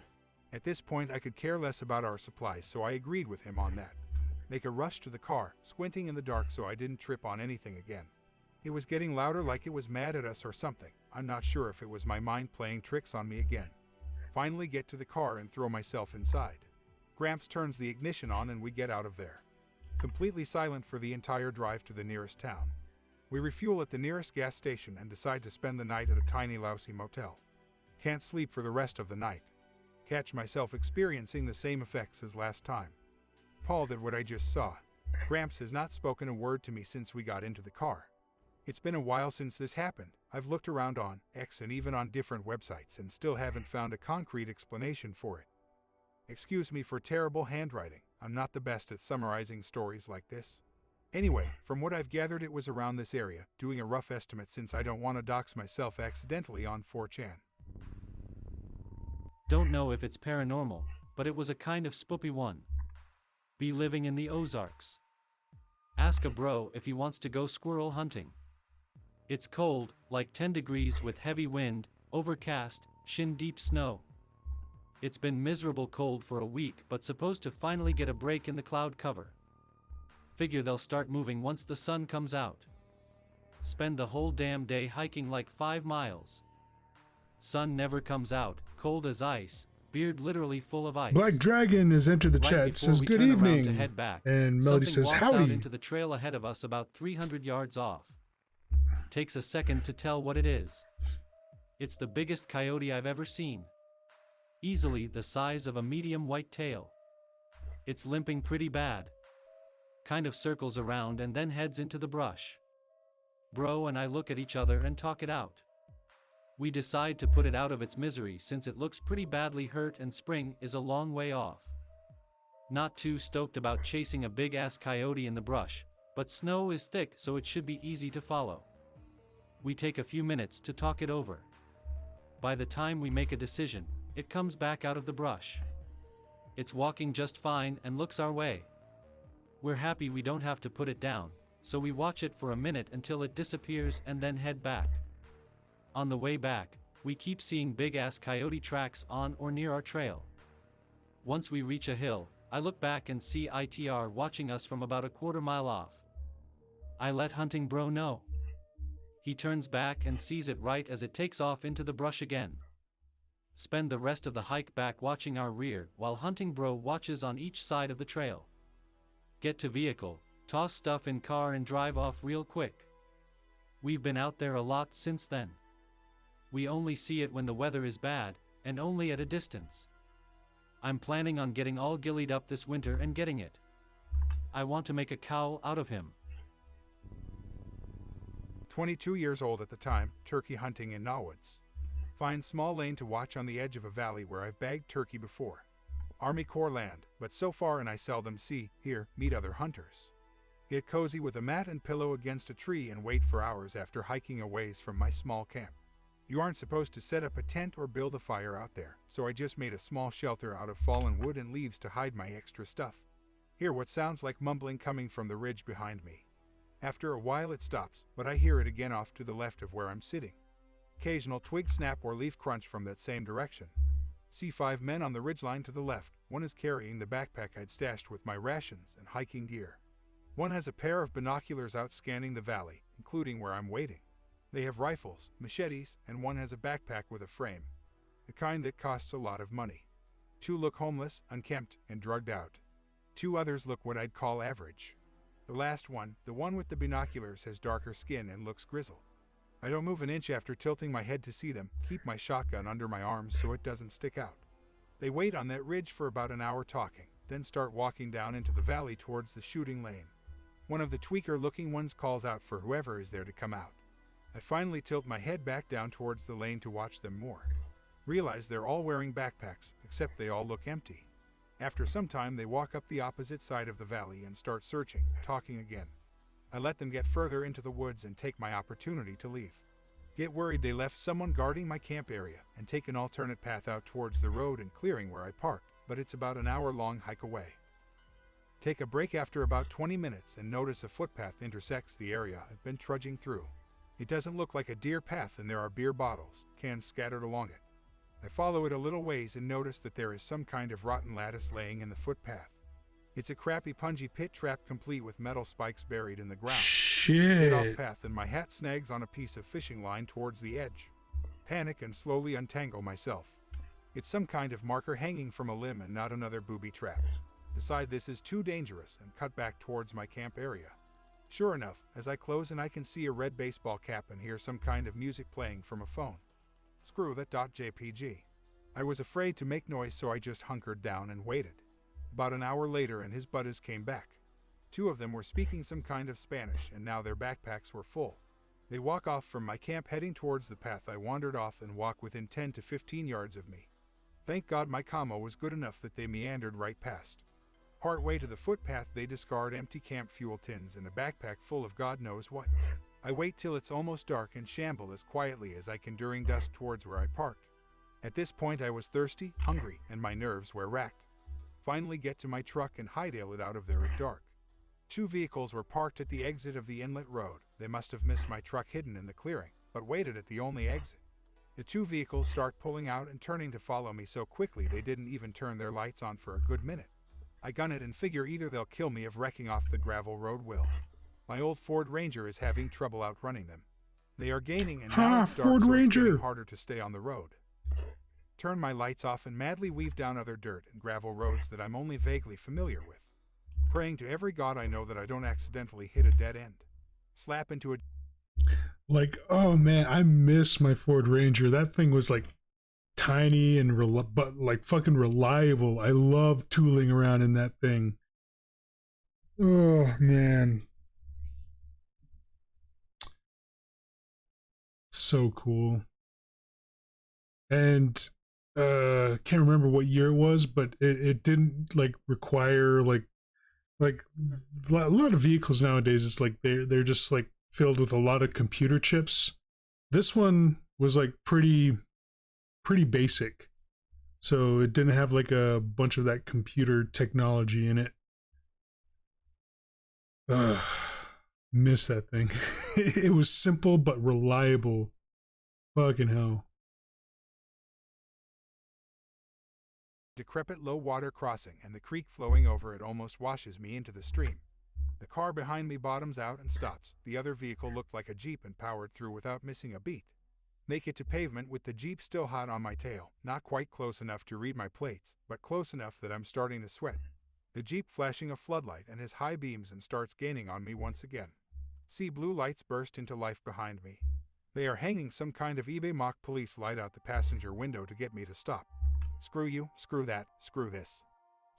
At this point, I could care less about our supplies, so I agreed with him on that. Make a rush to the car, squinting in the dark so I didn't trip on anything again. It was getting louder, like it was mad at us or something. I'm not sure if it was my mind playing tricks on me again. Finally get to the car and throw myself inside. Gramps turns the ignition on and we get out of there. Completely silent for the entire drive to the nearest town. We refuel at the nearest gas station and decide to spend the night at a tiny lousy motel. Can't sleep for the rest of the night. Catch myself experiencing the same effects as last time. Appalled at what I just saw. Gramps has not spoken a word to me since we got into the car. It's been a while since this happened. I've looked around on X and even on different websites and still haven't found a concrete explanation for it. Excuse me for terrible handwriting. I'm not the best at summarizing stories like this. Anyway, from what I've gathered, it was around this area, doing a rough estimate since I don't want to dox myself accidentally on 4chan. Don't know if it's paranormal, but it was a kind of spoopy one. Be living in the Ozarks. Ask a bro if he wants to go squirrel hunting. It's cold, like 10 degrees with heavy wind, overcast, shin-deep snow. It's been miserable cold for a week, but supposed to finally get a break in the cloud cover. Figure they'll start moving once the sun comes out. Spend the whole damn day hiking like 5 miles. Sun never comes out, cold as ice, beard literally full of ice. Black Dragon has entered the Right chat, before says we good turn around evening. to head back, And Melody something says walks out howdy. into the trail ahead of us about 300 yards off. Takes a second to tell what it is. It's the biggest coyote I've ever seen. Easily the size of a medium white tail. It's limping pretty bad. Kind of circles around and then heads into the brush. Bro and I look at each other and talk it out. We decide to put it out of its misery since it looks pretty badly hurt and spring is a long way off. Not too stoked about chasing a big-ass coyote in the brush, but snow is thick so it should be easy to follow. We take a few minutes to talk it over. By the time we make a decision, it comes back out of the brush. It's walking just fine and looks our way. We're happy we don't have to put it down, so we watch it for a minute until it disappears and then head back. On the way back, we keep seeing big-ass coyote tracks on or near our trail. Once we reach a hill, I look back and see ITR watching us from about a quarter mile off. I let hunting bro know. He turns back and sees it right as it takes off into the brush again. spend the rest of the hike back watching our rear while Hunting Bro watches on each side of the trail. Get to vehicle, toss stuff in car and drive off real quick. We've been out there a lot since then. We only see it when the weather is bad, and only at a distance. I'm planning on getting all gillied up this winter and getting it. I want to make a cowl out of him. 22 years old at the time, turkey hunting in Nawwoods. Find small lane to watch on the edge of a valley where I've bagged turkey before. Army Corps land, but so far and I seldom meet other hunters. Get cozy with a mat and pillow against a tree and wait for hours after hiking a ways from my small camp. You aren't supposed to set up a tent or build a fire out there, so I just made a small shelter out of fallen wood and leaves to hide my extra stuff. Hear what sounds like mumbling coming from the ridge behind me. After a while it stops, but I hear it again off to the left of where I'm sitting. Occasional twig snap or leaf crunch from that same direction. See 5 men on the ridgeline to the left. One is carrying the backpack I'd stashed with my rations and hiking gear. One has a pair of binoculars out scanning the valley, including where I'm waiting. They have rifles, machetes, and one has a backpack with a frame. The kind that costs a lot of money. 2 look homeless, unkempt, and drugged out. 2 others look what I'd call average. The last one, the one with the binoculars, has darker skin and looks grizzled. I don't move an inch after tilting my head to see them, keep my shotgun under my arms so it doesn't stick out. They wait on that ridge for about an hour talking, then start walking down into the valley towards the shooting lane. One of the tweaker-looking ones calls out for whoever is there to come out. I finally tilt my head back down towards the lane to watch them more. Realize they're all wearing backpacks, except they all look empty. After some time they walk up the opposite side of the valley and start searching, talking again. I let them get further into the woods and take my opportunity to leave. Get worried they left someone guarding my camp area and take an alternate path out towards the road and clearing where I parked, but it's about an hour-long hike away. Take a break after about 20 minutes and notice a footpath intersects the area I've been trudging through. It doesn't look like a deer path and there are beer bottles, cans scattered along it. I follow it a little ways and notice that there is some kind of rotten lattice laying in the footpath. It's a crappy punji pit trap complete with metal spikes buried in the ground. Shit. Get off path and my hat snags on a piece of fishing line towards the edge. Panic and slowly untangle myself. It's some kind of marker hanging from a limb and not another booby trap. Decide this is too dangerous and cut back towards my camp area. Sure enough, as I close and I can see a red baseball cap and hear some kind of music playing from a phone. Screw that .jpg. I was afraid to make noise so I just hunkered down and waited. About an hour later and his buddies came back. 2 of them were speaking some kind of Spanish and now their backpacks were full. They walk off from my camp heading towards the path I wandered off and walk within 10 to 15 yards of me. Thank God my commo was good enough that they meandered right past. Part way to the footpath they discard empty camp fuel tins and a backpack full of God knows what. I wait till it's almost dark and shamble as quietly as I can during dusk towards where I parked. At this point I was thirsty, hungry, and my nerves were racked. Finally get to my truck and hightail it out of there at dark. 2 vehicles were parked at the exit of the inlet road. They must have missed my truck hidden in the clearing, but waited at the only exit. The 2 vehicles start pulling out and turning to follow me so quickly they didn't even turn their lights on for a good minute. I gun it and figure either they'll kill me if wrecking off the gravel road will. My old Ford Ranger is having trouble outrunning them. They are gaining and now it's dark, Ford so it's Ranger. getting harder to stay on the road. Turn my lights off and madly weave down other dirt and gravel roads that I'm only vaguely familiar with. Praying to every god I know that I don't accidentally hit a dead end. Slap into a... Like, oh man, I miss my Ford Ranger. That thing was like tiny and but like fucking reliable. I love tooling around in that thing. Oh man. So cool. And can't remember what year it was, but it didn't like require like a lot of vehicles nowadays, it's like they're just like filled with a lot of computer chips. This one was like pretty basic, so it didn't have like a bunch of that computer technology in it. Miss that thing. It was simple but reliable. Fucking hell. Decrepit low water crossing and the creek flowing over it almost washes me into the stream. The car behind me bottoms out and stops. The other vehicle looked like a Jeep and powered through without missing a beat. Make it to pavement with the Jeep still hot on my tail, not quite close enough to read my plates, but close enough that I'm starting to sweat. The Jeep flashing a floodlight and his high beams and starts gaining on me once again. See blue lights burst into life behind me. They are hanging some kind of eBay mock police light out the passenger window to get me to stop. Screw you, screw that, screw this.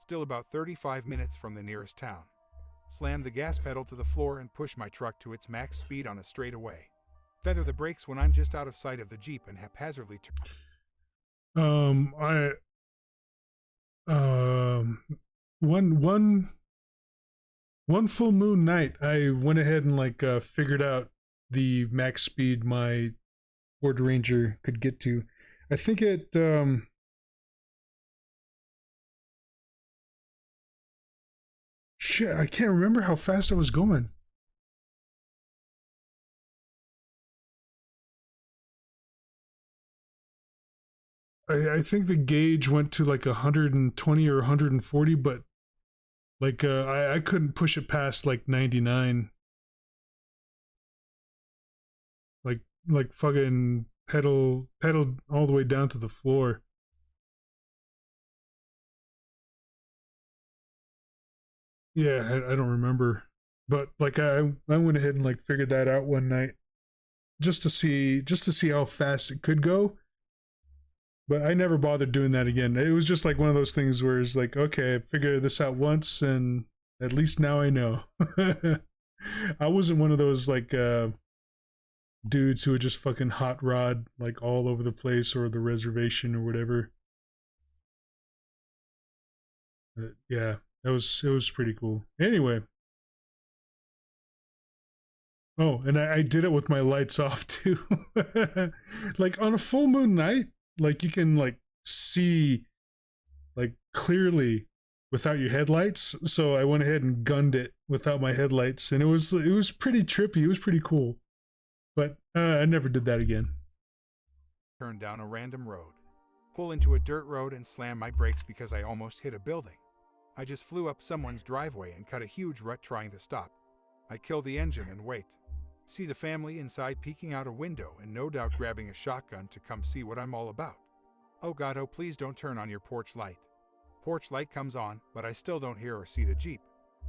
Still about 35 minutes from the nearest town. Slam the gas pedal to the floor and push my truck to its max speed on a straightaway. Feather the brakes when I'm just out of sight of the Jeep and haphazardly one full moon night, I went ahead and figured out the max speed my Ford Ranger could get to. I think it shit, I can't remember how fast I was going. I think the gauge went to like 120 or 140, but I couldn't push it past like 99. Like fucking pedal all the way down to the floor. Yeah, I don't remember, but I went ahead and figured that out one night just to see how fast it could go. But I never bothered doing that again. It was just one of those things where it's okay, I figured this out once and at least now I know. I wasn't one of those dudes who would just fucking hot rod all over the place or the reservation or whatever. But yeah, it was pretty cool. Anyway. Oh, and I did it with my lights off too. On a full moon night, you can see clearly without your headlights. So I went ahead and gunned it without my headlights, and it was pretty trippy. It was pretty cool. But I never did that again. Turn down a random road. Pull into a dirt road and slam my brakes because I almost hit a building. I just flew up someone's driveway and cut a huge rut trying to stop. I kill the engine and wait. See the family inside peeking out a window and no doubt grabbing a shotgun to come see what I'm all about. Oh God, oh please don't turn on your porch light. Porch light comes on, but I still don't hear or see the Jeep.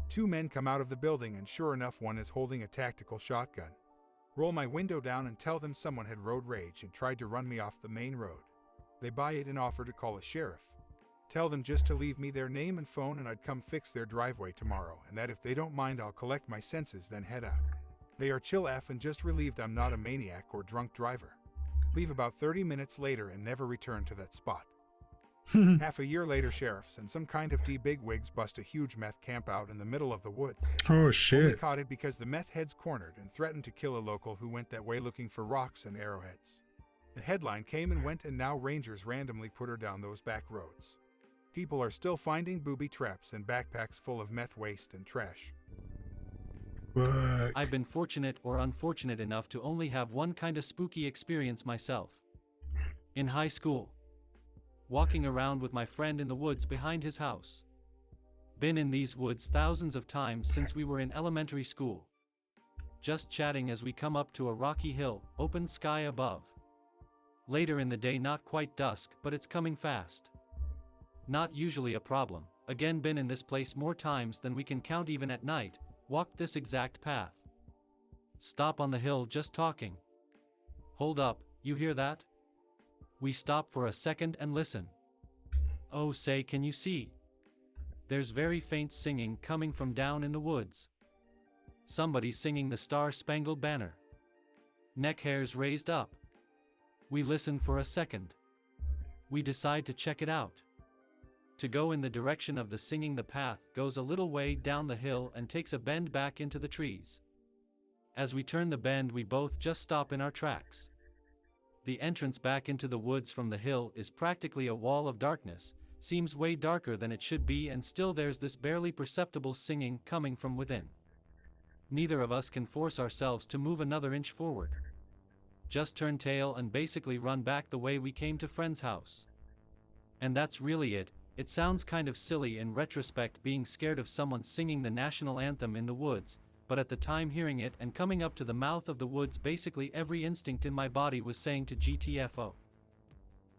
Two men come out of the building and sure enough one is holding a tactical shotgun. Roll my window down and tell them someone had road rage and tried to run me off the main road. They buy it and offer to call a sheriff. Tell them just to leave me their name and phone and I'd come fix their driveway tomorrow, and that if they don't mind I'll collect my senses then head out. They are chill F and just relieved I'm not a maniac or drunk driver. Leave about 30 minutes later and never return to that spot. Half a year later, sheriffs and some kind of bigwigs bust a huge meth camp out in the middle of the woods. Oh shit. Only caught it because the meth heads cornered and threatened to kill a local who went that way looking for rocks and arrowheads. The headline came and went and now rangers randomly put her down those back roads. People are still finding booby traps and backpacks full of meth waste and trash. What? I've been fortunate or unfortunate enough to only have one kind of spooky experience myself. In high school. Walking around with my friend in the woods behind his house. Been in these woods thousands of times since we were in elementary school. Just chatting as we come up to a rocky hill, open sky above. Later in the day, not quite dusk, but it's coming fast. Not usually a problem. Again, been in this place more times than we can count even at night. Walked this exact path. Stop on the hill just talking. Hold up, you hear that? We stop for a second and listen. Oh say, can you see? There's very faint singing coming from down in the woods. Somebody's singing the Star-Spangled Banner. Neck hairs raised up. We listen for a second. We decide to check it out. To go in the direction of the singing, the path goes a little way down the hill and takes a bend back into the trees. As we turn the bend, we both just stop in our tracks. The entrance back into the woods from the hill is practically a wall of darkness, seems way darker than it should be, and still there's this barely perceptible singing coming from within. Neither of us can force ourselves to move another inch forward. Just turn tail and basically run back the way we came to friend's house. And that's really it. It sounds kind of silly in retrospect being scared of someone singing the national anthem in the woods, but at the time hearing it and coming up to the mouth of the woods, basically every instinct in my body was saying to GTFO.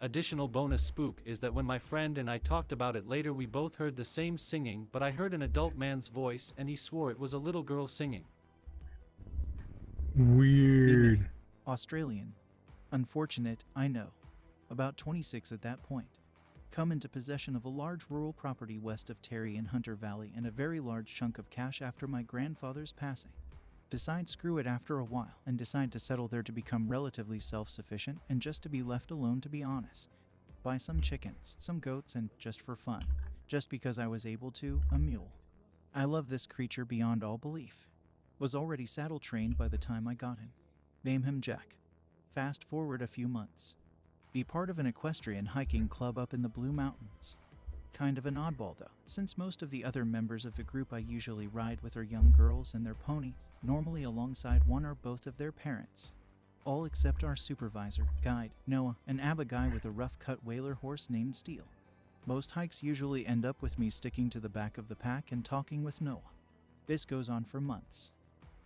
Additional bonus spook is that when my friend and I talked about it later, we both heard the same singing, but I heard an adult man's voice and he swore it was a little girl singing. Weird. Australian. Unfortunate, I know. About 26 at that point. Come into possession of a large rural property west of Terry in Hunter Valley and a very large chunk of cash after my grandfather's passing. Decide screw it after a while and decide to settle there to become relatively self-sufficient and just to be left alone, to be honest. Buy some chickens, some goats, and just for fun, just because I was able to, a mule. I love this creature beyond all belief. Was already saddle trained by the time I got him. Name him Jack. Fast forward a few months. Be part of an equestrian hiking club up in the Blue Mountains. Kind of an oddball though, since most of the other members of the group I usually ride with are young girls and their ponies, normally alongside one or both of their parents. All except our supervisor, guide, Noah, an ABBA guy with a rough-cut whaler horse named Steel. Most hikes usually end up with me sticking to the back of the pack and talking with Noah. This goes on for months.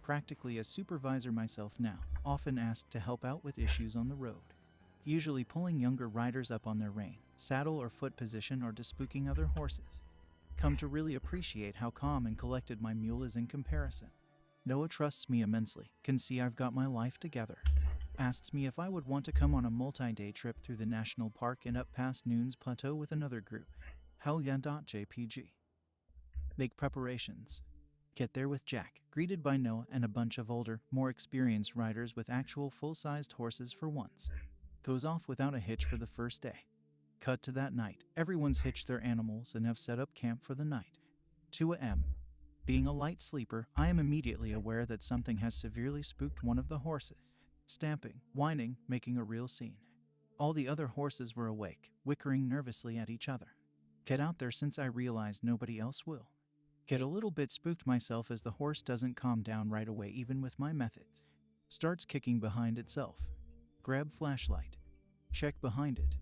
Practically a supervisor myself now, often asked to help out with issues on the road. Usually pulling younger riders up on their rein, saddle or foot position, or despooking other horses. Come to really appreciate how calm and collected my mule is in comparison. Noah trusts me immensely, can see I've got my life together. Asks me if I would want to come on a multi-day trip through the national park and up past Noon's Plateau with another group. Hell yeah. JPG. Make preparations. Get there with Jack, greeted by Noah and a bunch of older, more experienced riders with actual full-sized horses for once. Goes off without a hitch for the first day. Cut to that night. Everyone's hitched their animals and have set up camp for the night. 2 a.m. Being a light sleeper, I am immediately aware that something has severely spooked one of the horses. Stamping, whining, making a real scene. All the other horses were awake, whickering nervously at each other. Get out there since I realize nobody else will. Get a little bit spooked myself as the horse doesn't calm down right away even with my methods. Starts kicking behind itself. Grab flashlight. Check behind it.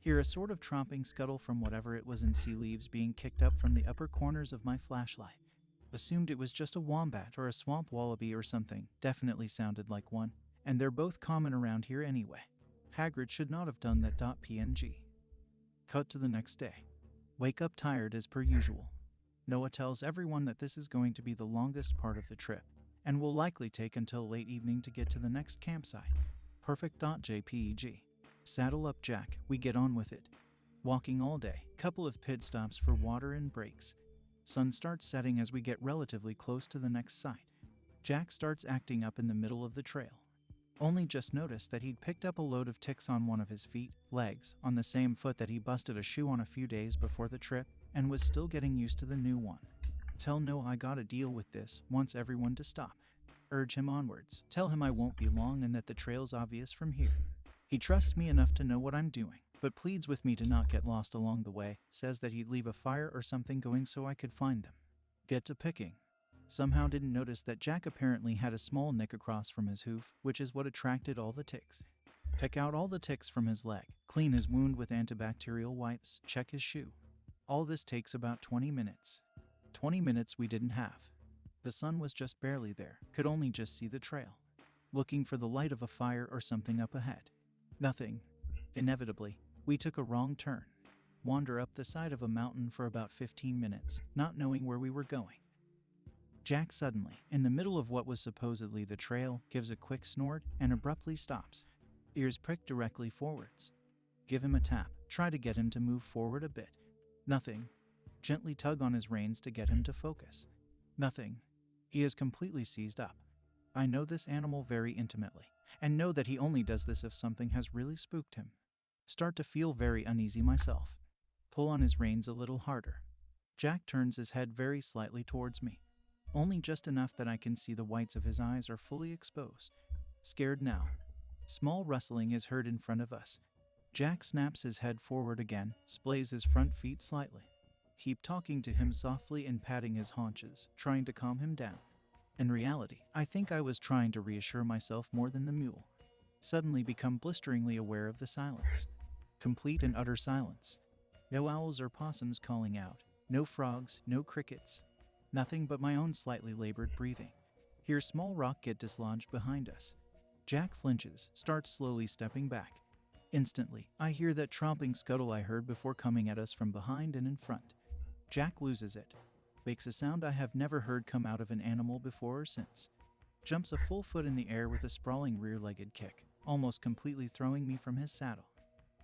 Hear a sort of tromping scuttle from whatever it was in sea leaves being kicked up from the upper corners of my flashlight. Assumed it was just a wombat or a swamp wallaby or something. Definitely sounded like one. And they're both common around here anyway. Hagrid should not have done that. PNG. Cut to the next day. Wake up tired as per usual. Noah tells everyone that this is going to be the longest part of the trip, and will likely take until late evening to get to the next campsite. Perfect. JPEG. Saddle up, Jack, we get on with it. Walking all day, couple of pit stops for water and breaks. Sun starts setting as we get relatively close to the next site. Jack starts acting up in the middle of the trail. Only just noticed that he'd picked up a load of ticks on one of his legs, on the same foot that he busted a shoe on a few days before the trip, and was still getting used to the new one. Tell Noah I gotta deal with this, wants everyone to stop. Urge him onwards, tell him I won't be long and that the trail's obvious from here. He trusts me enough to know what I'm doing, but pleads with me to not get lost along the way, says that he'd leave a fire or something going so I could find them. Get to picking. Somehow didn't notice that Jack apparently had a small nick across from his hoof, which is what attracted all the ticks. Pick out all the ticks from his leg, clean his wound with antibacterial wipes, check his shoe. All this takes about 20 minutes. 20 minutes we didn't have. The sun was just barely there, could only just see the trail. Looking for the light of a fire or something up ahead. Nothing. Inevitably, we took a wrong turn. Wander up the side of a mountain for about 15 minutes, not knowing where we were going. Jack suddenly, in the middle of what was supposedly the trail, gives a quick snort and abruptly stops. Ears pricked directly forwards. Give him a tap, try to get him to move forward a bit. Nothing. Gently tug on his reins to get him to focus. Nothing. He is completely seized up. I know this animal very intimately, and know that he only does this if something has really spooked him. Start to feel very uneasy myself. Pull on his reins a little harder. Jack turns his head very slightly towards me. Only just enough that I can see the whites of his eyes are fully exposed. Scared now. Small rustling is heard in front of us. Jack snaps his head forward again, splays his front feet slightly. Keep talking to him softly and patting his haunches, trying to calm him down. In reality, I think I was trying to reassure myself more than the mule. Suddenly become blisteringly aware of the silence. Complete and utter silence. No owls or possums calling out. No frogs, no crickets. Nothing but my own slightly labored breathing. Hear small rock get dislodged behind us. Jack flinches, starts slowly stepping back. Instantly, I hear that tromping scuttle I heard before coming at us from behind and in front. Jack loses it. Makes a sound I have never heard come out of an animal before or since. Jumps a full foot in the air with a sprawling rear-legged kick, almost completely throwing me from his saddle.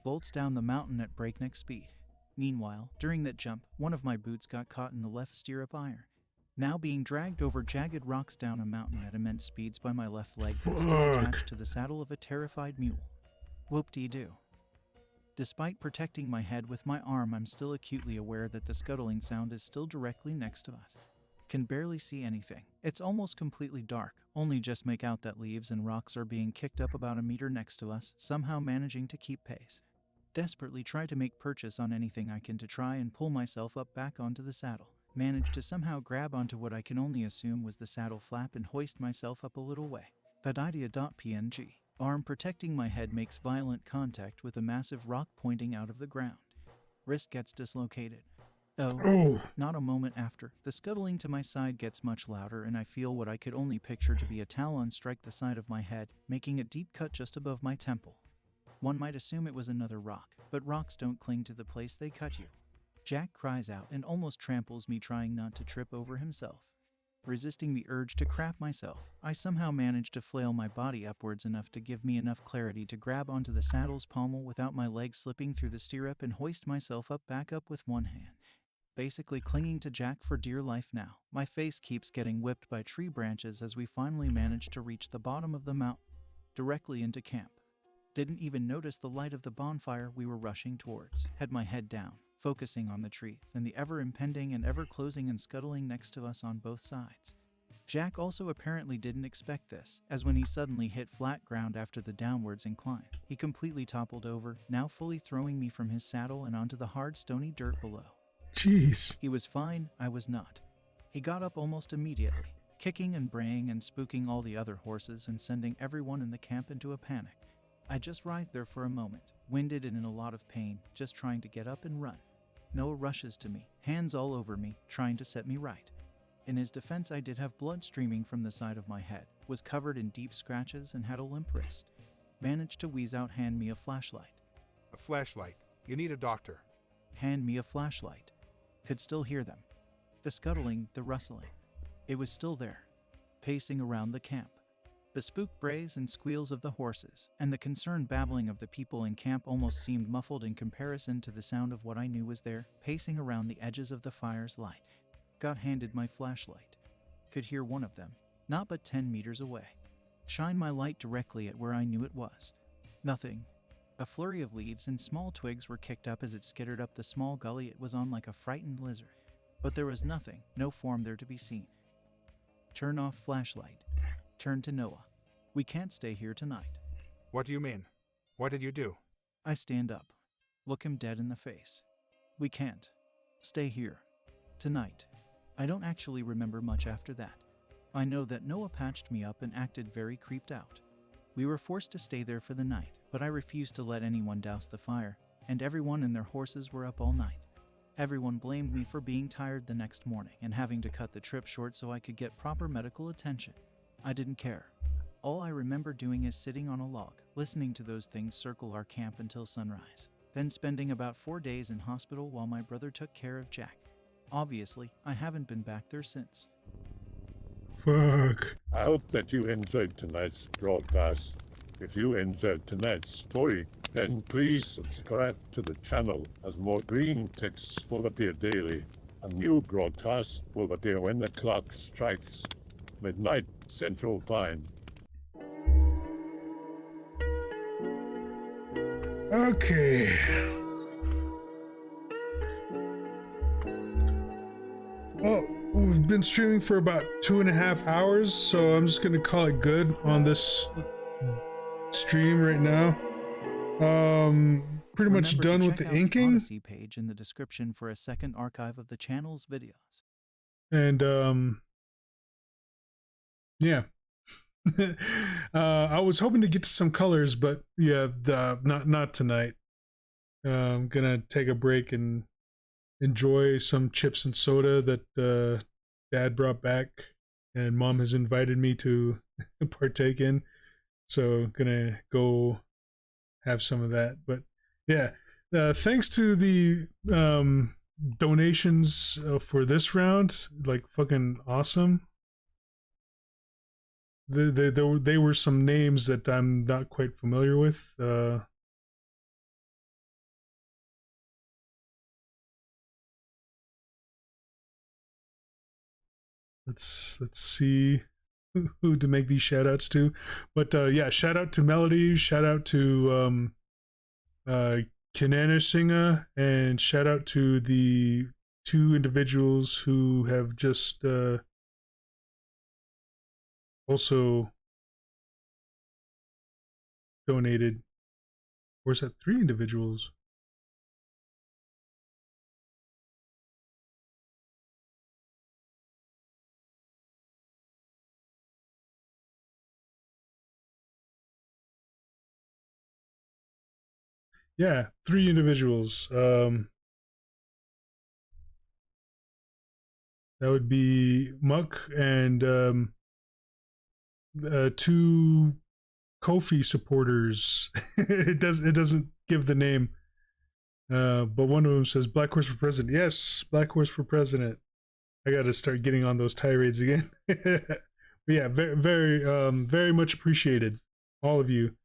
Bolts down the mountain at breakneck speed. Meanwhile, during that jump, one of my boots got caught in the left stirrup iron. Now being dragged over jagged rocks down a mountain at immense speeds by my left leg that's still attached to the saddle of a terrified mule. Whoop-dee-doo. Despite protecting my head with my arm, I'm still acutely aware that the scuttling sound is still directly next to us. Can barely see anything. It's almost completely dark, only just make out that leaves and rocks are being kicked up about a meter next to us, somehow managing to keep pace. Desperately try to make purchase on anything I can to try and pull myself up back onto the saddle. Manage to somehow grab onto what I can only assume was the saddle flap and hoist myself up a little way. Bad idea.png. Arm protecting my head makes violent contact with a massive rock pointing out of the ground. Wrist gets dislocated. Not a moment after, the scuttling to my side gets much louder and I feel what I could only picture to be a talon strike the side of my head, making a deep cut just above my temple. One might assume it was another rock, but rocks don't cling to the place they cut you. Jack cries out and almost tramples me, trying not to trip over himself. Resisting the urge to crap myself, I somehow manage to flail my body upwards enough to give me enough clarity to grab onto the saddle's pommel without my legs slipping through the stirrup and hoist myself back up with one hand. Basically clinging to Jack for dear life now. My face keeps getting whipped by tree branches as we finally manage to reach the bottom of the mountain, directly into camp. Didn't even notice the light of the bonfire we were rushing towards. Had my head down, focusing on the trees and the ever-impending and ever-closing and scuttling next to us on both sides. Jack also apparently didn't expect this, as when he suddenly hit flat ground after the downwards incline, he completely toppled over, now fully throwing me from his saddle and onto the hard stony dirt below. Jeez. He was fine, I was not. He got up almost immediately, kicking and braying and spooking all the other horses and sending everyone in the camp into a panic. I just writhed there for a moment, winded and in a lot of pain, just trying to get up and run. Noah rushes to me, hands all over me, trying to set me right. In his defense, I did have blood streaming from the side of my head, was covered in deep scratches and had a limp wrist. Managed to wheeze out, hand me a flashlight. A flashlight. You need a doctor. Hand me a flashlight. Could still hear them. The scuttling, the rustling. It was still there, pacing around the camp. The spooked brays and squeals of the horses, and the concerned babbling of the people in camp almost seemed muffled in comparison to the sound of what I knew was there, pacing around the edges of the fire's light. Got handed my flashlight. Could hear one of them, not but 10 meters away. Shine my light directly at where I knew it was. Nothing. A flurry of leaves and small twigs were kicked up as it skittered up the small gully it was on like a frightened lizard. But there was nothing, no form there to be seen. Turn off flashlight. Turn to Noah. We can't stay here tonight. What do you mean? What did you do? I stand up. Look him dead in the face. We can't stay here tonight. I don't actually remember much after that. I know that Noah patched me up and acted very creeped out. We were forced to stay there for the night, but I refused to let anyone douse the fire, and everyone and their horses were up all night. Everyone blamed me for being tired the next morning and having to cut the trip short so I could get proper medical attention. I didn't care. All I remember doing is sitting on a log, listening to those things circle our camp until sunrise, then spending about 4 days in hospital while my brother took care of Jack. Obviously, I haven't been back there since. Fuck. I hope that you enjoyed tonight's broadcast. If you enjoyed tonight's story, then please subscribe to the channel as more green ticks will appear daily. A new broadcast will appear when the clock strikes midnight Central Time. Okay. Well, we've been streaming for about 2.5 hours, so I'm just gonna call it good on this stream right now. Pretty much Remember done to with check the out inking. Odyssey page in the description for a second archive of the channel's videos. And yeah. I was hoping to get to some colors, but yeah, not tonight. I'm gonna take a break and enjoy some chips and soda that Dad brought back, and Mom has invited me to partake in. So gonna go have some of that. But yeah, thanks to the donations for this round, like fucking awesome. They were some names that I'm not quite familiar with. Let's see who to make these shout outs to. But yeah, shout out to Melody, shout out to Kanana Singa, and shout out to the 2 individuals who have just also donated. Or is that 3 individuals? Yeah, 3 individuals. That would be Muck and 2 Kofi supporters. It doesn't give the name. But one of them says Black Horse for President. Yes, Black Horse for President. I got to start getting on those tirades again. But yeah, very much appreciated, all of you.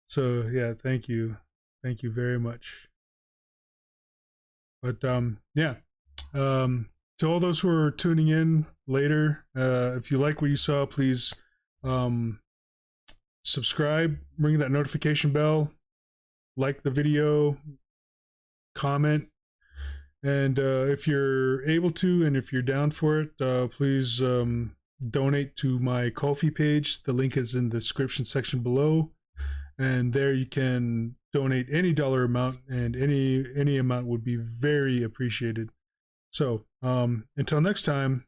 So yeah, thank you very much. But yeah, to all those who are tuning in later, if you like what you saw, please subscribe, ring that notification bell, like the video, comment, and if you're able to and if you're down for it, please donate to my Ko-fi page. The link is in the description section below, and there you can donate any dollar amount, and any amount would be very appreciated. So until next time.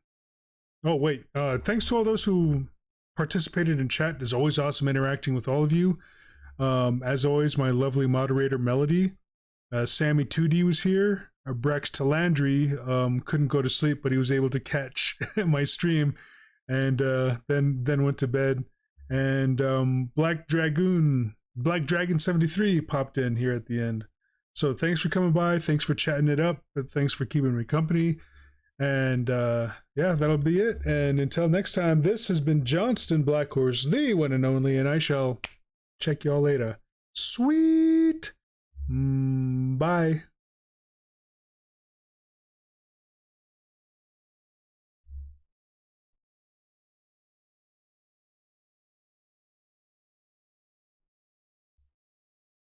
Oh wait, thanks to all those who participated in chat. It's always awesome interacting with all of you. As always, my lovely moderator Melody, Sammy 2D was here. Brex Talandry couldn't go to sleep, but he was able to catch my stream, and then went to bed. And Black Dragon 73 popped in here at the end. So thanks for coming by, thanks for chatting it up, but thanks for keeping me company. And yeah, that'll be it. And until next time, this has been Johnston Blackhorse, the one and only, and I shall check y'all later. Sweet. Bye.